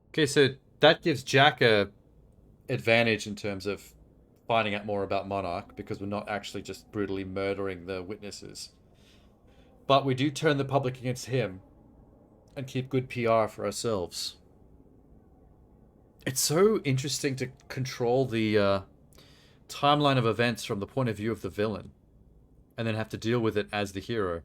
S1: Okay, so that gives Jack a advantage in terms of finding out more about Monarch, because we're not actually just brutally murdering the witnesses. But we do turn the public against him and keep good PR for ourselves. It's so interesting to control the timeline of events from the point of view of the villain, and then have to deal with it as the hero.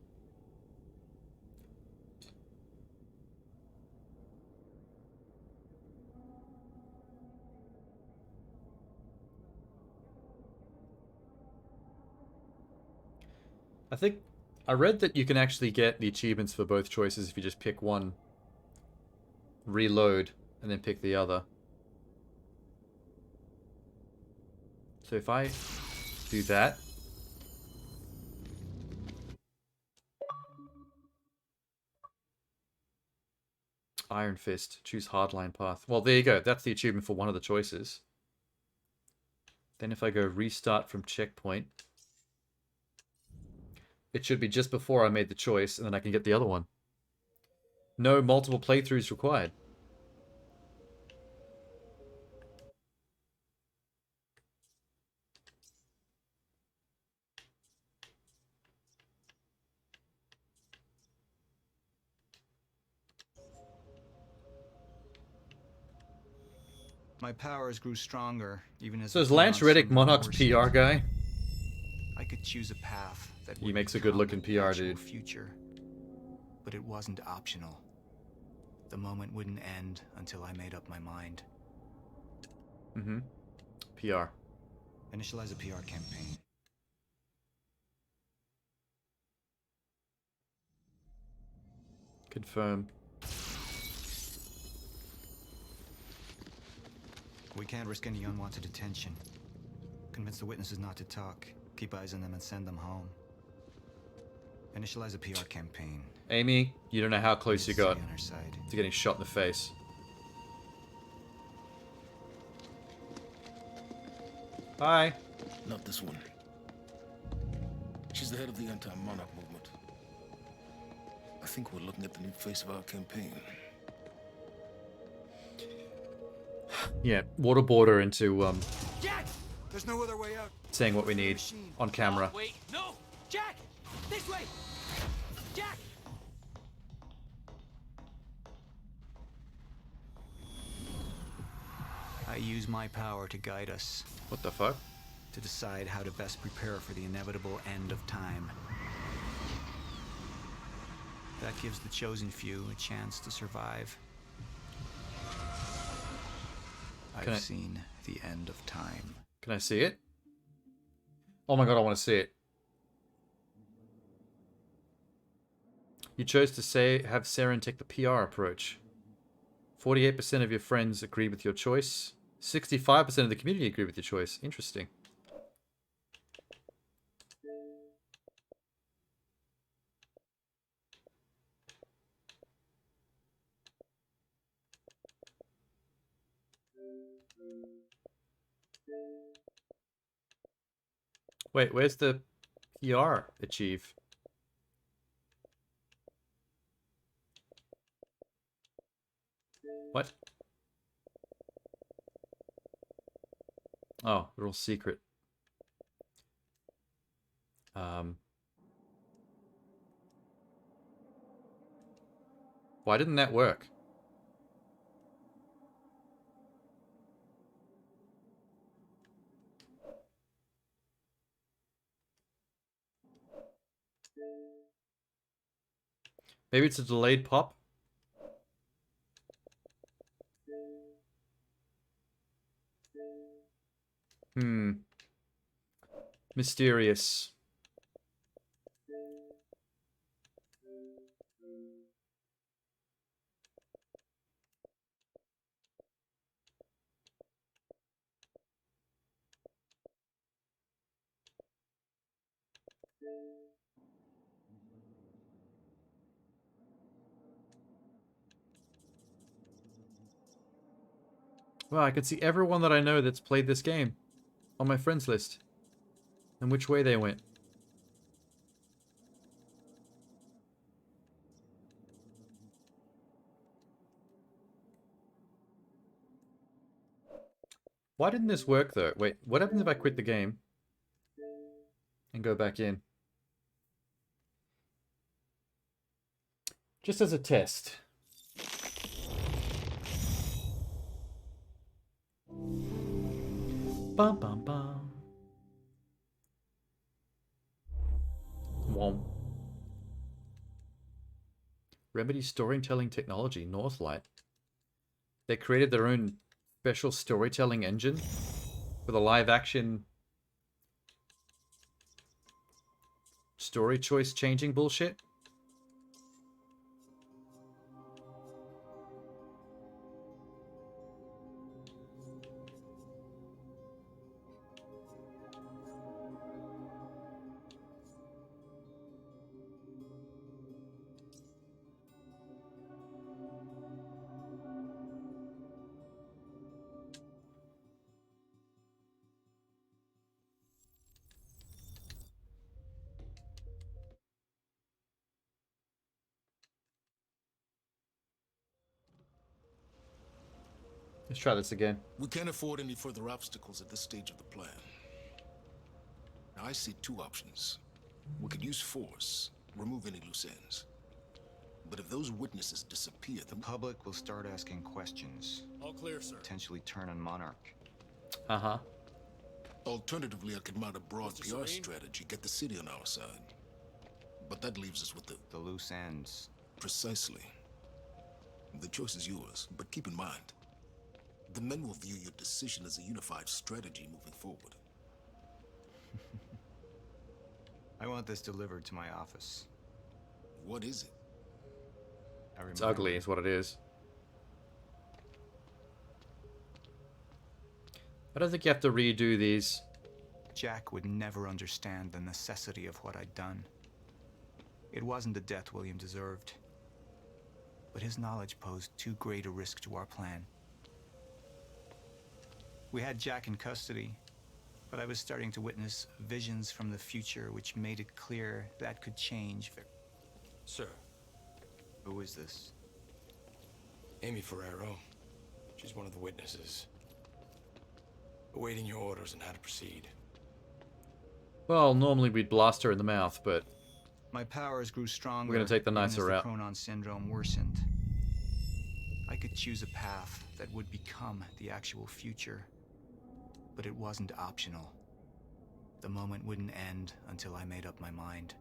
S1: I think I read that you can actually get the achievements for both choices if you just pick one, reload, and then pick the other. So if I do that, Iron Fist, choose hardline path. Well, there you go. That's the achievement for one of the choices. Then if I go restart from checkpoint, it should be just before I made the choice, and then I can get the other one. No multiple playthroughs required.
S20: My powers grew stronger, even as...
S1: So is Lance Reddick Monarch's PR guy?
S20: I could choose a path that
S1: He makes a good-looking PR dude.
S20: Future, but it wasn't optional. The moment wouldn't end until I made up my mind.
S1: Mm-hmm. PR.
S20: Initialize a PR campaign.
S1: Confirm.
S20: We can't risk any unwanted attention. Convince the witnesses not to talk. Keep eyes on them and send them home. Initialize a PR campaign.
S1: Amy, you don't know how close you got
S20: on our side.
S1: to getting shot in the face. Hi.
S21: Not this one. She's the head of the anti-monarch movement. I think we're looking at the new face of our campaign.
S1: Yeah, waterboard her into
S13: Jack! There's no other way out.
S1: saying what we need on camera.
S18: Wait, no! Jack! This way! Jack!
S20: I use my power to guide us.
S1: What the fuck?
S20: To decide how to best prepare for the inevitable end of time. That gives the chosen few a chance to survive. I've seen the end of time.
S1: Can I see it? Oh my god, I want to see it. You chose to have Saren take the PR approach. 48% of your friends agree with your choice. 65% of the community agree with your choice. Interesting. Wait, where's the PR achieve? What? Oh, they're all secret. Why didn't that work? Maybe it's a delayed pop? Mysterious. Wow, I can see everyone that I know that's played this game on my friends list and which way they went. Why didn't this work though? Wait, what happens if I quit the game and go back in? Just as a test. Bum bum bum. Wom. Remedy storytelling technology, Northlight. They created their own special storytelling engine for the live action story choice changing bullshit. Let's try this again.
S21: We can't afford any further obstacles at this stage of the plan. Now, I see two options. We could use force, remove any loose ends. But if those witnesses disappear,
S20: the public will start asking questions.
S16: All clear, sir.
S20: Potentially turn on Monarch.
S1: Uh-huh.
S21: Alternatively, I could mount a broad PR strategy, get the city on our side. But that leaves us with the
S20: loose ends.
S21: Precisely. The choice is yours, but keep in mind, the men will view your decision as a unified strategy moving forward.
S20: I want this delivered to my office.
S21: What is it?
S1: It's ugly, is what it is. I don't think you have to redo these.
S20: Jack would never understand the necessity of what I'd done. It wasn't the death William deserved, but his knowledge posed too great a risk to our plan. We had Jack in custody, but I was starting to witness visions from the future which made it clear that could change.
S2: Sir.
S20: Who is this?
S2: Amy Ferrero. She's one of the witnesses. Awaiting your orders on how to proceed.
S1: Well, normally we'd blast her in the mouth, but
S20: my powers grew stronger.
S1: We're gonna take the nicer route.
S20: The Cronon syndrome worsened. I could choose a path that would become the actual future, but it wasn't optional. The moment wouldn't end until I made up my mind.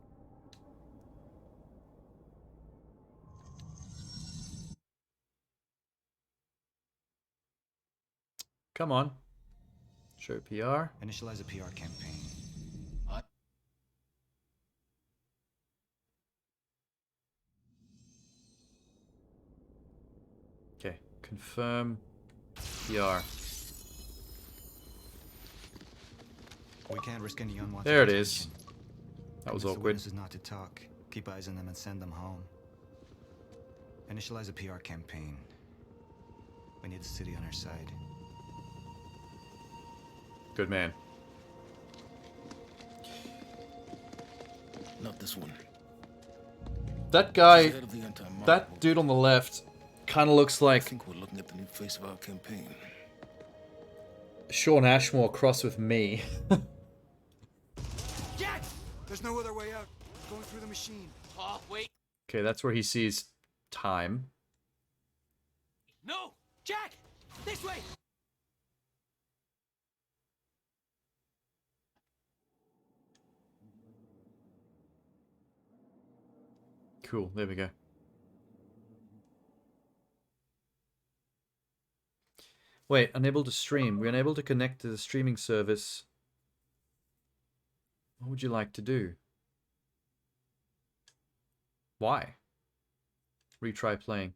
S1: Come on. Show PR.
S20: Initialize a PR campaign.
S1: Okay, confirm PR.
S20: We can't risk any unwanted
S1: There it
S20: attention.
S1: is. That was
S20: Convince the
S1: awkward.
S20: witnesses not to talk. Keep eyes on them and send them home. Initialize a PR campaign. We need the city on our side.
S1: Good man.
S21: Not this one.
S1: That guy,
S21: Head of the anti-mob
S1: that dude on the left, kind of looks
S21: I
S1: like
S21: think we're looking at the new face of our campaign.
S1: Sean Ashmore crossed with me.
S12: Jack! There's no other way out. Going through the machine.
S17: Oh, wait.
S1: Okay, that's where he sees time.
S17: No! Jack! This way!
S1: Cool, there we go. Wait, unable to stream. We're unable to connect to the streaming service. What would you like to do? Why? Retry playing.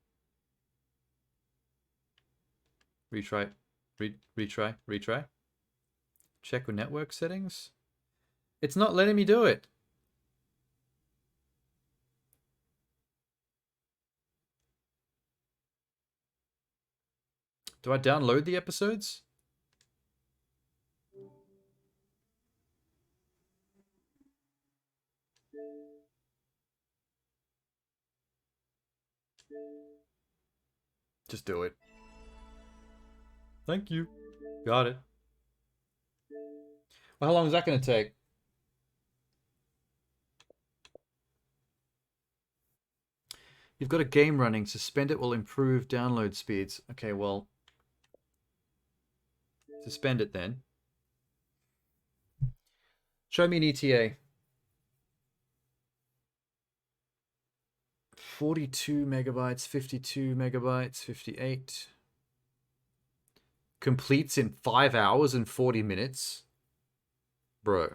S1: Retry. Retry. Check with network settings. It's not letting me do it. Do I download the episodes? Just do it. Thank you. Got it. Well, how long is that going to take? You've got a game running. Suspend it will improve download speeds. Okay, well, suspend it then. Show me an ETA. 42 megabytes, 52 megabytes, 58. Completes in 5 hours and 40 minutes. Bro.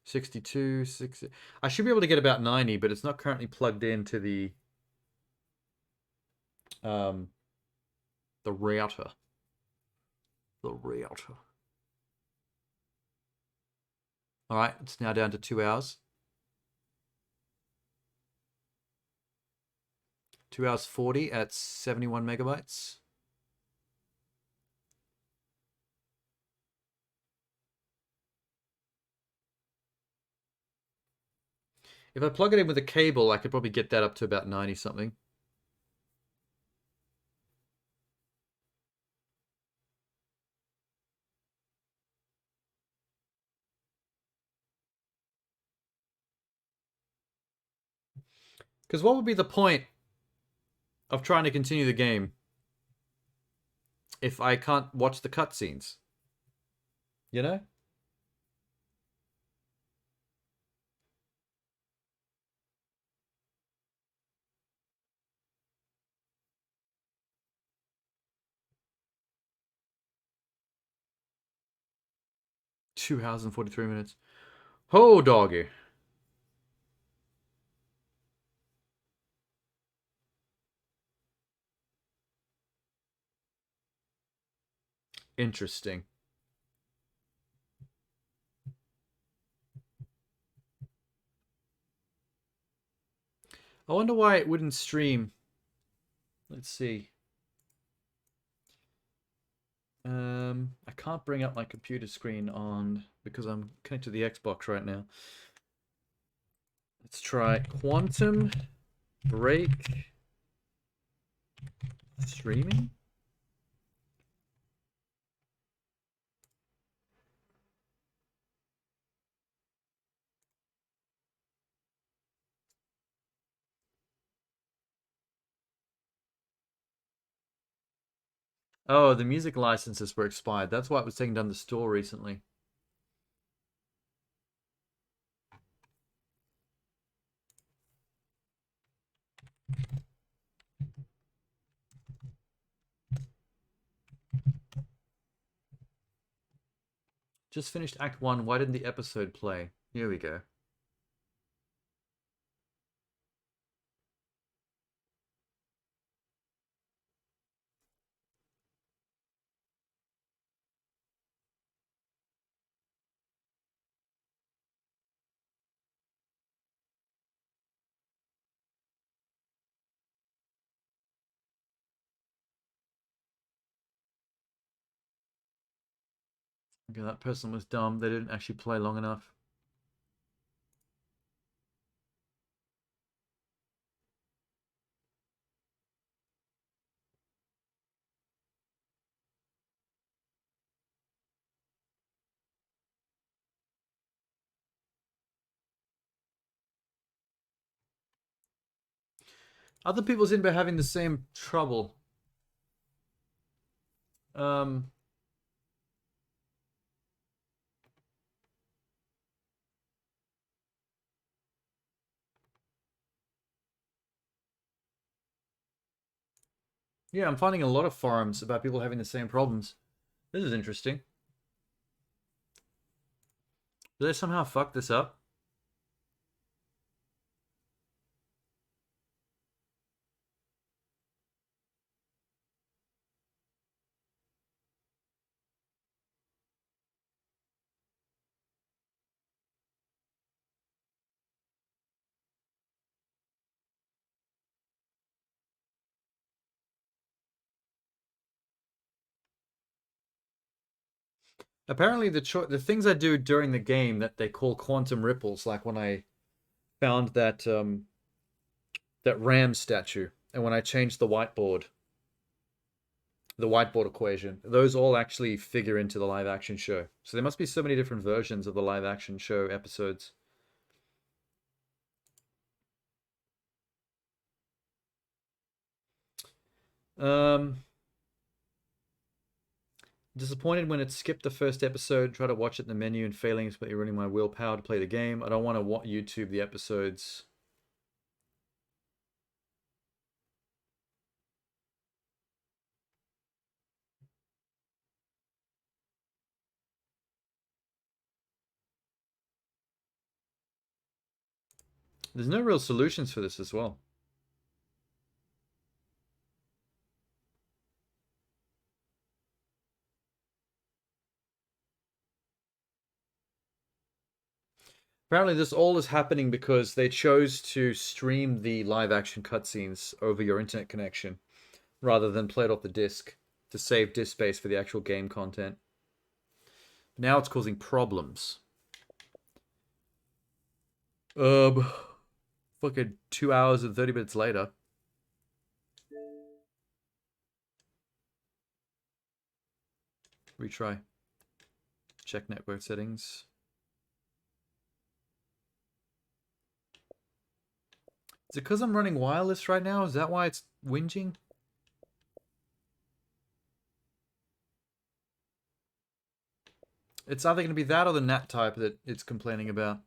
S1: $62, 60. I should be able to get about 90, but it's not currently plugged into the router. The router. All right, it's now down to 2 hours. 2 hours 40 at 71 megabytes. If I plug it in with a cable, I could probably get that up to about 90 something. Because what would be the point of trying to continue the game if I can't watch the cutscenes? You know? Two hours and 43 minutes. Ho, doggy. Interesting. I wonder why it wouldn't stream. Let's see. I can't bring up my computer screen on because I'm connected to the Xbox right now. Let's try Quantum Break streaming. Oh, the music licenses were expired. That's why it was taken down the store recently. Just finished Act 1. Why didn't the episode play? Here we go. Okay, that person was dumb. They didn't actually play long enough. Other people seem to be having the same trouble. Yeah, I'm finding a lot of forums about people having the same problems. This is interesting. Did they somehow fuck this up? Apparently, the things I do during the game that they call quantum ripples, like when I found that Ram statue, and when I changed the whiteboard equation, those all actually figure into the live action show. So there must be so many different versions of the live action show episodes. Um, Disappointed when it skipped the first episode. Try to watch it in the menu and failings, but you're running my willpower to play the game. I don't want to YouTube the episodes. There's no real solutions for this as well. Apparently, this all is happening because they chose to stream the live action cutscenes over your internet connection rather than play it off the disc to save disk space for the actual game content. Now it's causing problems. Fucking 2 hours and 30 minutes later. Retry. Check network settings. Is it because I'm running wireless right now? Is that why it's whinging? It's either going to be that or the NAT type that it's complaining about.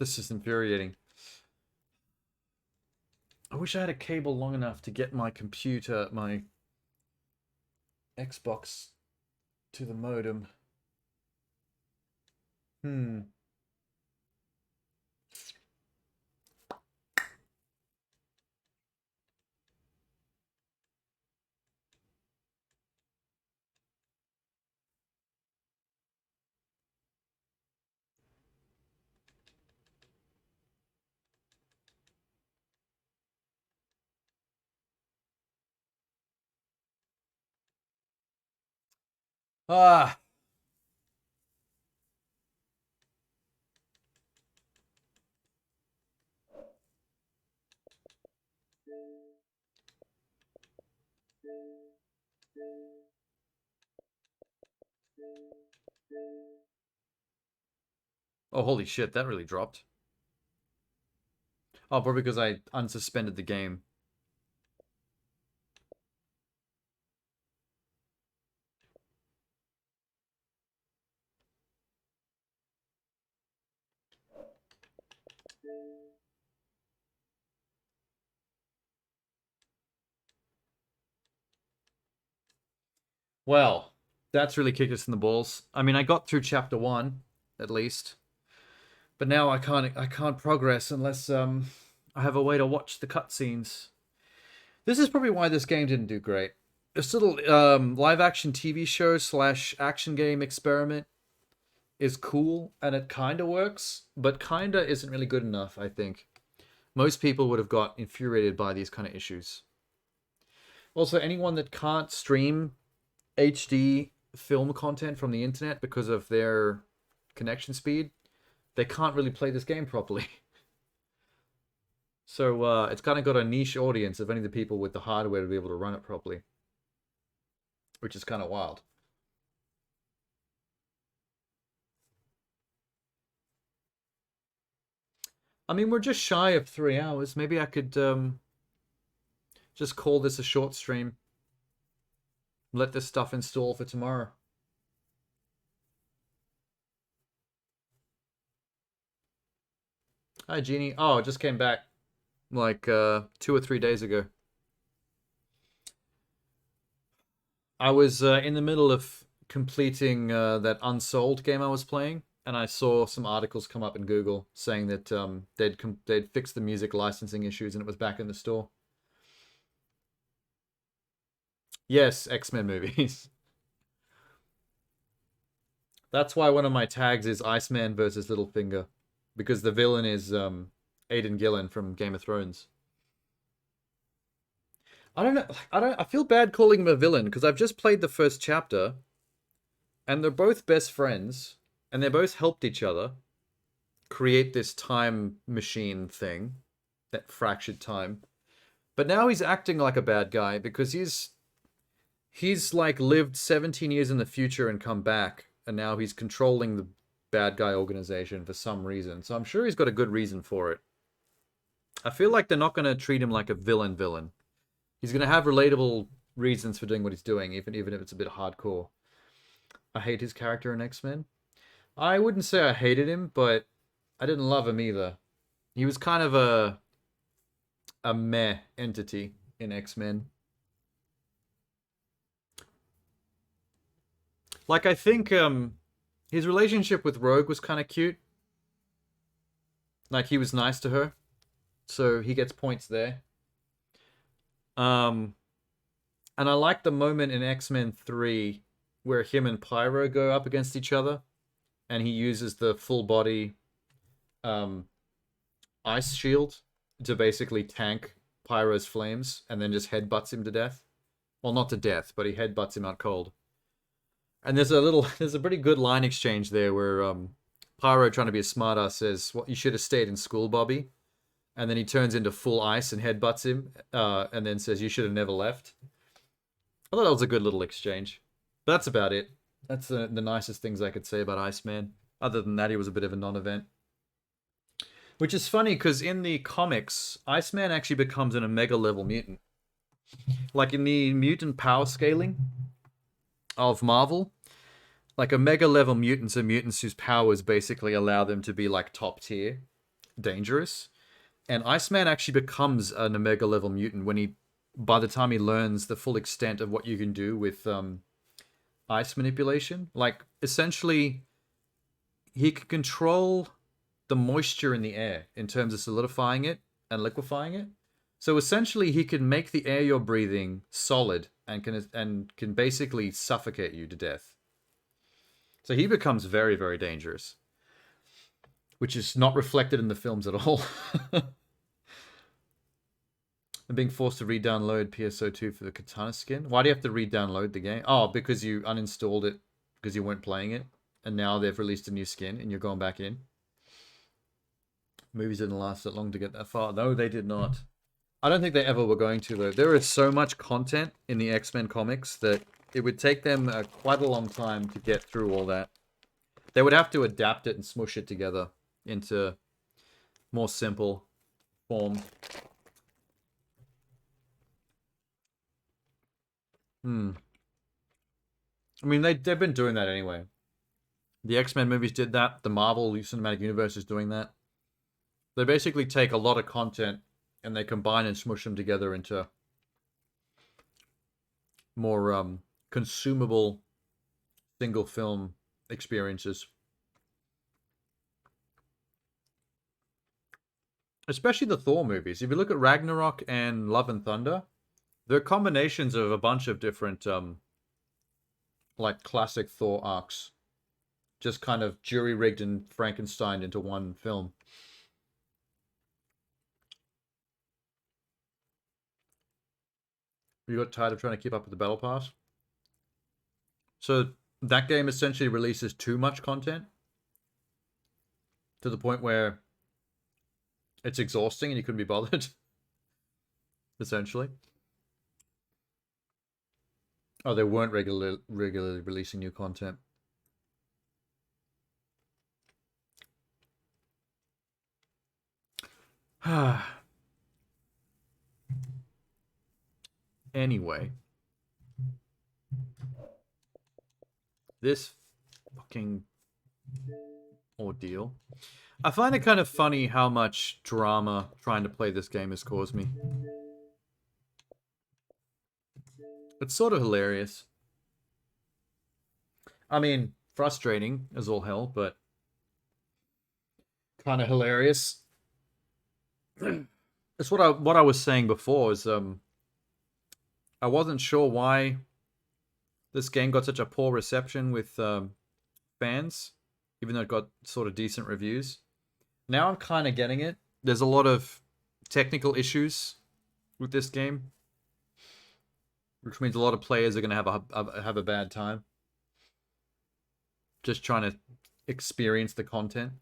S1: This is infuriating. I wish I had a cable long enough to get my computer, my Xbox, to the modem. Ah! Oh, holy shit, that really dropped. Oh, probably because I unsuspended the game. Well, that's really kicked us in the balls. I mean, I got through chapter 1, at least. But now I can't progress unless I have a way to watch the cutscenes. This is probably why this game didn't do great. This little live action TV show / action game experiment is cool and it kinda works, but kinda isn't really good enough, I think. Most people would have got infuriated by these kind of issues. Also, anyone that can't stream HD film content from the internet because of their connection speed, they can't really play this game properly. So it's kind of got a niche audience of only the people with the hardware to be able to run it properly, which is kind of wild. I mean, we're just shy of 3 hours. Maybe I could just call this a short stream. Let this stuff install for tomorrow. Hi, Jeannie. Oh, it just came back like 2 or 3 days ago. I was in the middle of completing that Unsold game I was playing, and I saw some articles come up in Google saying that they'd fixed the music licensing issues and it was back in the store. Yes, X-Men movies. That's why one of my tags is Iceman versus Littlefinger, because the villain is Aidan Gillen from Game of Thrones. I don't know. I feel bad calling him a villain because I've just played the first chapter, and they're both best friends, and they both helped each other create this time machine thing, that fractured time. But now he's acting like a bad guy because he's like lived 17 years in the future and come back, and now he's controlling the bad guy organization for some reason. So I'm sure he's got a good reason for it. I feel like they're not going to treat him like a villain. He's going to have relatable reasons for doing what he's doing, even if it's a bit hardcore. I hate his character in X-Men. I wouldn't say I hated him, but I didn't love him either. He was kind of a meh entity in X-Men. Like, I think his relationship with Rogue was kind of cute. Like, he was nice to her. So he gets points there. And I like the moment in X-Men 3 where him and Pyro go up against each other. And he uses the full body ice shield to basically tank Pyro's flames and then just headbutts him to death. Well, not to death, but he headbutts him out cold. And there's a pretty good line exchange there where Pyro, trying to be a smartass, says, "Well, you should have stayed in school, Bobby." And then he turns into full ice and headbutts him, and then says, "You should have never left." I thought that was a good little exchange. But that's about it. That's the nicest things I could say about Iceman. Other than that, he was a bit of a non-event. Which is funny, because in the comics, Iceman actually becomes an Omega-level mutant. Like in the mutant power scaling of Marvel, like Omega-level mutants are mutants whose powers basically allow them to be like top tier, dangerous. And Iceman actually becomes an Omega-level mutant by the time he learns the full extent of what you can do with ice manipulation. Like, essentially, he can control the moisture in the air in terms of solidifying it and liquefying it. So essentially, he can make the air you're breathing solid and can basically suffocate you to death. So he becomes very, very dangerous, which is not reflected in the films at all. And being forced to re-download PSO2 for the Katana skin. Why do you have to re-download the game? Oh, because you uninstalled it because you weren't playing it, and now they've released a new skin and you're going back in. Movies didn't last that long to get that far. No, they did not. I don't think they ever were going to, though. There is so much content in the X-Men comics that it would take them quite a long time to get through all that. They would have to adapt it and smush it together into more simple form. I mean, they've been doing that anyway. The X-Men movies did that. The Marvel Cinematic Universe is doing that. They basically take a lot of content and they combine and smush them together into more consumable single film experiences. Especially the Thor movies. If you look at Ragnarok and Love and Thunder, they're combinations of a bunch of different like classic Thor arcs. Just kind of jury-rigged and Frankenstein into one film. You got tired of trying to keep up with the Battle Pass? So that game essentially releases too much content to the point where it's exhausting and you couldn't be bothered. Essentially. Oh, they weren't regularly releasing new content. Anyway. This fucking ordeal. I find it kind of funny how much drama trying to play this game has caused me. It's sort of hilarious. I mean, frustrating as all hell, but kind of hilarious. It's what I was saying before is I wasn't sure why this game got such a poor reception with fans, even though it got sort of decent reviews. Now I'm kind of getting it. There's a lot of technical issues with this game, which means a lot of players are going to have a bad time just trying to experience the content.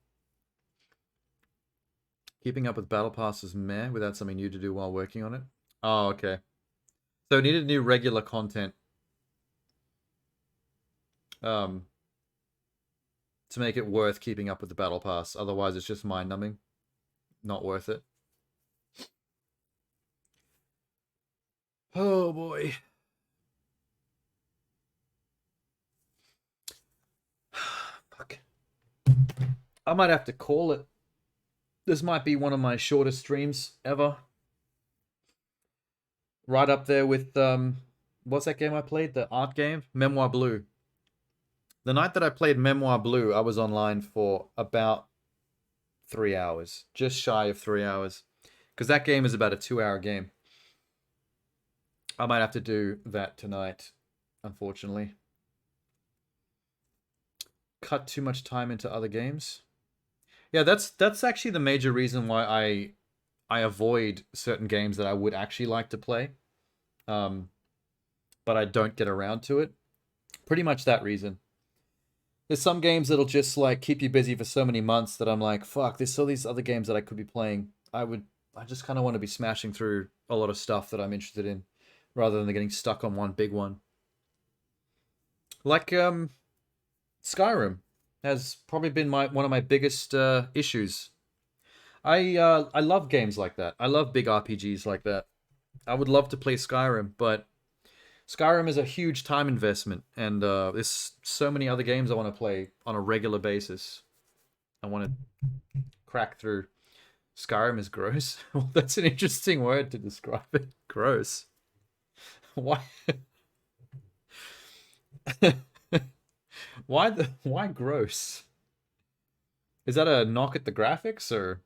S1: Keeping up with Battle Pass is meh without something new to do while working on it. Oh, okay. So it needed new regular content to make it worth keeping up with the Battle Pass. Otherwise, it's just mind-numbing. Not worth it. Oh, boy. Fuck. I might have to call it. This might be one of my shortest streams ever. Right up there with, what's that game I played? The art game? Memoir Blue. The night that I played Memoir Blue, I was online for about 3 hours. Just shy of 3 hours. Because that game is about a 2-hour game. I might have to do that tonight, unfortunately. Cut too much time into other games. Yeah, that's actually the major reason why I avoid certain games that I would actually like to play. But I don't get around to it. Pretty much that reason. There's some games that'll just like keep you busy for so many months that I'm like, fuck, there's all these other games that I could be playing. I just kind of want to be smashing through a lot of stuff that I'm interested in, rather than getting stuck on one big one. Like Skyrim has probably been one of my biggest issues. I love games like that. I love big RPGs like that. I would love to play Skyrim, but Skyrim is a huge time investment, and there's so many other games I want to play on a regular basis. I want to crack through. Skyrim is gross. Well, that's an interesting word to describe it. Gross. Why? Why gross? Is that a knock at the graphics or?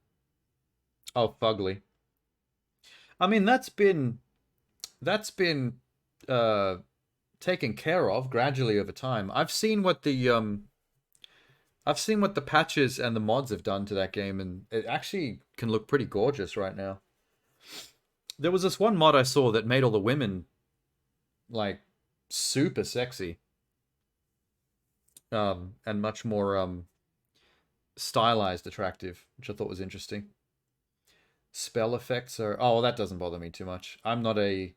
S1: Oh, fugly. I mean, that's been taken care of gradually over time. I've seen what the patches and the mods have done to that game, and it actually can look pretty gorgeous right now. There was this one mod I saw that made all the women like super sexy. And much more stylized attractive, which I thought was interesting. Spell effects are... Oh, well, that doesn't bother me too much. I'm not a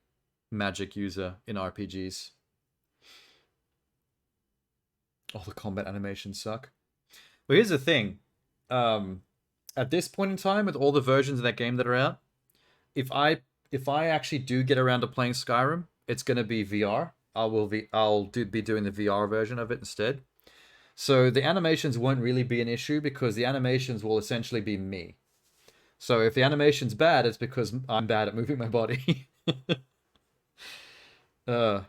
S1: magic user in RPGs. All the combat animations suck. But here's the thing. At this point in time, with all the versions of that game that are out, if I actually do get around to playing Skyrim, it's going to be VR. I'll be doing the VR version of it instead. So the animations won't really be an issue because the animations will essentially be me. So if the animation's bad, it's because I'm bad at moving my body. I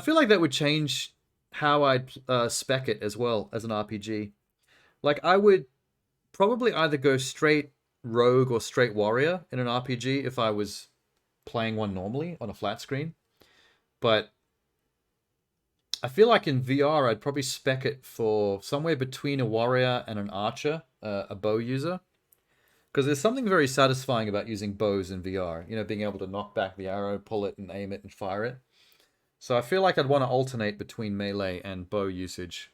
S1: feel like that would change how I'd spec it as well as an RPG. Like, I would probably either go straight rogue or straight warrior in an RPG if I was playing one normally on a flat screen. But I feel like in VR, I'd probably spec it for somewhere between a warrior and an archer, a bow user. Because there's something very satisfying about using bows in VR. You know, being able to knock back the arrow, pull it, and aim it, and fire it. So I feel like I'd want to alternate between melee and bow usage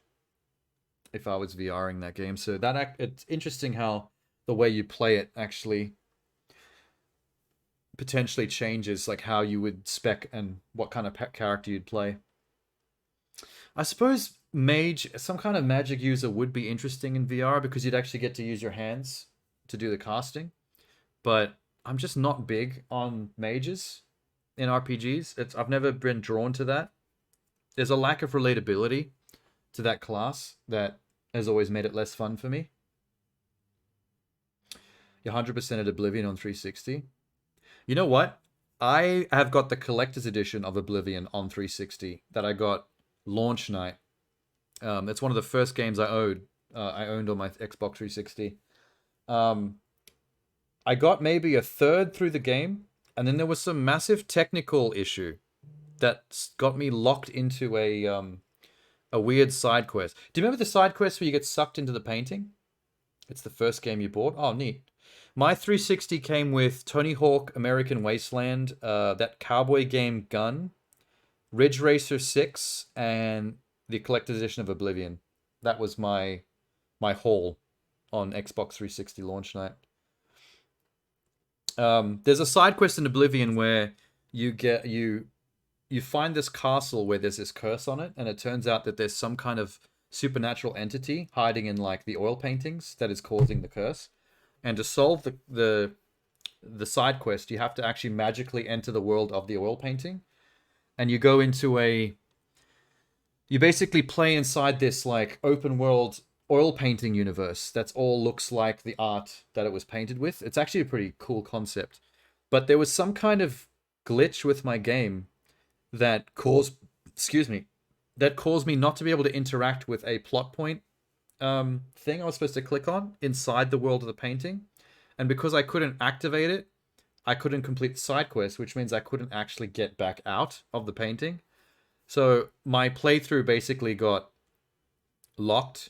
S1: if I was VRing that game. So it's interesting how the way you play it actually potentially changes like how you would spec and what kind of character you'd play. I suppose mage, some kind of magic user would be interesting in VR because you'd actually get to use your hands to do the casting. But I'm just not big on mages in RPGs. I've never been drawn to that. There's a lack of relatability to that class that has always made it less fun for me. You're 100% at Oblivion on 360. You know what? I have got the collector's edition of Oblivion on 360 that I got launch night. It's one of the first games I owned on my Xbox 360. I got maybe a third through the game, and then there was some massive technical issue that got me locked into a weird side quest. Do you remember the side quest where you get sucked into the painting? It's the first game you bought. Oh, neat. My 360 came with Tony Hawk, American Wasteland, that cowboy game Gun, Ridge Racer 6, and the collector's edition of Oblivion. That was my haul on Xbox 360 launch night. There's a side quest in Oblivion where you find this castle where there's this curse on it, and it turns out that there's some kind of supernatural entity hiding in like the oil paintings that is causing the curse. And to solve the side quest, you have to actually magically enter the world of the oil painting, and you go into you basically play inside this like open world oil painting universe that's all looks like the art that it was painted with. It's actually a pretty cool concept. But there was some kind of glitch with my game that caused me not to be able to interact with a plot point thing I was supposed to click on inside the world of the painting. And because I couldn't activate it, I couldn't complete the side quest, which means I couldn't actually get back out of the painting. So my playthrough basically got locked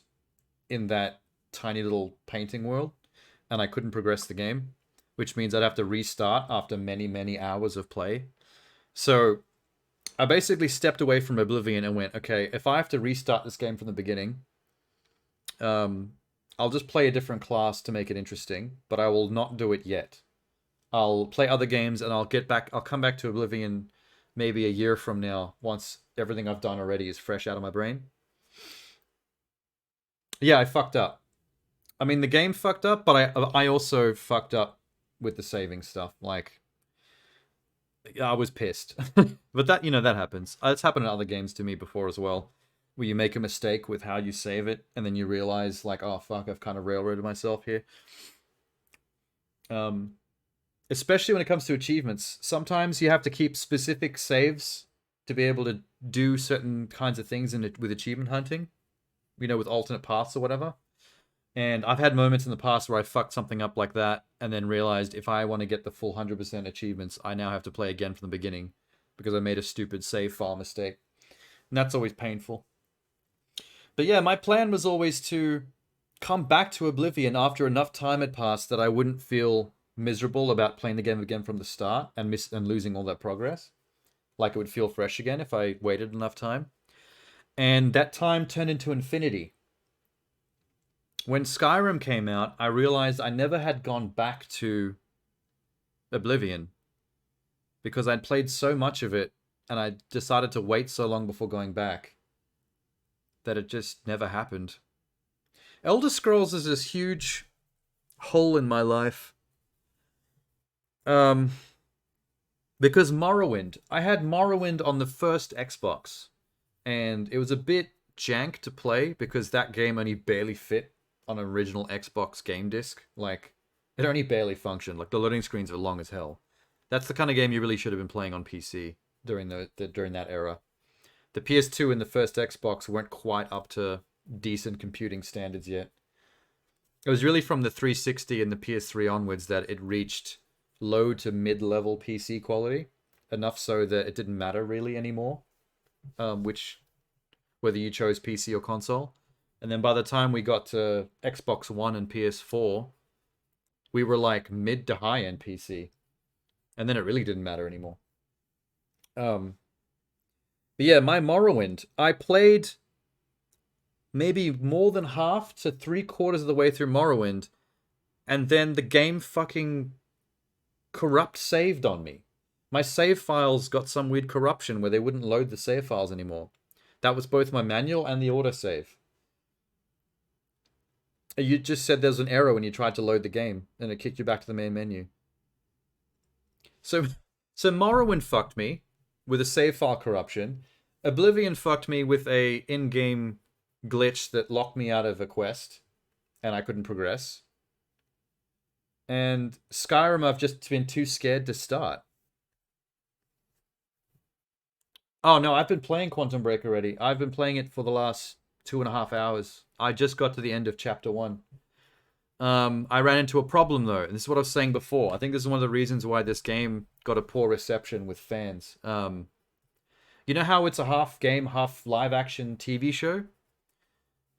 S1: in that tiny little painting world, and I couldn't progress the game, which means I'd have to restart after many, many hours of play. So I basically stepped away from Oblivion and went, okay, if I have to restart this game from the beginning, I'll just play a different class to make it interesting, but I will not do it yet. I'll play other games and I'll come back to Oblivion maybe a year from now, once everything I've done already is fresh out of my brain. Yeah, I fucked up. I mean, the game fucked up, but I also fucked up with the saving stuff. Like, I was pissed. But that happens. It's happened in other games to me before as well, where you make a mistake with how you save it, and then you realize, like, oh, fuck, I've kind of railroaded myself here. Especially when it comes to achievements. Sometimes you have to keep specific saves to be able to do certain kinds of things with achievement hunting. With alternate paths or whatever. And I've had moments in the past where I fucked something up like that, and then realized if I want to get the full 100% achievements, I now have to play again from the beginning, because I made a stupid save file mistake. And that's always painful. But yeah, my plan was always to come back to Oblivion after enough time had passed that I wouldn't feel miserable about playing the game again from the start and losing all that progress. Like it would feel fresh again if I waited enough time. And that time turned into infinity. When Skyrim came out, I realized I never had gone back to Oblivion, because I'd played so much of it and I decided to wait so long before going back that it just never happened. Elder Scrolls is this huge hole in my life. Because Morrowind. I had Morrowind on the first Xbox, and it was a bit jank to play because that game only barely fit on an original Xbox game disc. Like, it only barely functioned. Like, the loading screens were long as hell. That's the kind of game you really should have been playing on PC during that era. The PS2 and the first Xbox weren't quite up to decent computing standards yet. It was really from the 360 and the PS3 onwards that it reached low to mid-level PC quality, enough so that it didn't matter really anymore, whether you chose PC or console. And then by the time we got to Xbox One and PS4, we were like mid to high-end PC. And then it really didn't matter anymore. But yeah, my Morrowind, I played maybe more than half to 3/4 of the way through Morrowind, and then the game fucking corrupt saved on me. My save files got some weird corruption where they wouldn't load the save files anymore. That was both my manual and the autosave. You just said there's an error when you tried to load the game, and it kicked you back to the main menu. So Morrowind fucked me with a save file corruption. Oblivion fucked me with a in-game glitch that locked me out of a quest, and I couldn't progress. And Skyrim, I've just been too scared to start. Oh no, I've been playing Quantum Break already. I've been playing it for the last 2.5 hours. I just got to the end of chapter 1. I ran into a problem though, and this is what I was saying before. I think this is one of the reasons why this game got a poor reception with fans. You know how it's a half game, half live action TV show?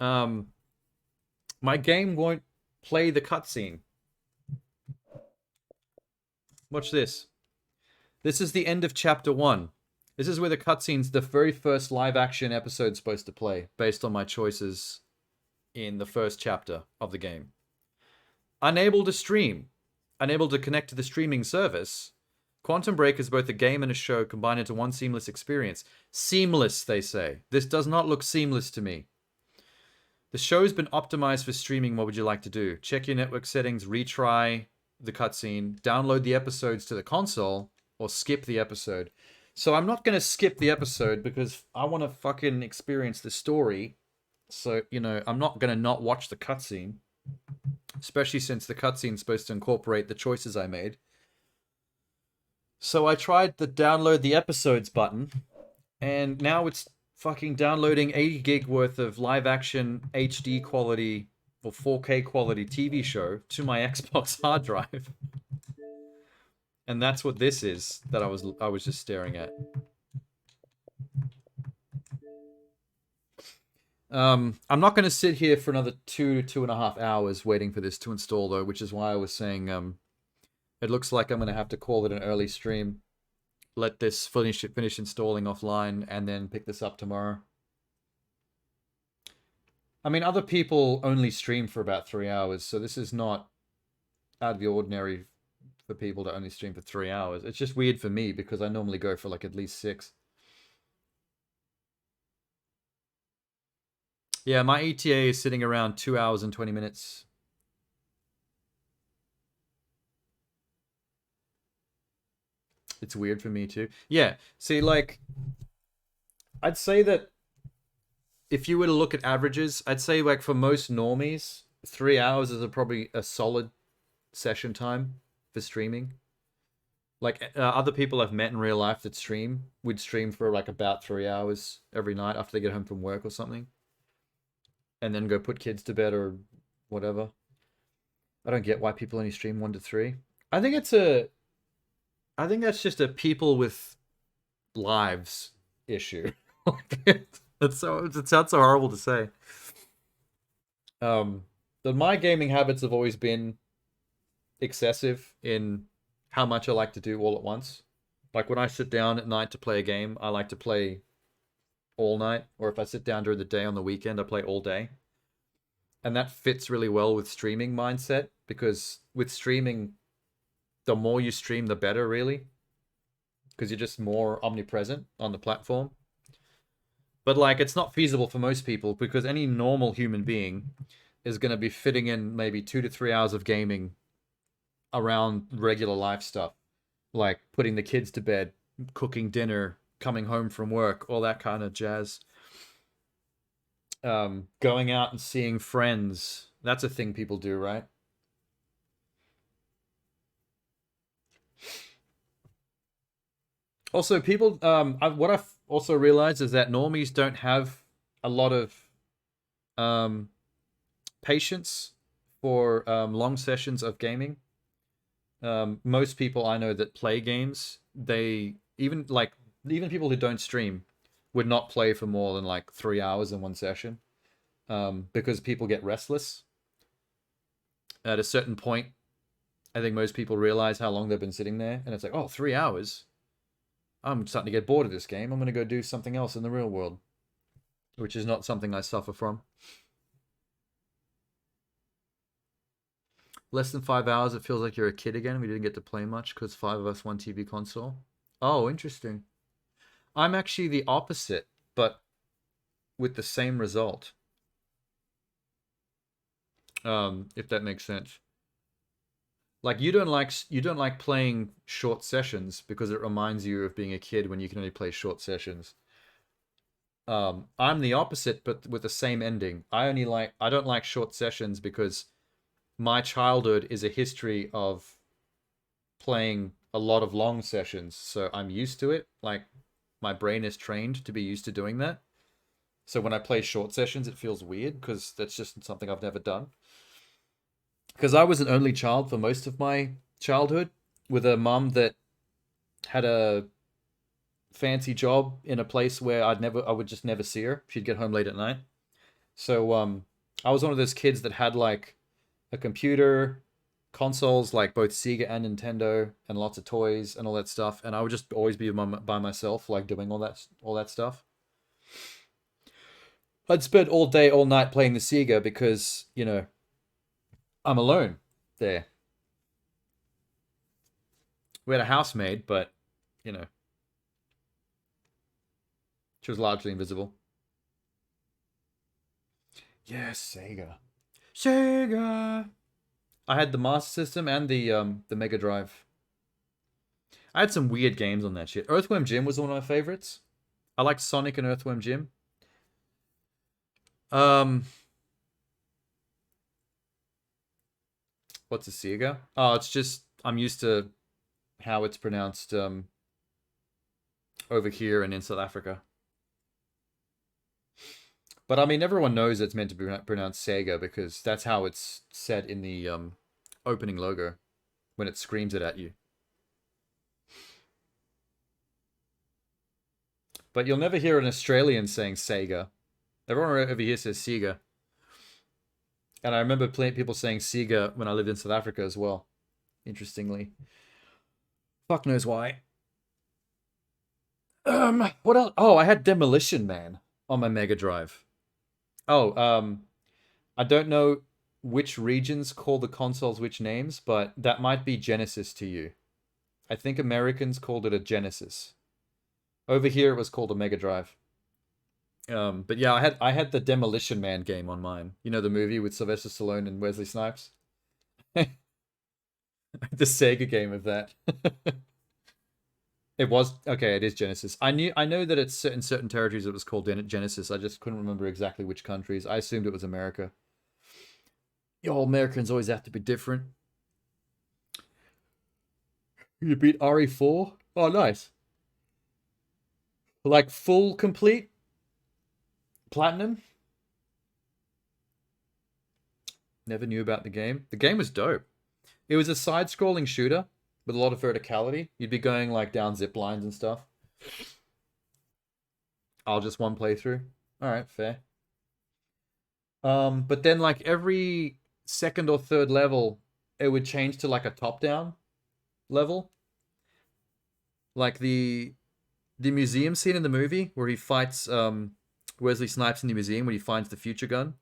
S1: My game won't play the cutscene. Watch this. This is the end of chapter 1. This is where the cutscene's the very first live action episode's supposed to play, based on my choices in the first chapter of the game. Unable to stream. Unable to connect to the streaming service. Quantum Break is both a game and a show combined into one seamless experience. Seamless, they say. This does not look seamless to me. The show's been optimized for streaming. What would you like to do? Check your network settings, retry the cutscene, download the episodes to the console, or skip the episode. So I'm not going to skip the episode because I want to fucking experience the story. So, you know, I'm not going to not watch the cutscene. Especially since the cutscene's supposed to incorporate the choices I made. So I tried the download the episodes button, and now it's fucking downloading 80 gig worth of live action HD quality or 4K quality TV show to my Xbox hard drive. And that's what this is that I was just staring at. I'm not going to sit here for another 2.5 hours waiting for this to install, though, which is why I was saying it looks like I'm going to have to call it an early stream. Let this finish installing offline, and then pick this up tomorrow. I mean, other people only stream for about 3 hours, so this is not out of the ordinary for people to only stream for 3 hours. It's just weird for me, because I normally go for like at least 6. Yeah, my ETA is sitting around 2 hours and 20 minutes. It's weird for me too. Yeah, see, like, I'd say that if you were to look at averages, I'd say like for most normies, 3 hours is probably a solid session time for streaming. Like other people I've met in real life that stream would stream for like about 3 hours every night after they get home from work or something. And then go put kids to bed or whatever. I don't get why people only stream 1 to 3. I think that's just a people with lives issue. It sounds so horrible to say. But my gaming habits have always been excessive in how much I like to do all at once. Like when I sit down at night to play a game, I like to play all night, or if I sit down during the day on the weekend, I play all day. And that fits really well with streaming mindset, because with streaming, the more you stream, the better, really, because you're just more omnipresent on the platform. But like, it's not feasible for most people, because any normal human being is going to be fitting in maybe 2 to 3 hours of gaming around regular life stuff, like putting the kids to bed, cooking dinner, coming home from work, all that kind of jazz. Going out and seeing friends. That's a thing people do, right? Also, people, what I've also realized is that normies don't have a lot of patience for long sessions of gaming. Most people I know that play games, even people who don't stream would not play for more than like 3 hours in one session, because people get restless. At a certain point, I think most people realize how long they've been sitting there, and it's like, oh, 3 hours? I'm starting to get bored of this game. I'm going to go do something else in the real world, which is not something I suffer from. Less than 5 hours, it feels like you're a kid again. We didn't get to play much because 5 of us, 1 TV console. Oh, interesting. I'm actually the opposite, but with the same result. If that makes sense. Like you don't like playing short sessions because it reminds you of being a kid when you can only play short sessions. I'm the opposite, but with the same ending. I don't like short sessions because my childhood is a history of playing a lot of long sessions, so I'm used to it. Like my brain is trained to be used to doing that. So when I play short sessions, it feels weird because that's just something I've never done. Because I was an only child for most of my childhood, with a mum that had a fancy job in a place where I would just never see her. She'd get home late at night. So I was one of those kids that had like a computer, consoles like both Sega and Nintendo, and lots of toys and all that stuff. And I would just always be by myself, like doing all that stuff. I'd spend all day, all night playing the Sega because, you know, I'm alone there. We had a housemaid, but, you know, she was largely invisible. Yes, Sega. Sega! I had the Master System and the Mega Drive. I had some weird games on that shit. Earthworm Jim was one of my favorites. I liked Sonic and Earthworm Jim. What's a Sega? Oh, it's just I'm used to how it's pronounced over here and in South Africa. But I mean, everyone knows it's meant to be pronounced Sega because that's how it's said in the opening logo when it screams it at you. But you'll never hear an Australian saying Sega. Everyone over here says Sega. And I remember people saying Sega when I lived in South Africa as well. Interestingly. Fuck knows why. What else? Oh, I had Demolition Man on my Mega Drive. Oh, I don't know which regions call the consoles which names, but that might be Genesis to you. I think Americans called it a Genesis. Over here, it was called a Mega Drive. But yeah, I had the Demolition Man game on mine. You know the movie with Sylvester Stallone and Wesley Snipes? The Sega game of that. It was okay. It is Genesis. I know that it's in certain territories it was called Genesis. I just couldn't remember exactly which countries. I assumed it was America. Yo, Americans always have to be different. You beat RE4? Oh, nice. Like full complete platinum. Never knew about the game. The game was dope. It was a side-scrolling shooter with a lot of verticality. You'd be going like down zip lines and stuff. I'll just one playthrough. All right, fair. But then like every second or third level, it would change to like a top-down level. Like the museum scene in the movie where he fights Wesley Snipes in the museum when he finds the future gun.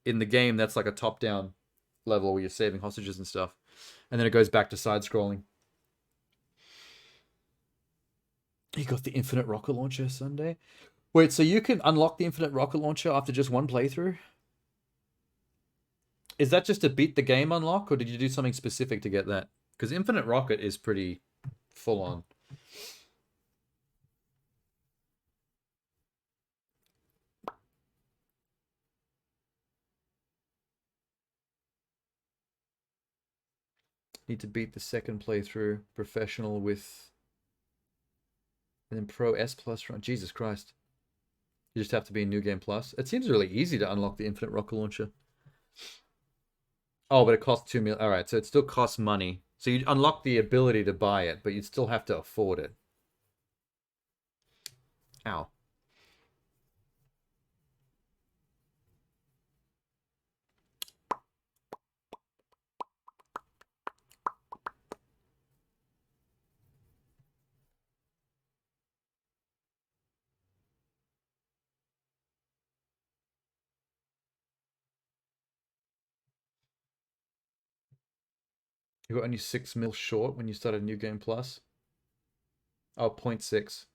S1: In the game, that's like a top-down level where you're saving hostages and stuff. And then it goes back to side-scrolling. You got the infinite rocket launcher Sunday? Wait, so you can unlock the infinite rocket launcher after just one playthrough? Is that just to beat the game unlock, or did you do something specific to get that? Because infinite rocket is pretty full-on. Need to beat the second playthrough, professional with... And then Pro S Plus run. Jesus Christ. You just have to be in New Game Plus. It seems really easy to unlock the infinite rocket launcher. Oh, but it costs 2 million. Alright, so it still costs money. So you unlock the ability to buy it, but you'd still have to afford it. Ow. You got only 6 mil short when you started New Game Plus? Oh, 0.6.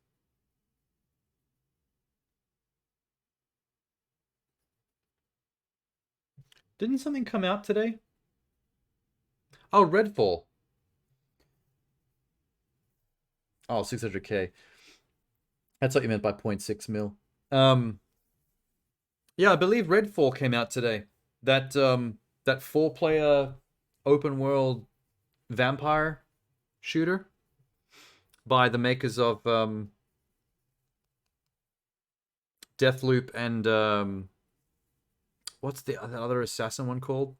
S1: Didn't something come out today? Oh, Redfall. Oh, 600K. That's what you meant by 0.6 mil. Yeah, I believe Redfall came out today. That that 4-player open world vampire shooter by the makers of Deathloop and what's the other assassin one called?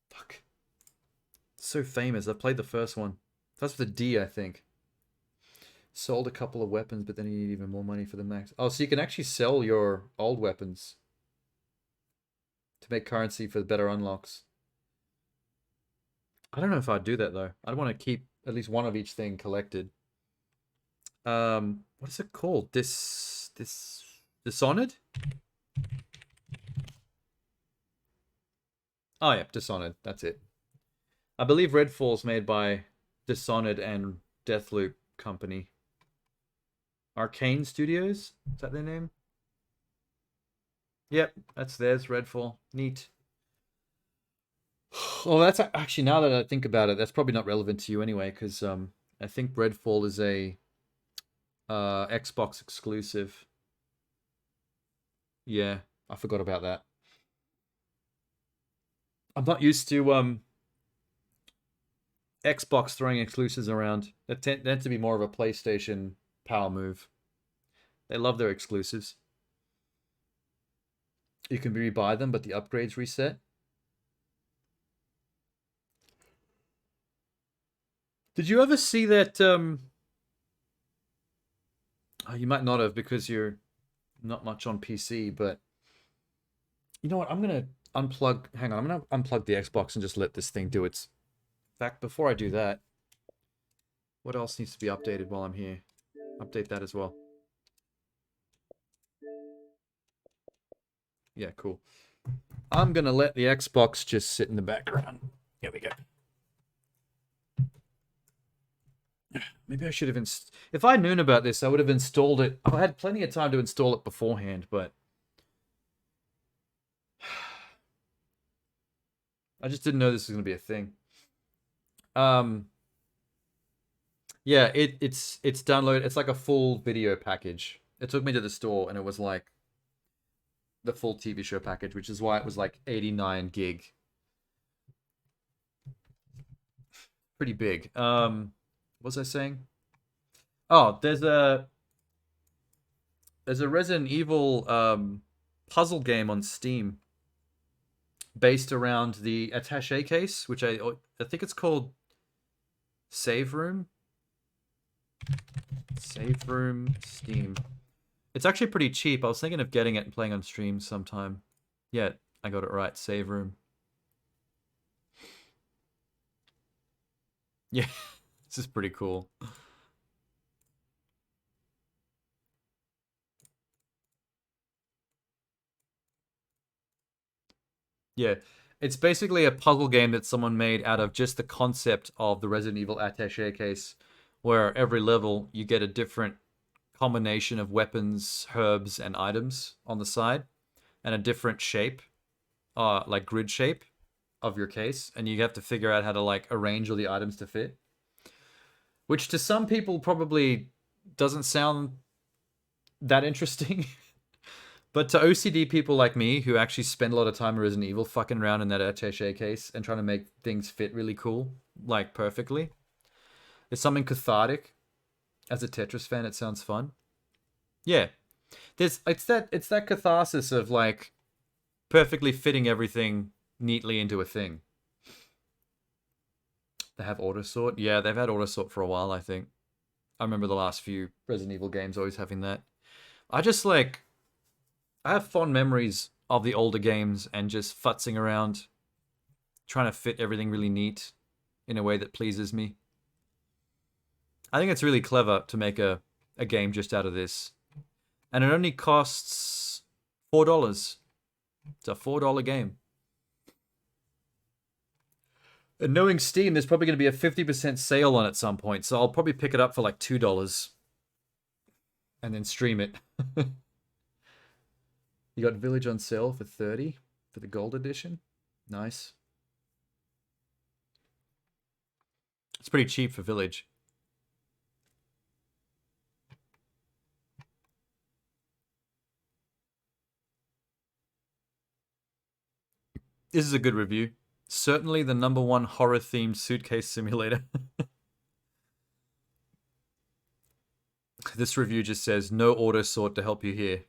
S1: Fuck. It's so famous. I played the first one. That's with a D, I think. Sold a couple of weapons, but then you need even more money for the max. Oh, so you can actually sell your old weapons to make currency for the better unlocks. I don't know if I'd do that though. I'd want to keep at least one of each thing collected. What is it called? Dishonored? Oh yeah, Dishonored. That's it. I believe Redfall's made by Dishonored and Deathloop Company. Arcane Studios? Is that their name? Yep, that's theirs, Redfall. Neat. Well, that's actually, now that I think about it, that's probably not relevant to you anyway, because I think Redfall is a Xbox exclusive. Yeah, I forgot about that. I'm not used to Xbox throwing exclusives around. They tend to be more of a PlayStation power move. They love their exclusives. You can rebuy them, but the upgrades reset. Did you ever see that? Oh, you might not have because you're not much on PC, but you know what? I'm gonna unplug. Hang on, I'm gonna unplug the Xbox and just let this thing do its. In fact, before I do that, what else needs to be updated while I'm here? Update that as well. Yeah, cool. I'm gonna let the Xbox just sit in the background. Here we go. Maybe I should have if I'd known about this, I would have installed it. I had plenty of time to install it beforehand, but I just didn't know this was going to be a thing. Yeah, it's downloaded. It's like a full video package. It took me to the store and it was like the full TV show package, which is why it was like 89 gig. Pretty big. What was I saying? Oh, there's a Resident Evil puzzle game on Steam based around the attaché case, which I think it's called Save Room. Save Room Steam. It's actually pretty cheap. I was thinking of getting it and playing on stream sometime. Yeah, I got it right. Save Room. Yeah, this is pretty cool. Yeah, it's basically a puzzle game that someone made out of just the concept of the Resident Evil attaché case, where every level you get a different combination of weapons, herbs, and items on the side, and a different shape, like grid shape of your case, and you have to figure out how to like arrange all the items to fit. Which to some people probably doesn't sound that interesting. But to OCD people like me, who actually spend a lot of time in Resident Evil fucking around in that attaché case and trying to make things fit really cool, like perfectly, it's something cathartic. As a Tetris fan, it sounds fun. Yeah, it's that catharsis of like perfectly fitting everything neatly into a thing. They have autosort. Yeah, they've had autosort for a while, I think. I remember the last few Resident Evil games always having that. I have fond memories of the older games and just futzing around, trying to fit everything really neat in a way that pleases me. I think it's really clever to make a game just out of this. And it only costs $4. It's a $4 game. And knowing Steam, there's probably going to be a 50% sale on it at some point, so I'll probably pick it up for like $2 and then stream it. You got Village on sale for 30 for the gold edition. Nice. It's pretty cheap for Village. This is a good review. Certainly the #1 horror-themed suitcase simulator. This review just says, no auto sort to help you here.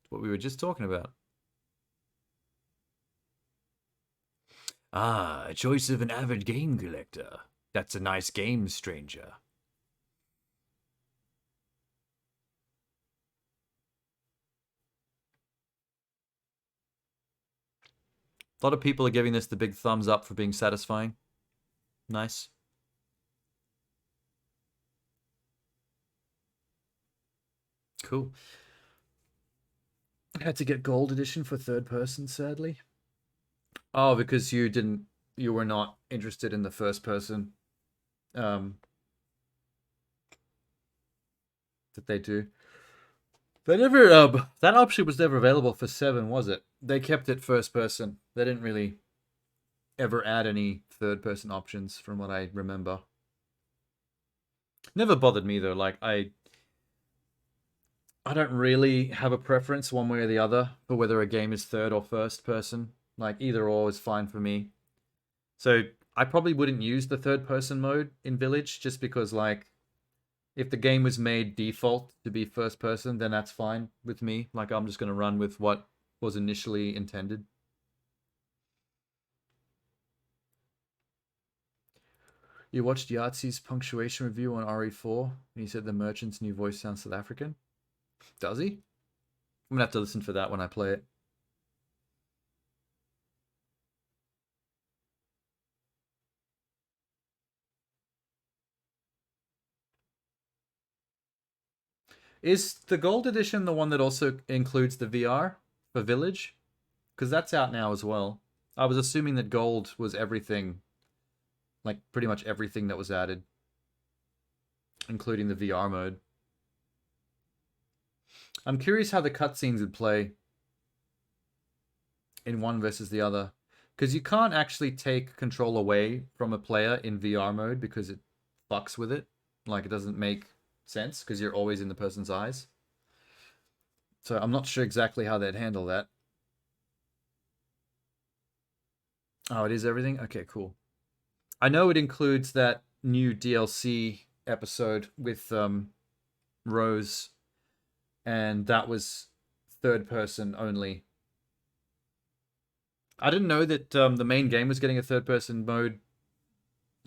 S1: What we were just talking about. Ah, a choice of an avid game collector. That's a nice game, stranger. A lot of people are giving this the big thumbs up for being satisfying. Nice. Cool. I had to get gold edition for third person, sadly. Oh, because you were not interested in the first person that they do. They never that option was never available for 7, was it? They kept it first person. They didn't really ever add any third person options from what I remember. Never bothered me though. Like I don't really have a preference one way or the other for whether a game is third or first person. Like either or is fine for me. So I probably wouldn't use the third person mode in Village just because like if the game was made default to be first person, then that's fine with me. Like I'm just going to run with what was initially intended. You watched Yahtzee's punctuation review on RE4 and he said the merchant's new voice sounds South African. Does he? I'm going to have to listen for that when I play it. Is the gold edition the one that also includes the VR for Village? Because that's out now as well. I was assuming that gold was everything, like pretty much everything that was added, including the VR mode. I'm curious how the cutscenes would play in one versus the other. Because you can't actually take control away from a player in VR mode because it fucks with it. Like, it doesn't make sense because you're always in the person's eyes. So I'm not sure exactly how they'd handle that. Oh, it is everything? Okay, cool. I know it includes that new DLC episode with Rose, and that was third person only. I didn't know that the main game was getting a third person mode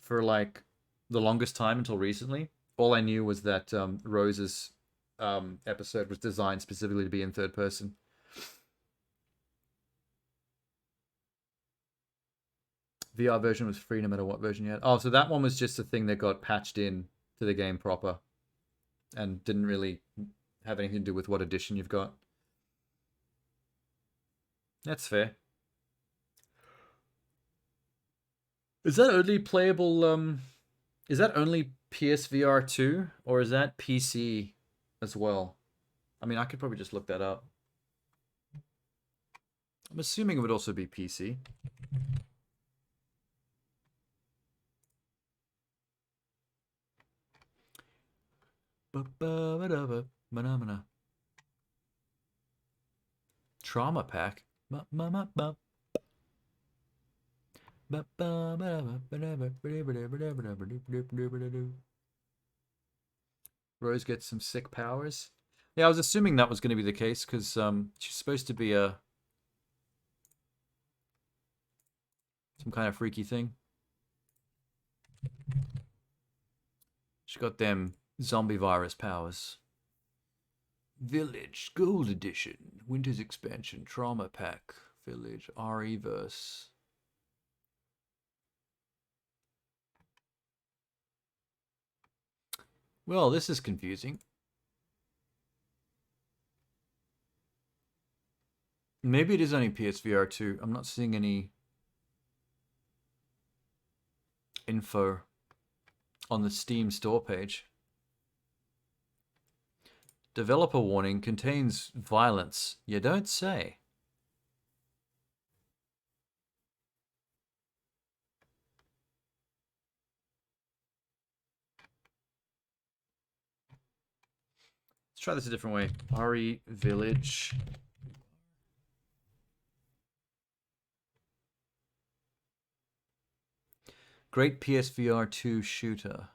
S1: for like the longest time until recently. All I knew was that Rose's episode was designed specifically to be in third person. VR version was free no matter what version you had. Oh, so that one was just a thing that got patched in to the game proper and didn't really have anything to do with what edition you've got. That's fair. Is that only playable, is that only PSVR 2 or is that PC as well? I mean, I could probably just look that up. I'm assuming it would also be PC. Trauma pack. Rose gets some sick powers. Yeah, I was assuming that was going to be the case because she's supposed to be some kind of freaky thing. She got them zombie virus powers. Village Gold Edition, Winter's Expansion, Trauma Pack, Village, RE-verse. Well, this is confusing. Maybe it is only PSVR 2. I'm not seeing any info on the Steam store page. Developer warning contains violence. You don't say. Let's try this a different way. RE Village. Great PSVR 2 shooter.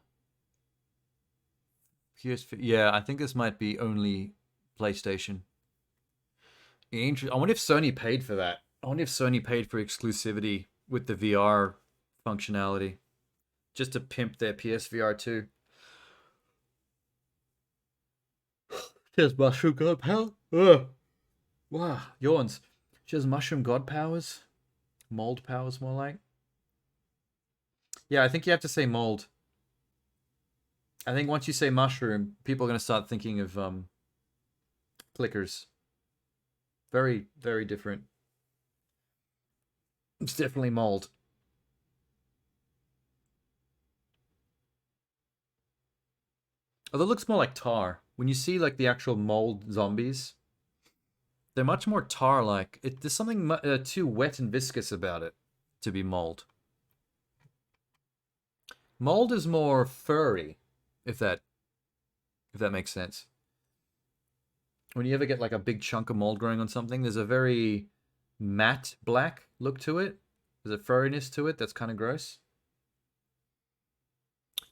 S1: Yeah, I think this might be only PlayStation. I wonder if Sony paid for that. I wonder if Sony paid for exclusivity with the VR functionality. Just to pimp their PSVR 2. There's mushroom god power. Ugh. Wow, yawns. She has mushroom god powers. Mold powers, more like. Yeah, I think you have to say mold. I think once you say mushroom, people are going to start thinking of clickers. Very, very different. It's definitely mold. Although it looks more like tar. When you see like the actual mold zombies, they're much more tar-like. There's something too wet and viscous about it to be mold. Mold is more furry, if that makes sense. When you ever get like a big chunk of mold growing on something, there's a very matte black look to it. There's a furriness to it that's kind of gross.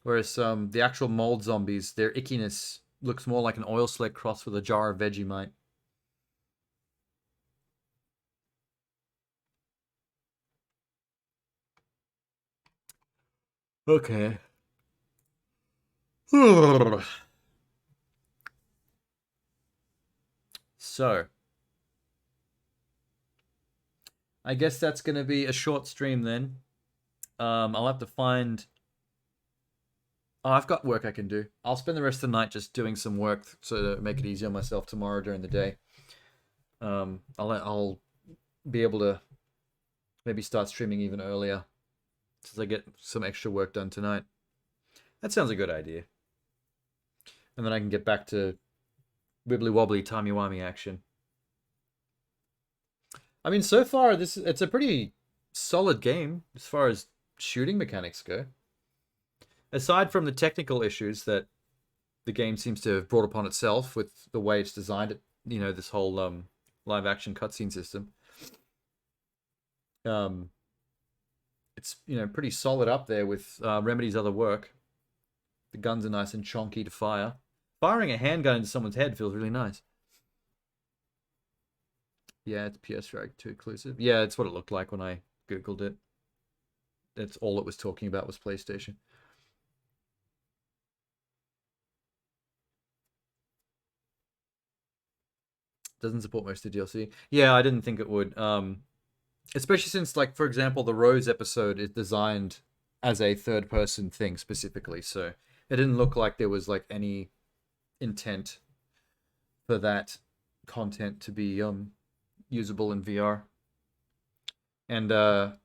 S1: Whereas the actual mold zombies, their ickiness looks more like an oil slick crossed with a jar of Vegemite. Okay. So, I guess that's going to be a short stream then. I'll have to find... Oh, I've got work I can do. I'll spend the rest of the night just doing some work so to make it easier on myself tomorrow during the day. I'll be able to maybe start streaming even earlier since I get some extra work done tonight. That sounds a good idea. And then I can get back to wibbly wobbly timey wimey action. I mean, so far it's a pretty solid game as far as shooting mechanics go. Aside from the technical issues that the game seems to have brought upon itself with the way it's designed, this whole live action cutscene system. It's pretty solid up there with Remedy's other work. The guns are nice and chonky to fire. Firing a handgun into someone's head feels really nice. Yeah, it's PS4 2 exclusive. Yeah, it's what it looked like when I Googled it. That's all it was talking about was PlayStation. Doesn't support most of the DLC. Yeah, I didn't think it would. Especially since, like, for example, the Rose episode is designed as a third-person thing specifically, so it didn't look like there was like any intent for that content to be usable in VR. And I'm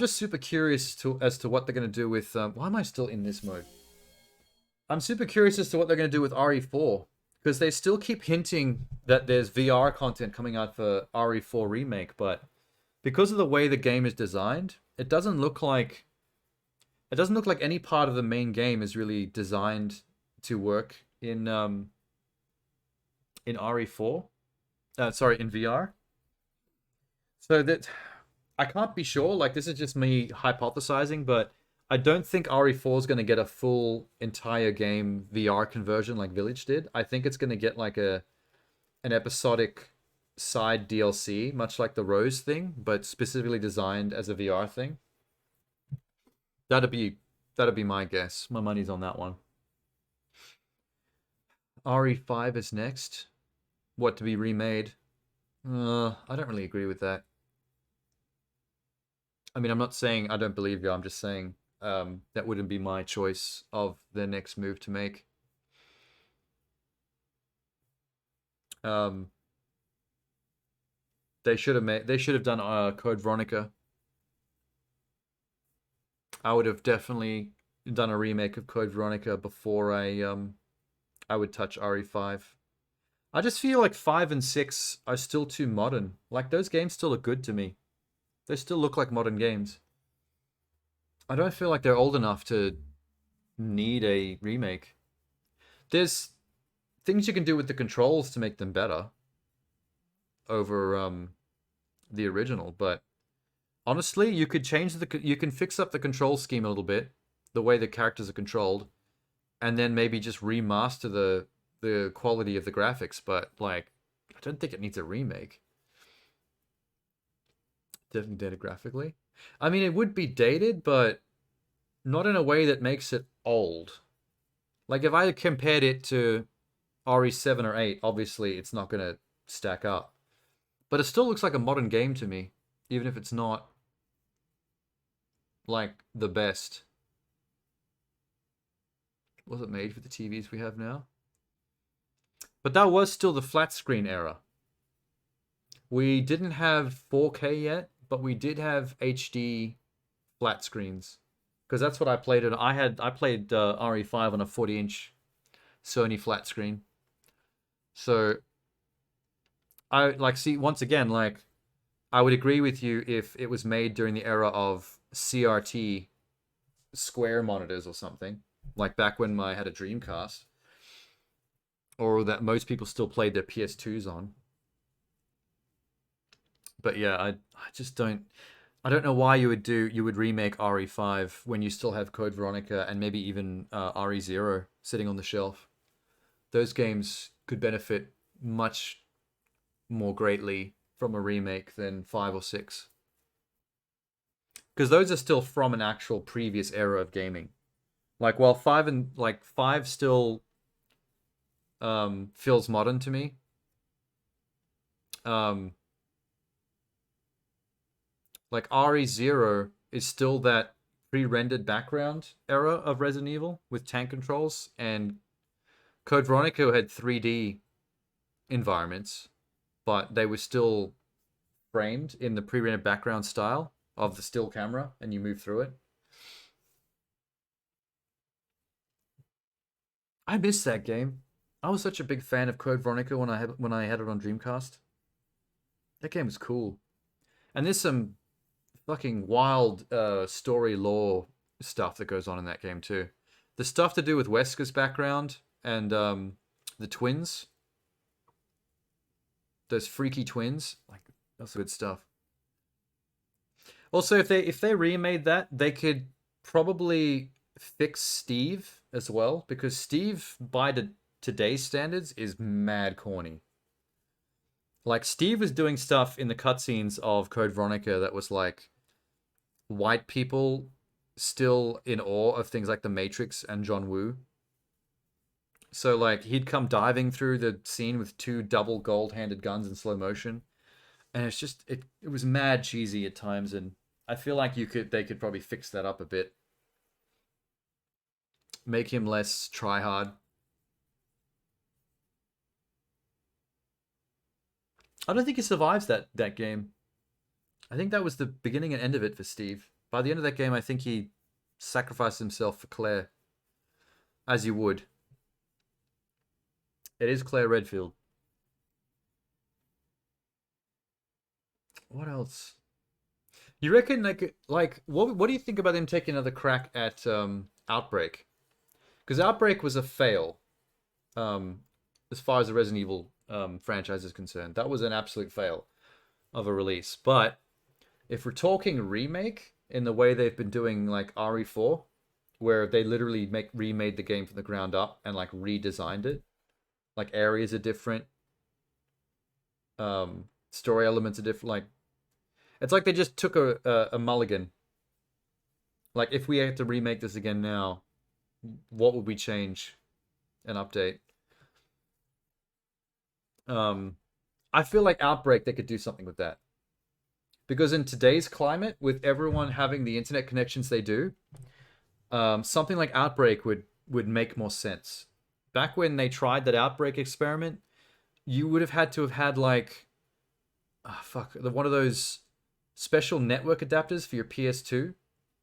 S1: just super curious as to what they're going to do with... why am I still in this mode? I'm super curious as to what they're going to do with RE4. Because they still keep hinting that there's VR content coming out for RE4 Remake, but because of the way the game is designed, it doesn't look like any part of the main game is really designed to work in RE4. In VR. So that I can't be sure. Like, this is just me hypothesizing, but I don't think RE4 is going to get a full entire game VR conversion like Village did. I think it's going to get like an episodic side DLC, much like the Rose thing, but specifically designed as a VR thing. That'd be my guess. My money's on that one. RE5 is next. What, to be remade? I don't really agree with that. I mean, I'm not saying I don't believe you. I'm just saying that wouldn't be my choice of the next move to make. They should have done Code Veronica. I would have definitely done a remake of Code Veronica before I I would touch RE5. I just feel like 5 and 6 are still too modern. Like, those games still look good to me. They still look like modern games. I don't feel like they're old enough to need a remake. There's things you can do with the controls to make them better over the original, but honestly, you could you can fix up the control scheme a little bit, the way the characters are controlled, and then maybe just remaster the quality of the graphics, but like I don't think it needs a remake. Definitely dated graphically. I mean, it would be dated, but not in a way that makes it old. Like if I compared it to RE7 or 8, obviously it's not going to stack up. But it still looks like a modern game to me, even if it's not like the best. Was it made for the TVs we have now? But that was still the flat screen era. We didn't have 4K yet, but we did have HD flat screens. Because that's what I played on. I played RE5 on a 40-inch Sony flat screen. So I see once again, like I would agree with you if it was made during the era of CRT square monitors or something, like back when I had a Dreamcast, or that most people still played their PS2s on. But yeah, I just don't. I don't know why you would remake RE5 when you still have Code Veronica and maybe even RE0 sitting on the shelf. Those games could benefit much more greatly from a remake than 5 or 6. Because those are still from an actual previous era of gaming. Like, while 5 still feels modern to me. Like RE0 is still that pre-rendered background era of Resident Evil with tank controls, and Code Veronica had 3D environments, but they were still framed in the pre-rendered background style of the still camera, and you move through it. I miss that game. I was such a big fan of Code Veronica when I had it on Dreamcast. That game was cool, and there's some fucking wild story lore stuff that goes on in that game too. The stuff to do with Wesker's background and the twins, those freaky twins, like that's good stuff. Also, if they remade that, they could probably fix Steve as well, because Steve by today's standards is mad corny. Like Steve was doing stuff in the cutscenes of Code Veronica that was like white people still in awe of things like The Matrix and John Woo. So like he'd come diving through the scene with 2 double gold-handed guns in slow motion, and it's just it was mad cheesy at times, and I feel like they could probably fix that up a bit, make him less try hard. I don't think he survives that game. I think that was the beginning and end of it for Steve. By the end of that game, I think he sacrificed himself for Claire. As you would. It is Claire Redfield. What else? You reckon like what do you think about him taking another crack at Outbreak? Because Outbreak was a fail. As far as the Resident Evil franchise is concerned. That was an absolute fail of a release. But if we're talking remake in the way they've been doing like RE4, where they literally remade the game from the ground up and like redesigned it, like areas are different, story elements are different. Like it's like they just took a mulligan. Like if we had to remake this again now, what would we change and update? I feel like Outbreak, they could do something with that. Because in today's climate, with everyone having the internet connections they do, something like Outbreak would make more sense. Back when they tried that Outbreak experiment, you would have had to have had like, one of those special network adapters for your PS2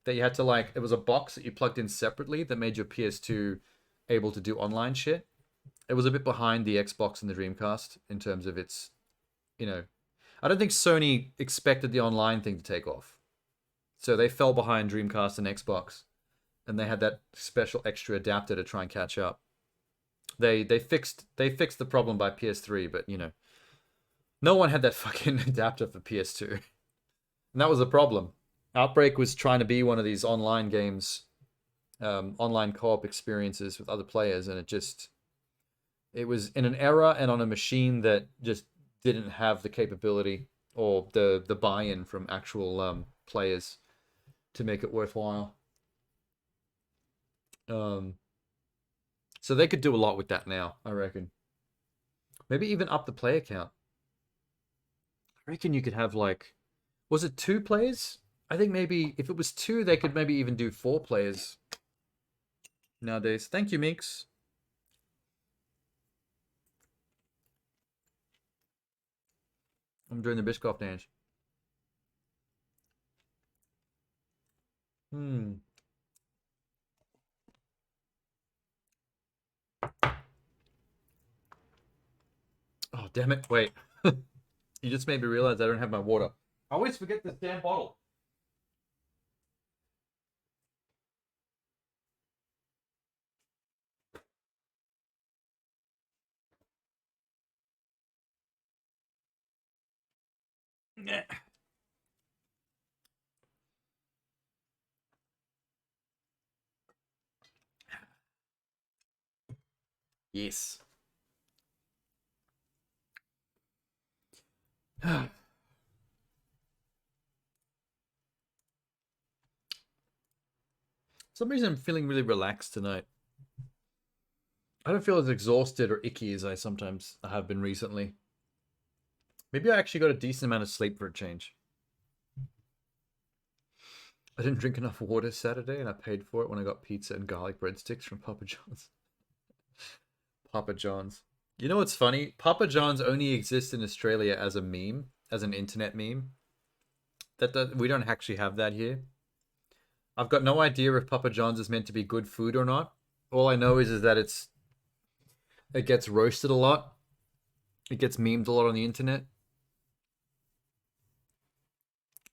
S1: that you had to it was a box that you plugged in separately that made your PS2 able to do online shit. it was a bit behind the Xbox and the Dreamcast in terms of its, I don't think Sony expected the online thing to take off. So they fell behind Dreamcast and Xbox, and they had that special extra adapter to try and catch up. They fixed the problem by PS3, but no one had that fucking adapter for PS2. And that was the problem. Outbreak was trying to be one of these online games, online co-op experiences with other players, and it was in an era and on a machine that just didn't have the capability or the buy-in from actual players to make it worthwhile. So they could do a lot with that now, I reckon. Maybe even up the player count. I reckon you could have was it 2 players? I think maybe if it was 2, they could maybe even do 4 players nowadays. Thank you, Meeks. I'm doing the Biscoff dance. Oh, damn it. Wait. You just made me realize I don't have my water. I always forget this damn bottle. Yeah. Yes. For some reason, I'm feeling really relaxed tonight. I don't feel as exhausted or icky as I sometimes have been recently. Maybe I actually got a decent amount of sleep for a change. I didn't drink enough water Saturday, and I paid for it when I got pizza and garlic breadsticks from Papa John's. Papa John's. You know what's funny? Papa John's only exists in Australia as a meme, as an internet meme. We don't actually have that here. I've got no idea if Papa John's is meant to be good food or not. All I know is that it gets roasted a lot. It gets memed a lot on the internet.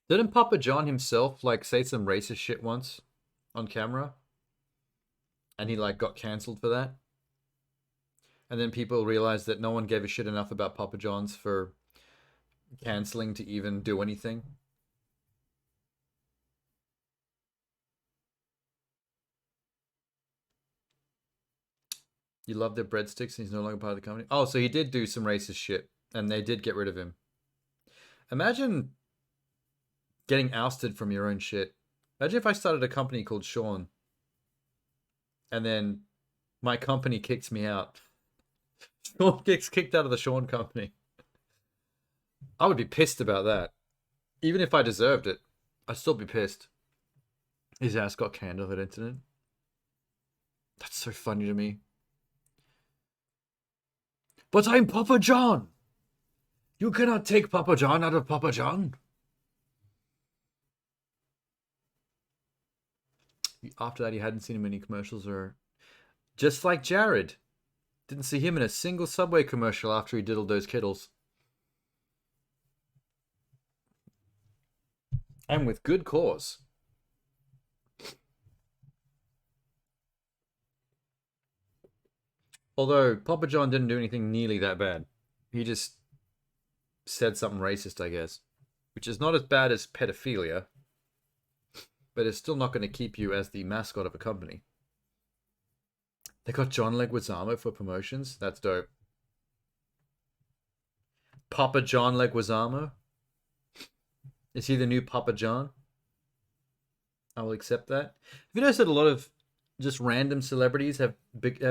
S1: Didn't Papa John himself say some racist shit once on camera? And he got cancelled for that? And then people realized that no one gave a shit enough about Papa John's for cancelling to even do anything. You love their breadsticks and he's no longer part of the company? Oh, so he did do some racist shit and they did get rid of him. Imagine getting ousted from your own shit. Imagine if I started a company called Sean and then my company kicks me out. Sean gets kicked out of the Sean company. I would be pissed about that. Even if I deserved it, I'd still be pissed. His ass got canned on that incident. That's so funny to me. But I'm Papa John! You cannot take Papa John out of Papa John! After that, he hadn't seen him in any commercials or... Just like Jared. Didn't see him in a single Subway commercial after he diddled those kittles. And with good cause. Although, Papa John didn't do anything nearly that bad. He just said something racist, I guess. Which is not as bad as pedophilia. But it's still not going to keep you as the mascot of a company. They got John Leguizamo for promotions? That's dope. Papa John Leguizamo? Is he the new Papa John? I will accept that. Have you noticed that a lot of just random celebrities have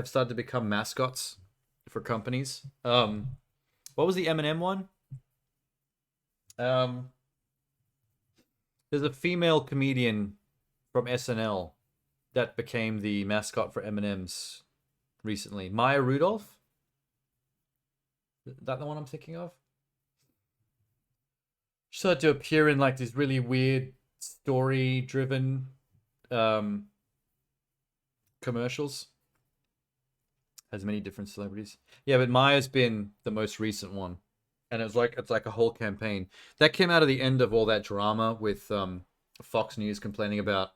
S1: started to become mascots for companies? What was the Eminem one? There's a female comedian from SNL that became the mascot for M&M's recently. Maya Rudolph? Is that the one I'm thinking of? She started to appear in these really weird story-driven commercials. Has many different celebrities. Yeah, but Maya's been the most recent one, and it's like a whole campaign that came out of the end of all that drama with Fox News complaining about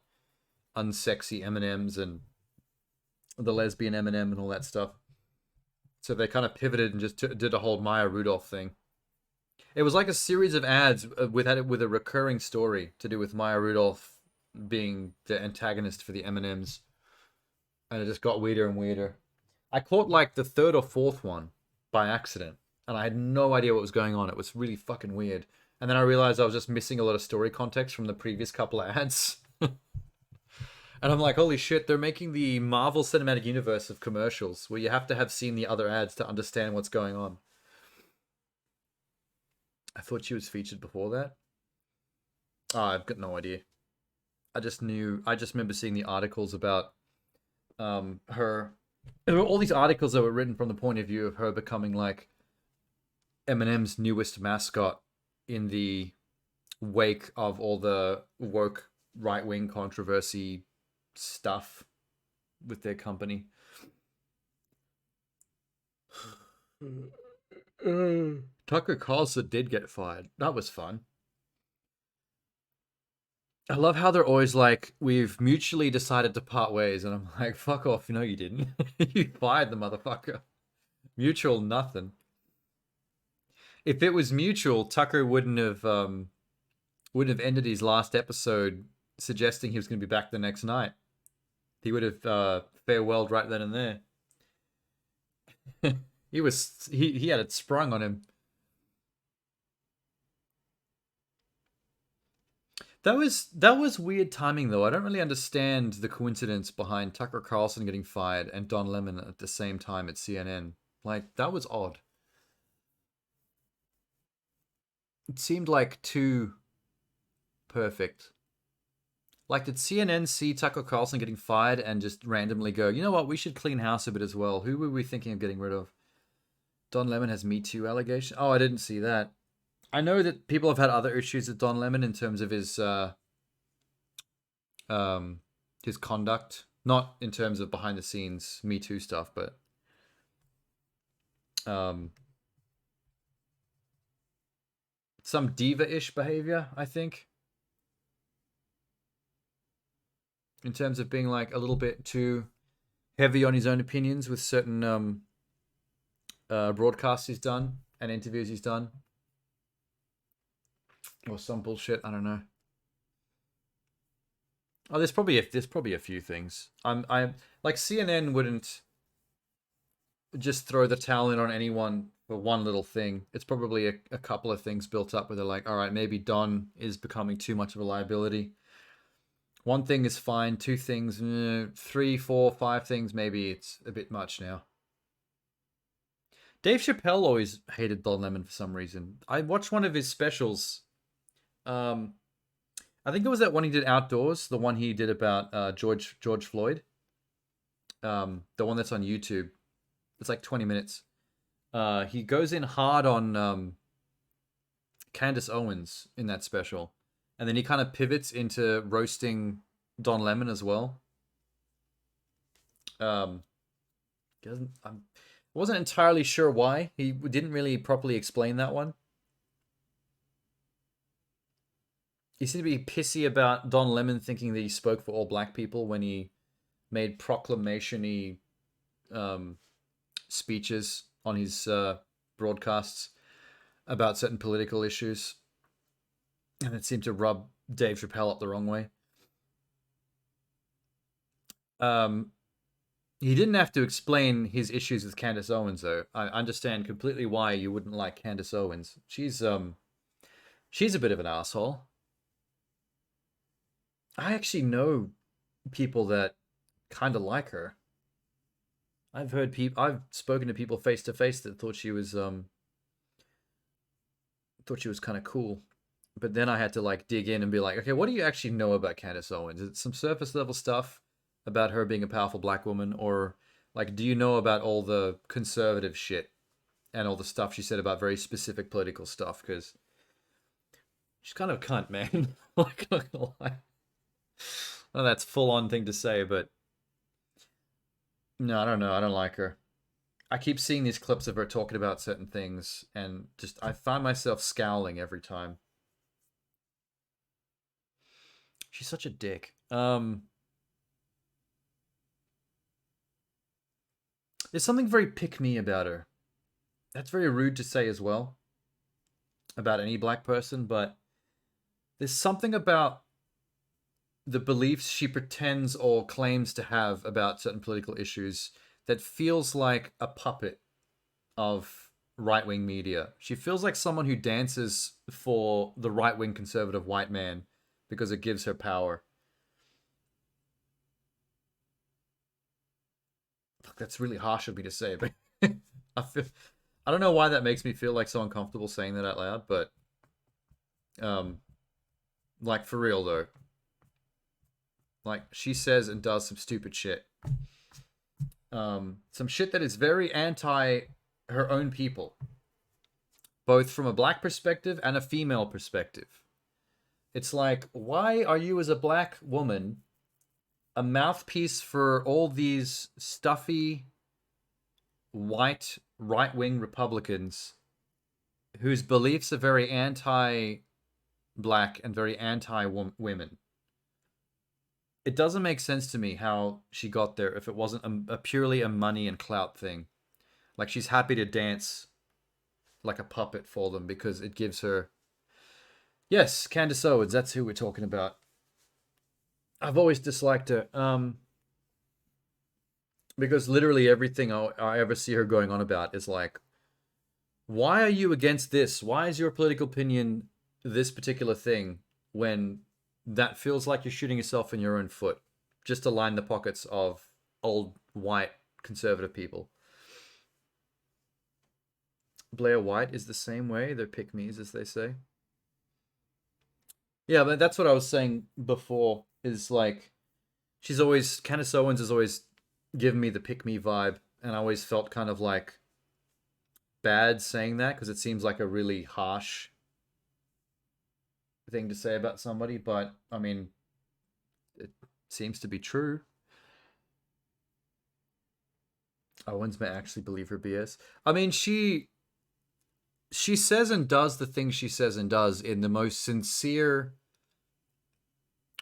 S1: unsexy M&Ms and the lesbian M&M and all that stuff. So they kind of pivoted and just did a whole Maya Rudolph thing. It was like a series of ads with a recurring story to do with Maya Rudolph being the antagonist for the M&Ms, and it just got weirder and weirder. I caught like the third or fourth one by accident, and I had no idea what was going on. It was really fucking weird. And then I realized I was just missing a lot of story context from the previous couple of ads. And I'm like, holy shit, they're making the Marvel Cinematic Universe of commercials where you have to have seen the other ads to understand what's going on. I thought she was featured before that. Oh, I've got no idea. I just remember seeing the articles about her. There were all these articles that were written from the point of view of her becoming like Eminem's newest mascot in the wake of all the woke right-wing controversy stuff with their company. Tucker Carlson did get fired. That was fun. I love how they're always like, we've mutually decided to part ways, and I'm like, fuck off. No, you didn't. You fired the motherfucker. Mutual nothing. If it was mutual, Tucker wouldn't have ended his last episode suggesting he was going to be back the next night. He would have farewelled right then and there. He had it sprung on him. That was weird timing though. I don't really understand the coincidence behind Tucker Carlson getting fired and Don Lemon at the same time at CNN. Like, that was odd. It seemed like too perfect. Like, did CNN see Tucker Carlson getting fired and just randomly go, you know what, we should clean house a bit as well? Who were we thinking of getting rid of? Don Lemon has Me Too allegation. Oh, I didn't see that. I know that people have had other issues with Don Lemon in terms of his conduct, not in terms of behind the scenes Me Too stuff, but some diva-ish behavior, I think, in terms of being like a little bit too heavy on his own opinions with certain broadcasts he's done and interviews he's done. Or some bullshit, I don't know. Oh, there's probably a few things. I'm like, CNN wouldn't just throw the towel in on anyone for one little thing. It's probably a couple of things built up where they're like, all right, maybe Don is becoming too much of a liability. One thing is fine. Two things, 3, 4, 5 things, maybe it's a bit much now. Dave Chappelle always hated Don Lemon for some reason. I watched one of his specials. I think it was that one he did outdoors, the one he did about George Floyd. The one that's on YouTube. It's like 20 minutes. He goes in hard on Candace Owens in that special. And then he kind of pivots into roasting Don Lemon as well. I wasn't entirely sure why. He didn't really properly explain that one. He seemed to be pissy about Don Lemon thinking that he spoke for all black people when he made proclamation-y speeches on his broadcasts about certain political issues. And it seemed to rub Dave Chappelle up the wrong way. He didn't have to explain his issues with Candace Owens, though. I understand completely why you wouldn't like Candace Owens. She's a bit of an asshole. I actually know people that kind of like her. I've spoken to people face to face that thought she was kind of cool. But then I had to like dig in and be like, okay, what do you actually know about Candace Owens? Is it some surface level stuff about her being a powerful black woman, or like, do you know about all the conservative shit and all the stuff she said about very specific political stuff? Because she's kind of a cunt, man. Like, not gonna lie. I know that's full on thing to say, but no, I don't know. I don't like her. I keep seeing these clips of her talking about certain things, and just I find myself scowling every time. She's such a dick. There's something very pick-me about her. That's very rude to say as well about any black person, but there's something about the beliefs she pretends or claims to have about certain political issues that feels like a puppet of right-wing media. She feels like someone who dances for the right-wing conservative white man because it gives her power. Fuck, that's really harsh of me to say, but I don't know why that makes me feel like so uncomfortable saying that out loud, but like for real though. Like she says and does some stupid shit. Some shit that is very anti her own people, both from a black perspective and a female perspective. It's like, why are you as a black woman a mouthpiece for all these stuffy white right-wing Republicans whose beliefs are very anti-black and very anti-women? It doesn't make sense to me how she got there if it wasn't a purely a money and clout thing. Like, she's happy to dance like a puppet for them because it gives her... Yes, Candace Owens, that's who we're talking about. I've always disliked her. Because literally everything I ever see her going on about is like, why are you against this? Why is your political opinion this particular thing when that feels like you're shooting yourself in your own foot just to line the pockets of old white conservative people? Blair White is the same way. They're pick-me's, as they say. Yeah, but that's what I was saying before, is like, Candace Owens has always given me the pick-me vibe, and I always felt kind of like bad saying that, because it seems like a really harsh thing to say about somebody, but, I mean, it seems to be true. Owens may actually believe her BS. I mean, she says and does the things she says and does in the most sincere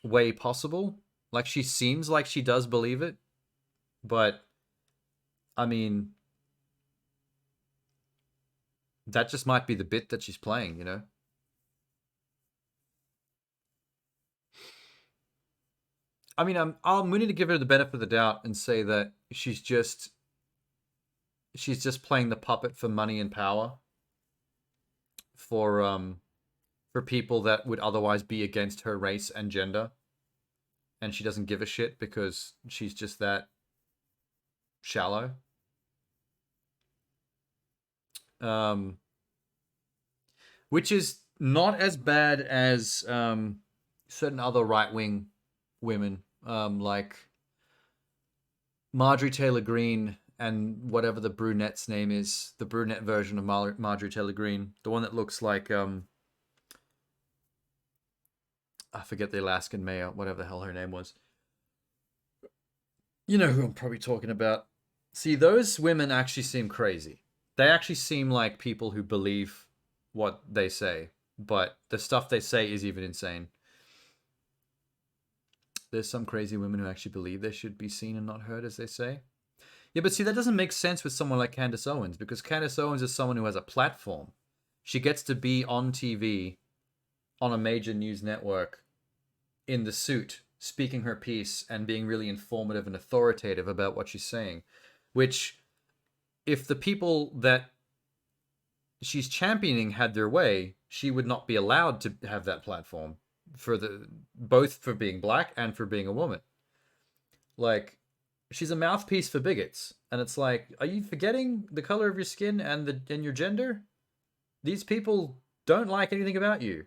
S1: way possible. Like, she seems like she does believe it, but, I mean, that just might be the bit that she's playing, you know? I mean, I'm willing to give her the benefit of the doubt and say that she's just playing the puppet for money and power for people that would otherwise be against her race and gender, and she doesn't give a shit because she's just that shallow. Which is not as bad as certain other right-wing women, like Marjorie Taylor Greene and whatever the brunette's name is, the brunette version of Marjorie Taylor Greene, the one that looks like, I forget the Alaskan mayor, whatever the hell her name was. You know who I'm probably talking about. See, those women actually seem crazy. They actually seem like people who believe what they say, but the stuff they say is even insane. There's some crazy women who actually believe they should be seen and not heard, as they say. Yeah, but see, that doesn't make sense with someone like Candace Owens, because Candace Owens is someone who has a platform. She gets to be on TV, on a major news network, in the suit, speaking her piece and being really informative and authoritative about what she's saying. Which, if the people that she's championing had their way, she would not be allowed to have that platform, both for being black and for being a woman. Like, she's a mouthpiece for bigots, and it's like, are you forgetting the color of your skin and your gender? These people don't like anything about you.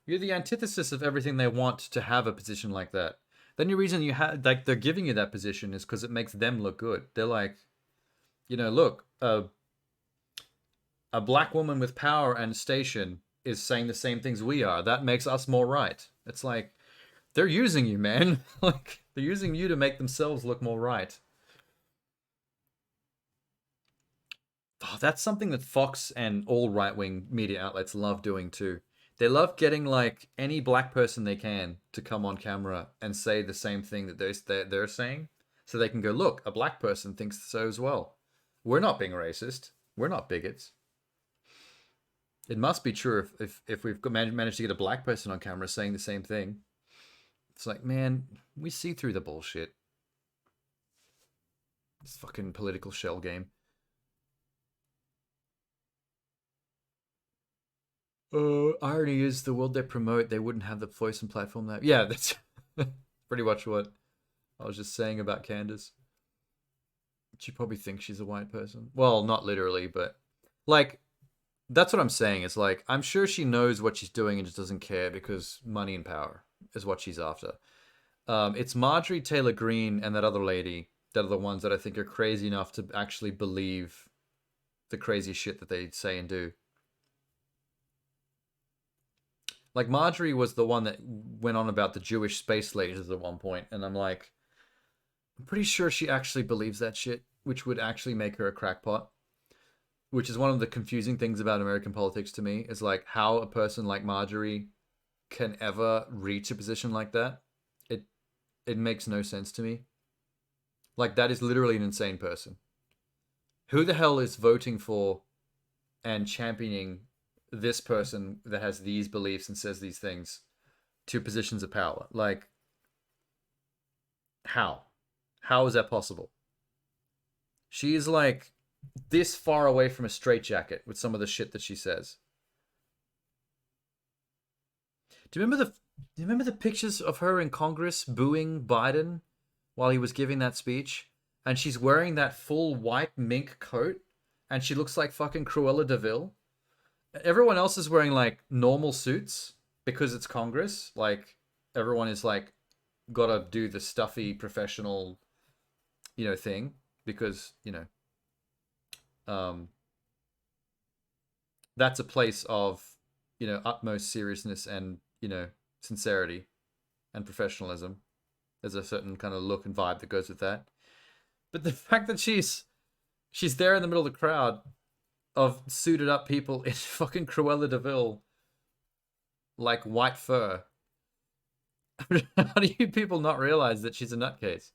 S1: You're the antithesis of everything they want to have a position like that. The only reason you have, like, they're giving you that position is because it makes them look good. They're like, you know, look, a black woman with power and station is saying the same things we are. That makes us more right. It's like, they're using you, man. Like, they're using you to make themselves look more right. that's something that Fox and all right-wing media outlets love doing too. They love getting like any black person they can to come on camera and say the same thing that they're saying, so they can go, look, a black person thinks so as well. We're not being racist. We're not bigots. It must be true if we've managed to get a black person on camera saying the same thing. It's like, man, we see through the bullshit. This fucking political shell game. Irony is the world they promote, they wouldn't have the voice and platform that. Yeah, that's pretty much what I was just saying about Candace. She probably thinks she's a white person. Well, not literally, but like, that's what I'm saying. It's like, I'm sure she knows what she's doing and just doesn't care because money and power is what she's after. It's Marjorie Taylor Greene and that other lady that are the ones that I think are crazy enough to actually believe the crazy shit that they say and do. Like, Marjorie was the one that went on about the Jewish space lasers at one point, and I'm like, I'm pretty sure she actually believes that shit, which would actually make her a crackpot. Which is one of the confusing things about American politics to me, is like how a person like Marjorie can ever reach a position like that. It makes no sense to me. Like, that is literally an insane person. Who the hell is voting for and championing this person that has these beliefs and says these things to positions of power? Like, how? How is that possible? She is like this far away from a straitjacket with some of the shit that she says. Do you remember the pictures of her in Congress booing Biden while he was giving that speech? And she's wearing that full white mink coat and she looks like fucking Cruella de Vil. Everyone else is wearing like normal suits because it's Congress. Like, everyone is like gotta do the stuffy professional, thing because, that's a place of, utmost seriousness and, sincerity and professionalism. There's a certain kind of look and vibe that goes with that. But the fact that she's there in the middle of the crowd of suited up people in fucking Cruella de Vil, like white fur. How do you people not realize that she's a nutcase?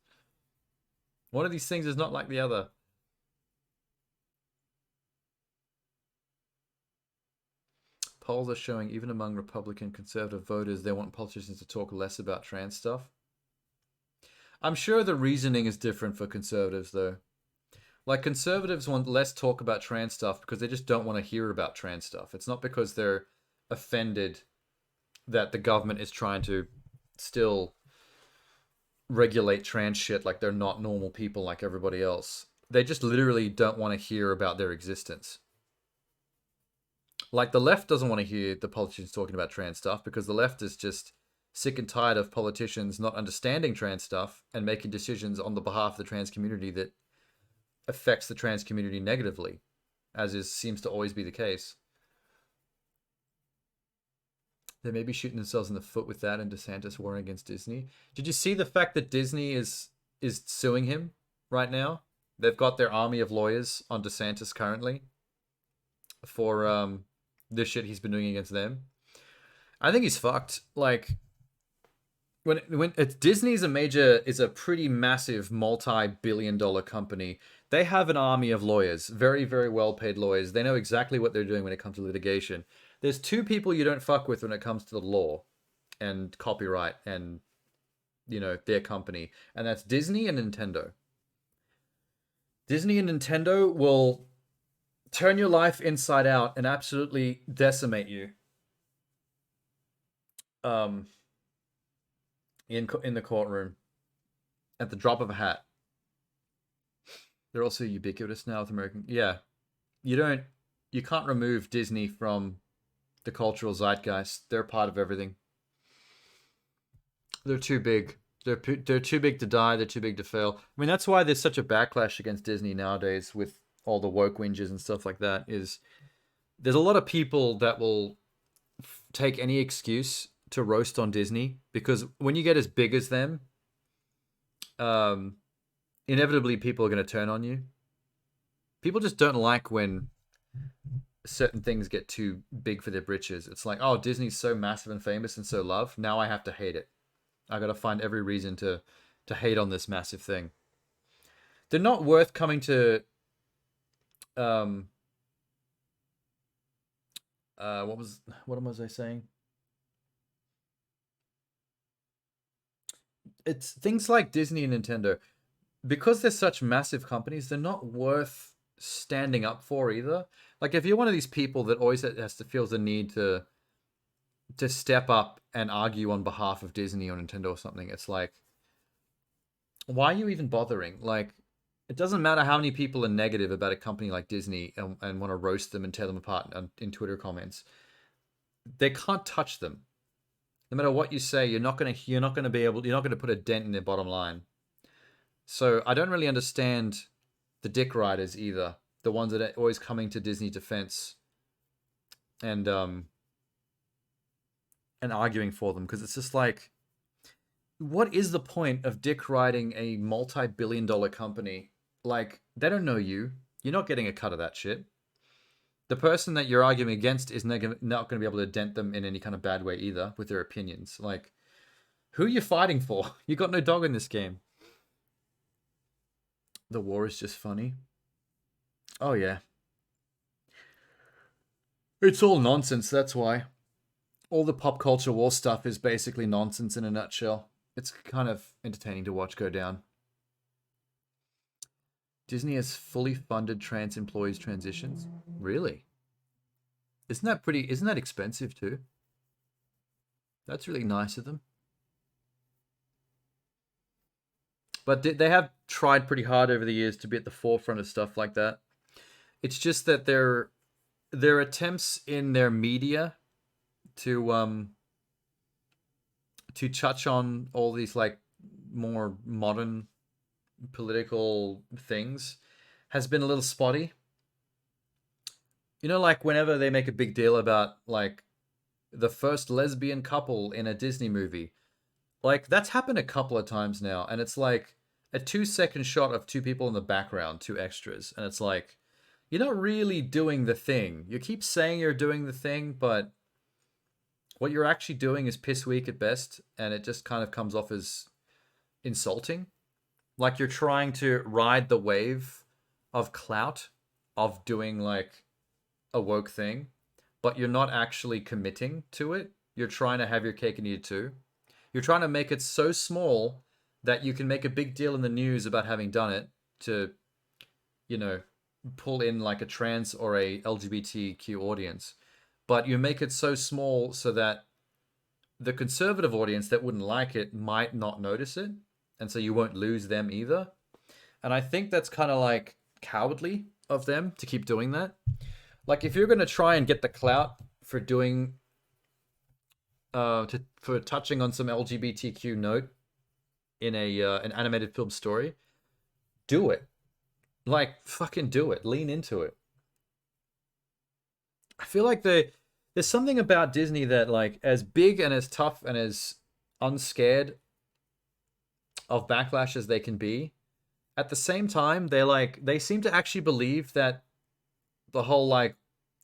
S1: One of these things is not like the other. Polls are showing even among Republican conservative voters, they want politicians to talk less about trans stuff. I'm sure the reasoning is different for conservatives, though. Like, conservatives want less talk about trans stuff because they just don't want to hear about trans stuff. It's not because they're offended that the government is trying to still regulate trans shit like they're not normal people like everybody else. They just literally don't want to hear about their existence. Like, the left doesn't want to hear the politicians talking about trans stuff because the left is just sick and tired of politicians not understanding trans stuff and making decisions on the behalf of the trans community that affects the trans community negatively, as seems to always be the case. They may be shooting themselves in the foot with that and DeSantis warring against Disney. Did you see the fact that Disney is suing him right now? They've got their army of lawyers on DeSantis currently for this shit he's been doing against them. I think he's fucked. Like, when it's Disney is a pretty massive multi-billion-dollar company. They have an army of lawyers, very, very well-paid lawyers. They know exactly what they're doing when it comes to litigation. There's two people you don't fuck with when it comes to the law and copyright and, their company. And that's Disney and Nintendo. Disney and Nintendo will turn your life inside out and absolutely decimate you. In the courtroom at the drop of a hat. They're also ubiquitous now with American. Yeah, you can't remove Disney from the cultural zeitgeist. They're part of everything. They're too big. They're too big to die. They're too big to fail. I mean, that's why there's such a backlash against Disney nowadays with all the woke whinges and stuff like that. Is there's a lot of people that will take any excuse to roast on Disney because when you get as big as them, inevitably people are going to turn on you. people just don't like when certain things get too big for their britches. It's like, oh, Disney's so massive and famous and so loved. Now I have to hate it. I got to find every reason to hate on this massive thing. They're not worth coming to. What was I saying? It's things like Disney and Nintendo, because they're such massive companies. They're not worth standing up for either. Like if you're one of these people that always has to feels the need to step up and argue on behalf of Disney or Nintendo or something, it's like, why are you even bothering? Like, it doesn't matter how many people are negative about a company like Disney and want to roast them and tear them apart in Twitter comments. They can't touch them. No matter what you say, you're not gonna put a dent in their bottom line. So I don't really understand the dick riders either. The ones that are always coming to Disney defense and arguing for them, because it's just like, what is the point of dick riding a multi-billion-dollar company? Like, they don't know you. You're not getting a cut of that shit. The person that you're arguing against is not going to be able to dent them in any kind of bad way either with their opinions. Like, who are you fighting for? You got no dog in this game. The war is just funny. Oh, yeah. It's all nonsense, that's why. All the pop culture war stuff is basically nonsense in a nutshell. It's kind of entertaining to watch go down. Disney has fully funded trans employees' transitions? Really? Isn't that expensive too? That's really nice of them. But they have tried pretty hard over the years to be at the forefront of stuff like that. It's just that their attempts in their media to touch on all these like more modern political things has been a little spotty. You know, like whenever they make a big deal about like the first lesbian couple in a Disney movie, like that's happened a couple of times now, and it's like a 2-second shot of two people in the background, two extras, and it's like, you're not really doing the thing. You keep saying you're doing the thing, but what you're actually doing is piss weak at best, and it just kind of comes off as insulting. Like you're trying to ride the wave of clout of doing like a woke thing, but you're not actually committing to it. You're trying to have your cake and eat it too. You're trying to make it so small that you can make a big deal in the news about having done it to, you know, pull in like a trans or a LGBTQ audience. But you make it so small so that the conservative audience that wouldn't like it might not notice it. And so you won't lose them either. And I think that's kind of like cowardly of them to keep doing that. Like if you're going to try and get the clout for doing, for touching on some LGBTQ note in an animated film story, do it. Like fucking do it. Lean into it. I feel like there's something about Disney that like as big and as tough and as unscared of backlash as they can be, at the same time they seem to actually believe that the whole like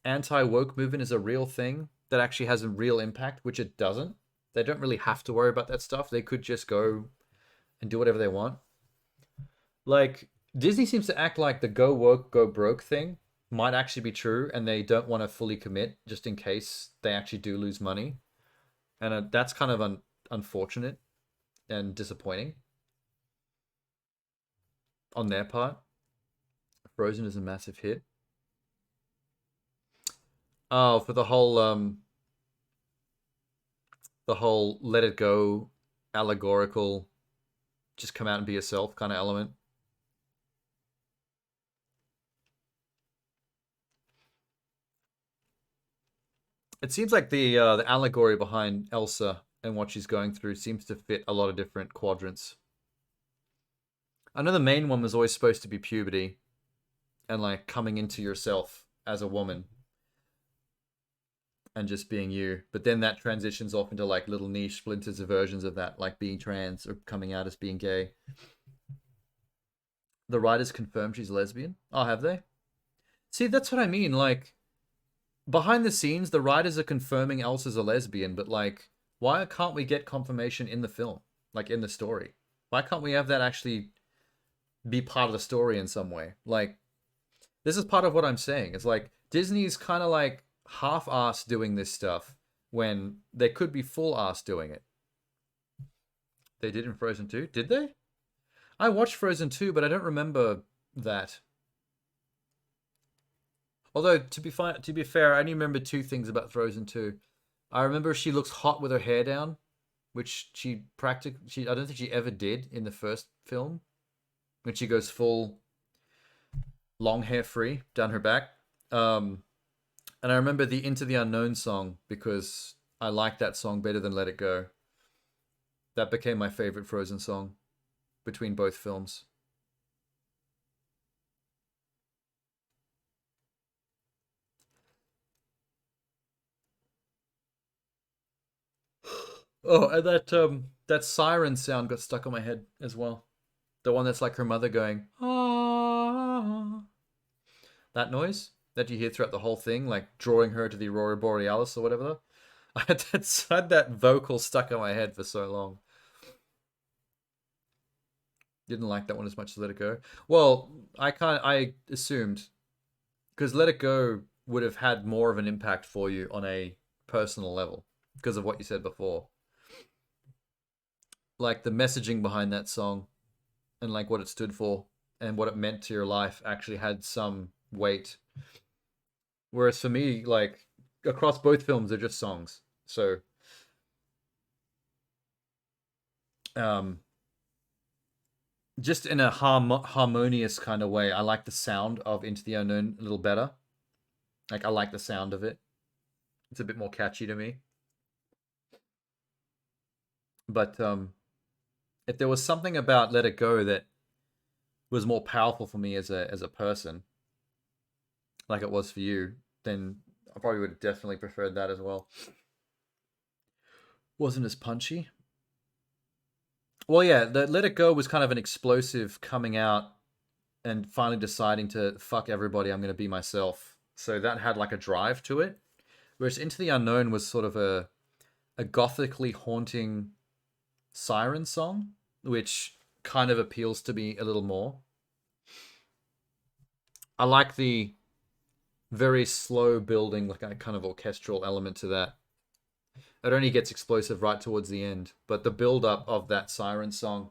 S1: anti-woke movement is a real thing that actually has a real impact, which it doesn't. They don't really have to worry about that stuff. They could just go and do whatever they want. Like Disney seems to act like the go woke, go broke thing might actually be true, and they don't want to fully commit just in case they actually do lose money. And that's kind of unfortunate and disappointing on their part. Frozen is a massive hit. Oh, for the whole let it go allegorical, just come out and be yourself kind of element. It seems like the allegory behind Elsa and what she's going through seems to fit a lot of different quadrants. I know the main one was always supposed to be puberty and like coming into yourself as a woman and just being you, but then that transitions off into like little niche splinters of versions of that, like being trans or coming out as being gay. The writers confirmed she's lesbian. Oh, have they? See, that's what I mean. Like, behind the scenes, the writers are confirming Elsa's a lesbian, but like, why can't we get confirmation in the film? Like, in the story? Why can't we have that actually be part of the story in some way? Like, this is part of what I'm saying. It's like, Disney's kind of like half-assed doing this stuff when they could be full-assed doing it. They did in Frozen 2? Did they? I watched Frozen 2, but I don't remember that. Although, to be fair, I only remember two things about Frozen 2. I remember she looks hot with her hair down, which I don't think she ever did in the first film. When she goes full long hair free down her back. And I remember the Into the Unknown song because I like that song better than Let It Go. That became my favorite Frozen song between both films. Oh, and that siren sound got stuck on my head as well. The one that's like her mother going, ah. That noise that you hear throughout the whole thing, like drawing her to the Aurora Borealis or whatever. I had that vocal stuck on my head for so long. Didn't like that one as much as Let It Go. Well, I assumed, because Let It Go would have had more of an impact for you on a personal level because of what you said before. Like the messaging behind that song and like what it stood for and what it meant to your life actually had some weight. Whereas for me, like across both films, they're just songs. So, just in a harmonious kind of way, I like the sound of Into the Unknown a little better. Like I like the sound of it. It's a bit more catchy to me. But if there was something about Let It Go that was more powerful for me as a person, like it was for you, then I probably would have definitely preferred that as well. Wasn't as punchy. Well, yeah, the Let It Go was kind of an explosive coming out and finally deciding to fuck everybody, I'm going to be myself. So that had like a drive to it. Whereas Into the Unknown was sort of a gothically haunting siren song, which kind of appeals to me a little more. I like the very slow building, like a kind of orchestral element to that. It only gets explosive right towards the end, but the build-up of that siren song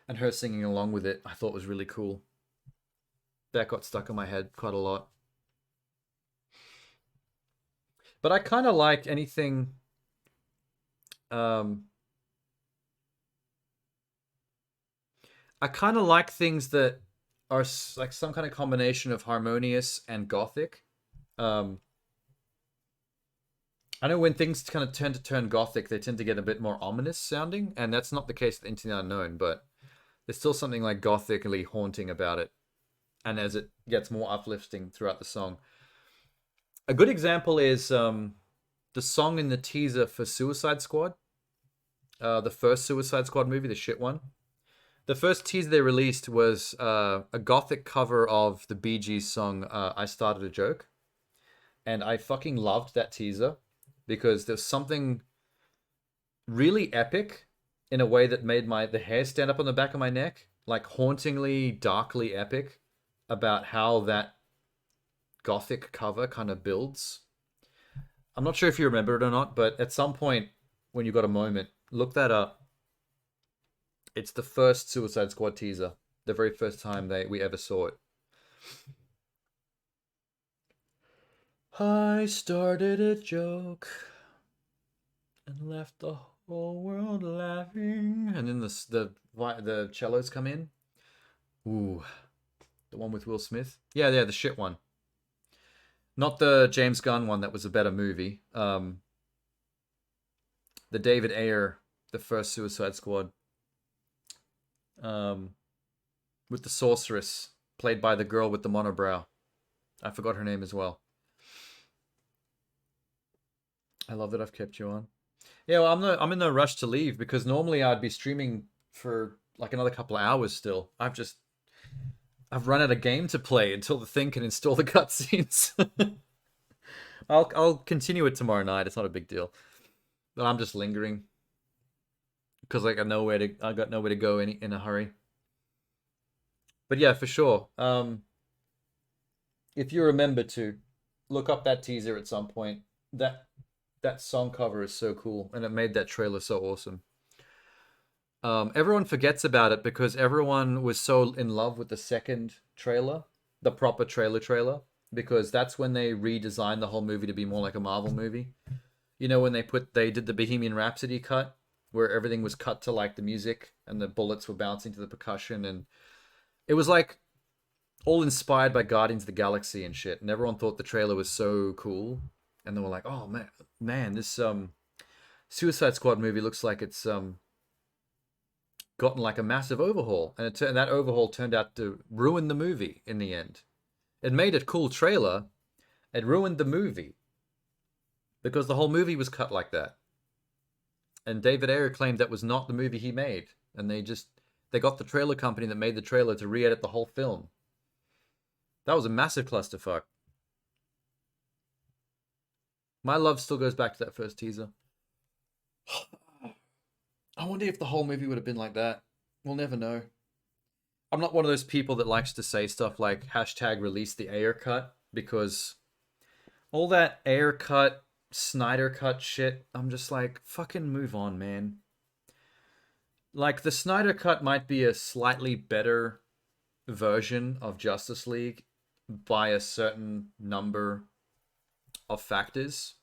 S1: and her singing along with it, I thought was really cool. That got stuck in my head quite a lot. But I kind of like anything... I kind of like things that are like some kind of combination of harmonious and gothic. I know when things kind of tend to turn gothic, they tend to get a bit more ominous sounding, and that's not the case with Into the Unknown, but there's still something like gothically haunting about it, and as it gets more uplifting throughout the song. A good example is the song in the teaser for Suicide Squad, the first Suicide Squad movie, the shit one. The first teaser they released was a gothic cover of the Bee Gees song I Started a Joke, and I fucking loved that teaser. Because there's something really epic in a way that made the hair stand up on the back of my neck. Like hauntingly, darkly epic about how that gothic cover kind of builds. I'm not sure if you remember it or not, but at some point when you got a moment, look that up. It's the first Suicide Squad teaser. The very first time we ever saw it. I started a joke and left the whole world laughing. And then the cellos come in. Ooh, the one with Will Smith. Yeah, the shit one. Not the James Gunn one that was a better movie. The David Ayer, the first Suicide Squad. With the sorceress, played by the girl with the monobrow. I forgot her name as well. I love that I've kept you on. Yeah, well, I'm in no rush to leave because normally I'd be streaming for like another couple of hours still. I've run out of game to play until the thing can install the cutscenes. I'll continue it tomorrow night. It's not a big deal. But I'm just lingering because I got nowhere to go in a hurry. But yeah, for sure. If you remember to look up that teaser at some point, that song cover is so cool, and it made that trailer so awesome. Everyone forgets about it because everyone was so in love with the second trailer, the proper trailer, because that's when they redesigned the whole movie to be more like a Marvel movie. You know, when they did the Bohemian Rhapsody cut, where everything was cut to like the music and the bullets were bouncing to the percussion, and it was like all inspired by Guardians of the Galaxy and shit. And everyone thought the trailer was so cool, and they were like, "Oh man, this Suicide Squad movie looks like it's gotten like a massive overhaul," and that overhaul turned out to ruin the movie in the end. It made a cool trailer, it ruined the movie because the whole movie was cut like that. And David Ayer claimed that was not the movie he made, and they got the trailer company that made the trailer to re-edit the whole film. That was a massive clusterfuck. My love still goes back to that first teaser. I wonder if the whole movie would have been like that. We'll never know. I'm not one of those people that likes to say stuff like #release the Ayer cut, because all that Ayer cut, Snyder cut shit, I'm just like, fucking move on, man. Like, the Snyder cut might be a slightly better version of Justice League by a certain number of factors.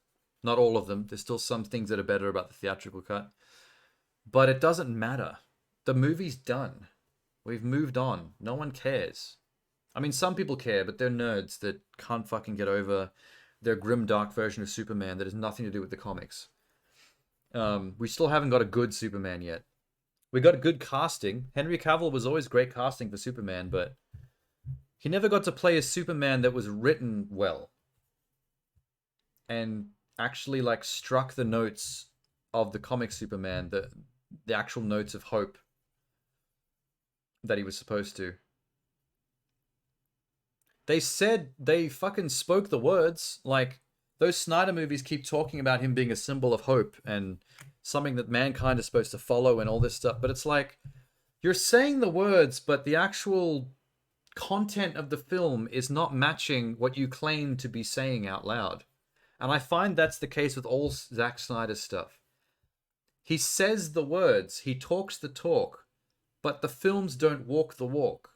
S1: Not all of them. There's still some things that are better about the theatrical cut. But it doesn't matter. The movie's done. We've moved on. No one cares. I mean, some people care, but they're nerds that can't fucking get over their grim, dark version of Superman that has nothing to do with the comics. We still haven't got a good Superman yet. We got good casting. Henry Cavill was always great casting for Superman, but he never got to play a Superman that was written well and actually like struck the notes of the comic Superman, the actual notes of hope that he was supposed to. They fucking spoke the words. Like, those Snyder movies keep talking about him being a symbol of hope and something that mankind is supposed to follow and all this stuff. But it's like, you're saying the words, but the actual content of the film is not matching what you claim to be saying out loud. And I find that's the case with all Zack Snyder's stuff. He says the words, he talks the talk, but the films don't walk the walk.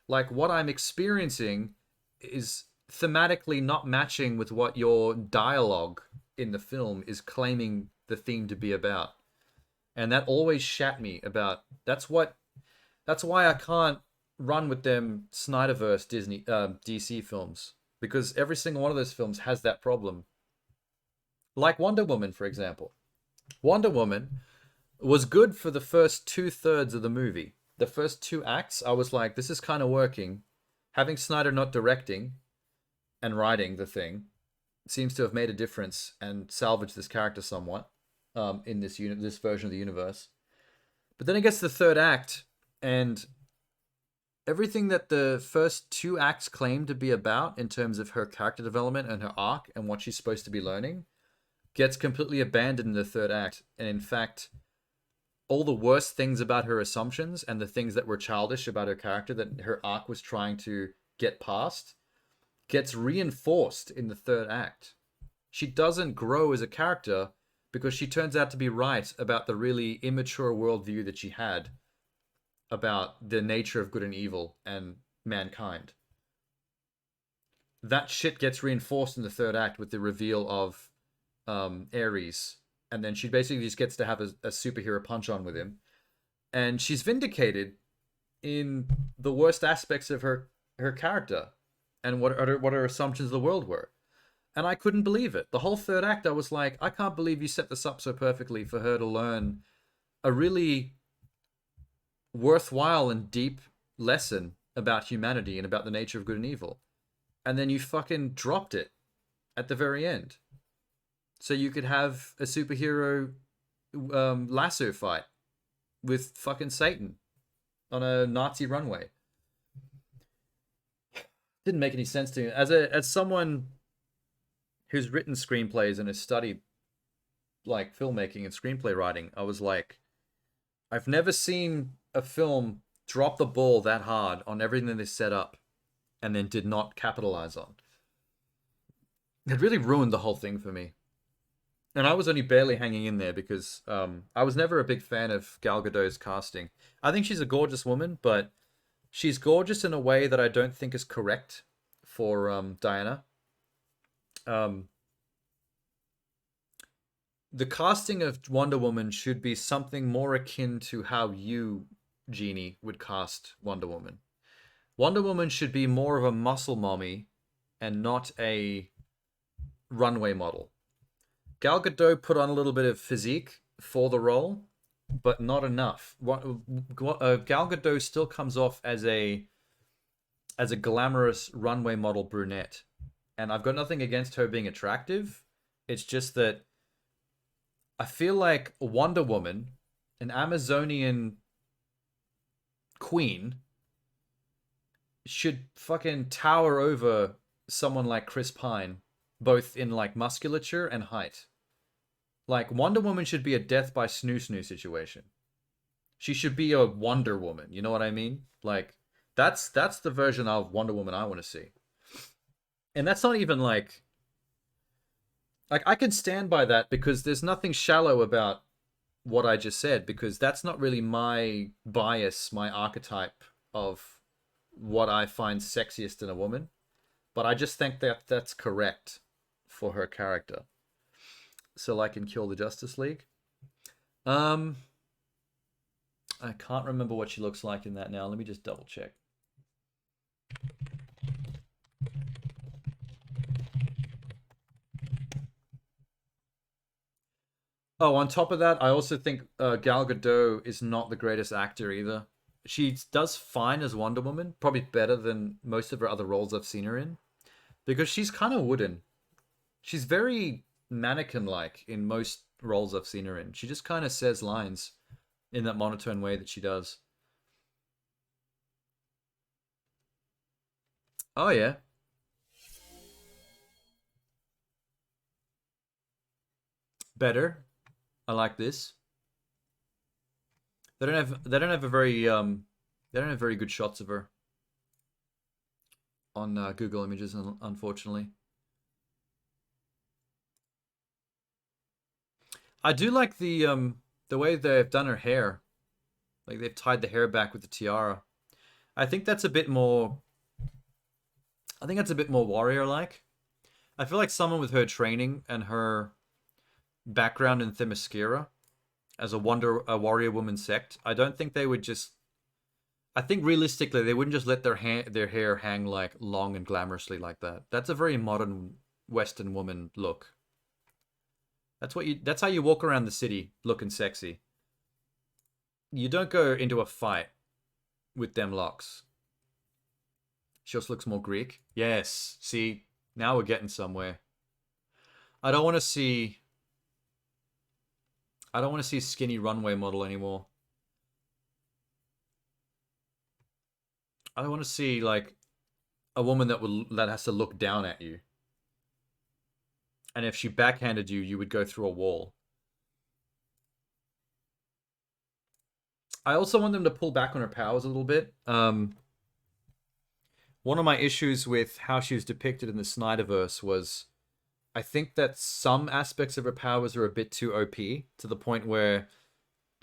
S1: Like, what I'm experiencing is thematically not matching with what your dialogue in the film is claiming the theme to be about. And that always shat me about. That's why I can't run with them Snyderverse DC films, because every single one of those films has that problem. Like Wonder Woman, for example. Wonder Woman was good for the first 2/3 of the movie. The first 2 acts, I was like, this is kind of working. Having Snyder not directing and writing the thing seems to have made a difference and salvaged this character somewhat in this version of the universe. But then it gets to the 3rd act, and everything that the first 2 acts claim to be about in terms of her character development and her arc and what she's supposed to be learning gets completely abandoned in the 3rd act. And in fact, all the worst things about her assumptions and the things that were childish about her character that her arc was trying to get past gets reinforced in the 3rd act. She doesn't grow as a character because she turns out to be right about the really immature worldview that she had about the nature of good and evil and mankind. That shit gets reinforced in the 3rd act with the reveal of Ares. And then she basically just gets to have a superhero punch on with him. And she's vindicated in the worst aspects of her character and what her assumptions of the world were. And I couldn't believe it. The whole 3rd act, I was like, I can't believe you set this up so perfectly for her to learn a really worthwhile and deep lesson about humanity and about the nature of good and evil. And then you fucking dropped it at the very end. So you could have a superhero lasso fight with fucking Satan on a Nazi runway. didn't make any sense to me. As someone who's written screenplays and has studied like filmmaking and screenplay writing, I was like, I've never seen a film drop the ball that hard on everything they set up and then did not capitalize on. It really ruined the whole thing for me. And I was only barely hanging in there because I was never a big fan of Gal Gadot's casting. I think she's a gorgeous woman, but she's gorgeous in a way that I don't think is correct for Diana. The casting of Wonder Woman should be something more akin to how you, Jeannie, would cast Wonder Woman. Wonder Woman should be more of a muscle mommy and not a runway model. Gal Gadot put on a little bit of physique for the role, but not enough. Gal Gadot still comes off as a glamorous runway model brunette. And I've got nothing against her being attractive. It's just that I feel like Wonder Woman, an Amazonian queen, should fucking tower over someone like Chris Pine, both in like musculature and height. Like Wonder Woman should be a death by snoo situation. She should be a Wonder Woman, you know what I mean? Like that's the version of Wonder Woman I want to see. And that's not even like I can stand by that because there's nothing shallow about what I just said, because that's not really my bias, my archetype of what I find sexiest in a woman. But I just think that that's correct for her character. So like in Kill the Justice League. I can't remember what she looks like in that now. Let me just double check. Oh, on top of that, I also think Gal Gadot is not the greatest actor either. She does fine as Wonder Woman, probably better than most of her other roles I've seen her in, because she's kind of wooden. She's very mannequin-like in most roles I've seen her in. She just kind of says lines in that monotone way that she does. Oh, yeah. Better. I like this. They don't have a very they don't have very good shots of her on Google Images, unfortunately. I do like the way they've done her hair. Like they've tied the hair back with the tiara. I think that's a bit more warrior-like. I feel like someone with her training and her background in Themyscira as a warrior woman sect, I don't think they would just... I think realistically they wouldn't just let their hair hang like long and glamorously like that. That's a very modern Western woman look. That's how you walk around the city looking sexy. You don't go into a fight with them locks. She just looks more Greek. Yes, see, now we're getting somewhere. I don't want to see skinny runway model anymore. I don't want to see like a woman that has to look down at you. And if she backhanded you, you would go through a wall. I also want them to pull back on her powers a little bit. One of my issues with how she was depicted in the Snyderverse was I think that some aspects of her powers are a bit too OP, to the point where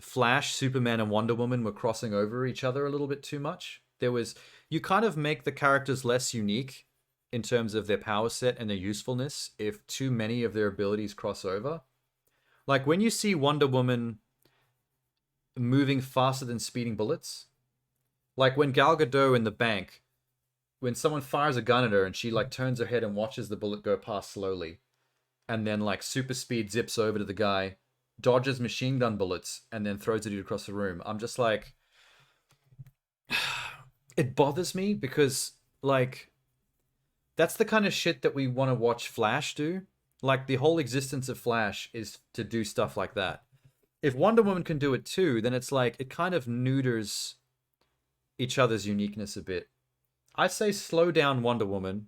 S1: Flash, Superman, and Wonder Woman were crossing over each other a little bit too much. You kind of make the characters less unique in terms of their power set and their usefulness if too many of their abilities cross over. Like when you see Wonder Woman moving faster than speeding bullets, like when Gal Gadot in the bank, when someone fires a gun at her and she like turns her head and watches the bullet go past slowly, and then like super speed zips over to the guy, dodges machine gun bullets, and then throws the dude across the room. I'm just like, it bothers me because like that's the kind of shit that we want to watch Flash do. Like the whole existence of Flash is to do stuff like that. If Wonder Woman can do it too, then it's like it kind of neuters each other's uniqueness a bit. I say slow down Wonder Woman.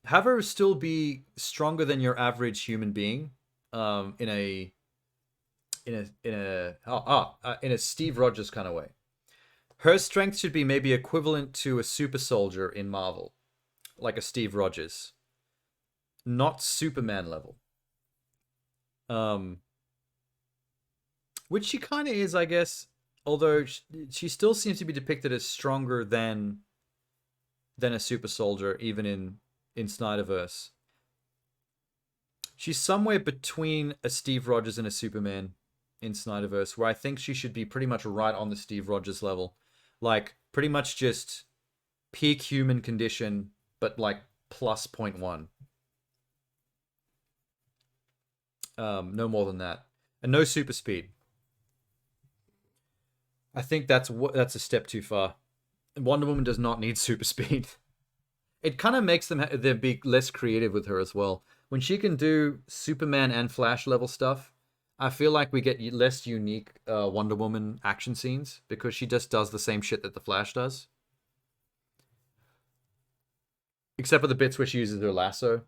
S1: Have her still be stronger than your average human being, in a Steve Rogers kind of way. Her strength should be maybe equivalent to a super soldier in Marvel, like a Steve Rogers, not Superman level. Which she kind of is, I guess. Although she still seems to be depicted as stronger than a super soldier, even in Snyderverse. She's somewhere between a Steve Rogers and a Superman in Snyderverse, where I think she should be pretty much right on the Steve Rogers level. Like, pretty much just peak human condition, but like plus 0.1. No more than that. And no super speed. I think that's a step too far. Wonder Woman does not need super speed. It kind of makes them be less creative with her as well. When she can do Superman and Flash level stuff, I feel like we get less unique Wonder Woman action scenes because she just does the same shit that the Flash does. Except for the bits where she uses her lasso,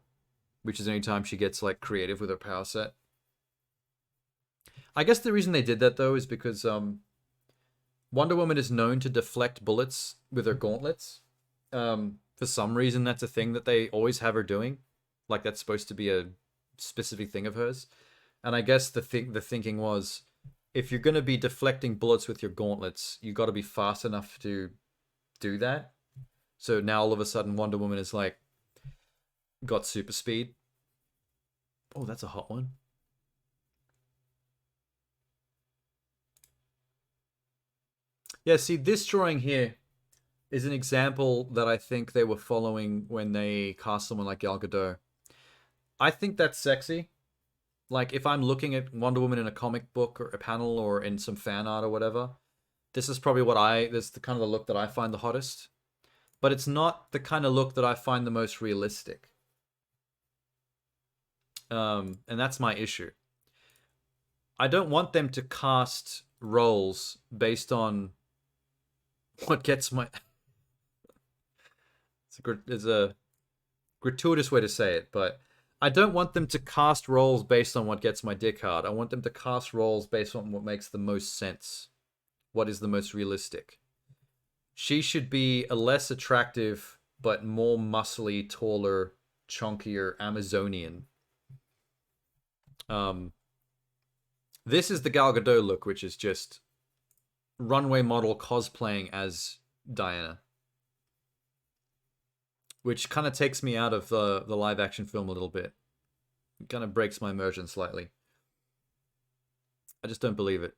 S1: which is the only time she gets like creative with her power set. I guess the reason they did that though is because Wonder Woman is known to deflect bullets with her gauntlets. For some reason, that's a thing that they always have her doing. Like, that's supposed to be a specific thing of hers. And I guess the thinking was, if you're going to be deflecting bullets with your gauntlets, you got to be fast enough to do that. So now all of a sudden, Wonder Woman is like, got super speed. Oh, that's a hot one. Yeah, see, this drawing here is an example that I think they were following when they cast someone like Gal Gadot. I think that's sexy. Like, if I'm looking at Wonder Woman in a comic book or a panel or in some fan art or whatever, this is probably this is the kind of the look that I find the hottest. But it's not the kind of look that I find the most realistic. And that's my issue. I don't want them to cast roles based on what gets my... It's a gratuitous way to say it, but I don't want them to cast roles based on what gets my dick hard. I want them to cast roles based on what makes the most sense. What is the most realistic. She should be a less attractive, but more muscly, taller, chunkier Amazonian. This is the Gal Gadot look, which is just runway model cosplaying as Diana. Which kind of takes me out of the live action film a little bit. It kind of breaks my immersion slightly. I just don't believe it.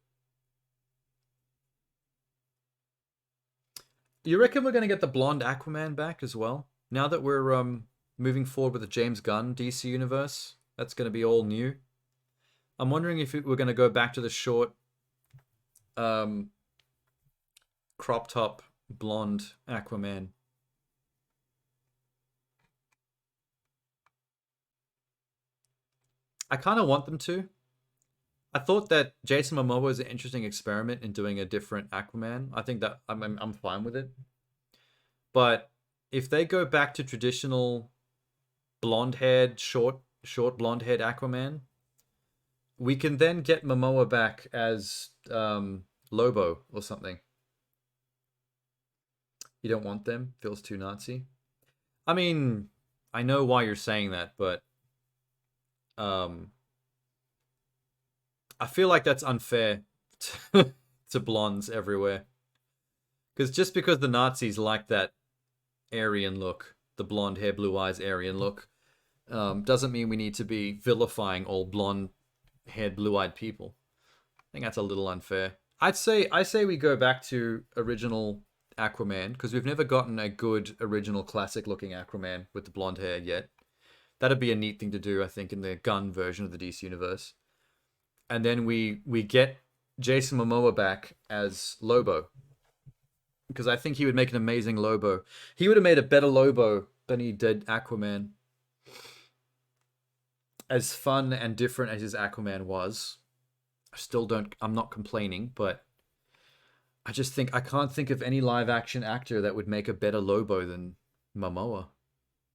S1: You reckon we're going to get the blonde Aquaman back as well? Now that we're moving forward with the James Gunn DC universe, that's going to be all new. I'm wondering if we're going to go back to the short crop top blonde Aquaman. I kind of want them to. I thought that Jason Momoa was an interesting experiment in doing a different Aquaman. I think that I'm fine with it. But if they go back to traditional blonde-haired, short blonde-haired Aquaman, we can then get Momoa back as Lobo or something. You don't want them? Feels too Nazi. I mean, I know why you're saying that, but I feel like that's unfair to blondes everywhere. Because just because the Nazis like that Aryan look, the blonde hair, blue eyes Aryan look, doesn't mean we need to be vilifying all blonde-haired, blue-eyed people. I think that's a little unfair. I say we go back to original Aquaman, because we've never gotten a good original classic-looking Aquaman with the blonde hair yet. That'd be a neat thing to do, I think, in the Gunn version of the DC universe. And then we get Jason Momoa back as Lobo. Because I think he would make an amazing Lobo. He would have made a better Lobo than he did Aquaman. As fun and different as his Aquaman was, I'm not complaining, but I just think I can't think of any live action actor that would make a better Lobo than Momoa.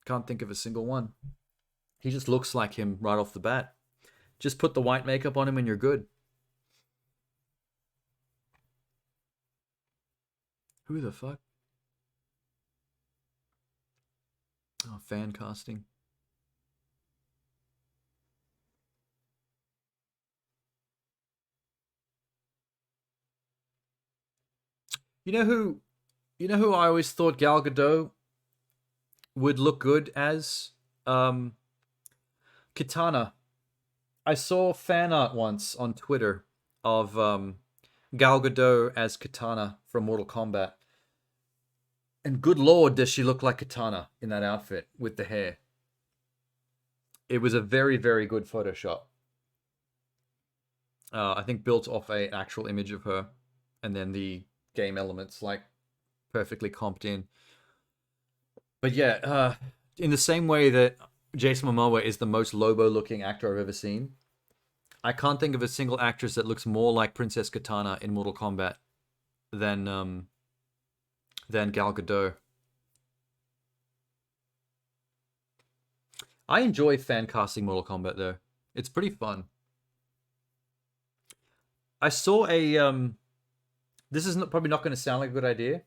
S1: Can't think of a single one. He just looks like him right off the bat. Just put the white makeup on him and you're good. Who the fuck? Oh, fan casting. You know who I always thought Gal Gadot would look good as? Kitana. I saw fan art once on Twitter of Gal Gadot as Kitana from Mortal Kombat. And good lord, does she look like Kitana in that outfit with the hair. It was a very, very good Photoshop. I think built off an actual image of her. And then the game elements, like, perfectly comped in. But yeah, in the same way that Jason Momoa is the most Lobo-looking actor I've ever seen, I can't think of a single actress that looks more like Princess Kitana in Mortal Kombat than Gal Gadot. I enjoy fan casting Mortal Kombat though. It's pretty fun. I saw a this is probably not going to sound like a good idea,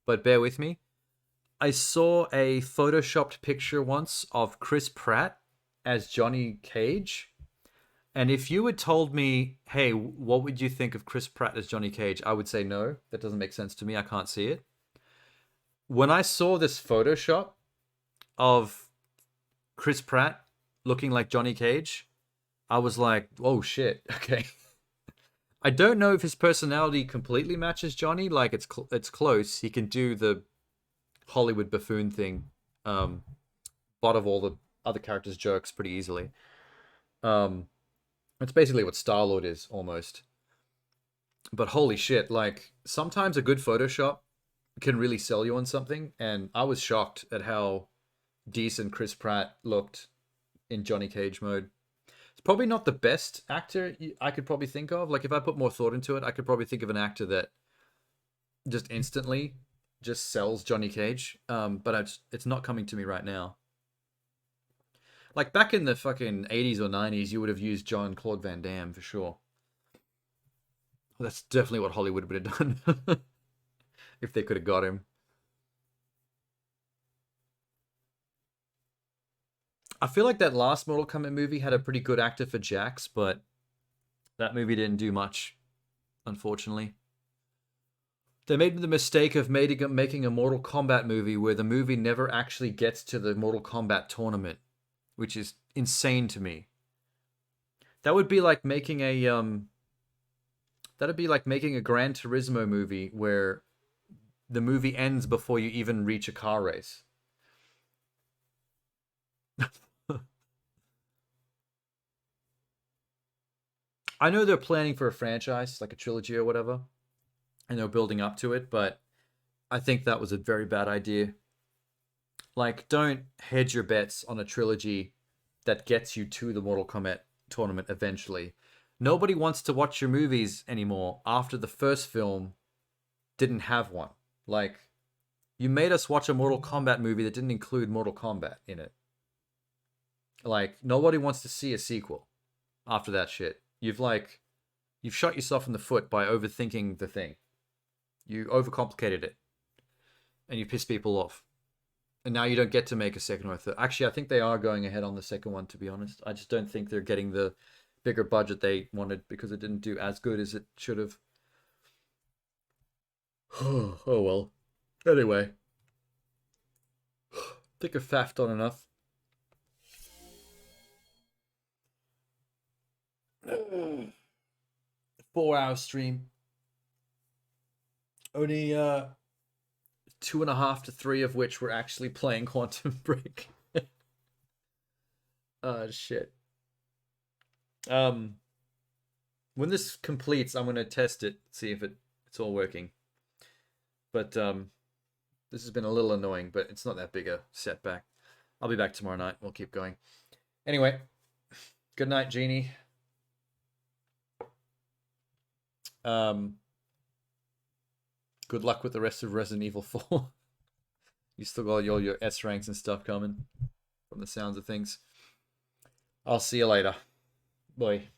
S1: but bear with me. I saw a photoshopped picture once of Chris Pratt as Johnny Cage. And if you had told me, hey, what would you think of Chris Pratt as Johnny Cage? I would say no. That doesn't make sense to me. I can't see it. When I saw this Photoshop of Chris Pratt looking like Johnny Cage, I was like, oh shit, okay. I don't know if his personality completely matches Johnny. Like, it's close. He can do the Hollywood buffoon thing, bot of all the other characters' jokes pretty easily. It's basically what Star-Lord is, almost. But holy shit, like, sometimes a good Photoshop can really sell you on something, and I was shocked at how decent Chris Pratt looked in Johnny Cage mode. It's probably not the best actor I could probably think of. Like, if I put more thought into it, I could probably think of an actor that just instantly just sells Johnny Cage. But it's not coming to me right now. Like, back in the fucking 80s or 90s, you would have used Jean-Claude Van Damme for sure. That's definitely what Hollywood would have done. If they could have got him. I feel like that last Mortal Kombat movie had a pretty good actor for Jax, but that movie didn't do much, unfortunately. They made the mistake of making a Mortal Kombat movie where the movie never actually gets to the Mortal Kombat tournament, which is insane to me. That would be like making a Gran Turismo movie where the movie ends before you even reach a car race. I know they're planning for a franchise, like a trilogy or whatever, and they're building up to it, but I think that was a very bad idea. Like, don't hedge your bets on a trilogy that gets you to the Mortal Kombat tournament eventually. Nobody wants to watch your movies anymore after the first film didn't have one. Like, you made us watch a Mortal Kombat movie that didn't include Mortal Kombat in it. Like, nobody wants to see a sequel after that shit. You've shot yourself in the foot by overthinking the thing. You overcomplicated it. And you pissed people off. And now you don't get to make a second or a third. Actually, I think they are going ahead on the second one, to be honest. I just don't think they're getting the bigger budget they wanted because it didn't do as good as it should have. Oh well. Anyway. I think I've faffed on enough. 4-hour stream. Only 2.5 to 3 of which were actually playing Quantum Break. Oh shit. When this completes, I'm gonna test it, see if it's all working. But this has been a little annoying, but it's not that big a setback. I'll be back tomorrow night. We'll keep going. Anyway, good night, Jeannie. Good luck with the rest of Resident Evil 4. You still got all your S ranks and stuff coming, from the sounds of things. I'll see you later. Bye.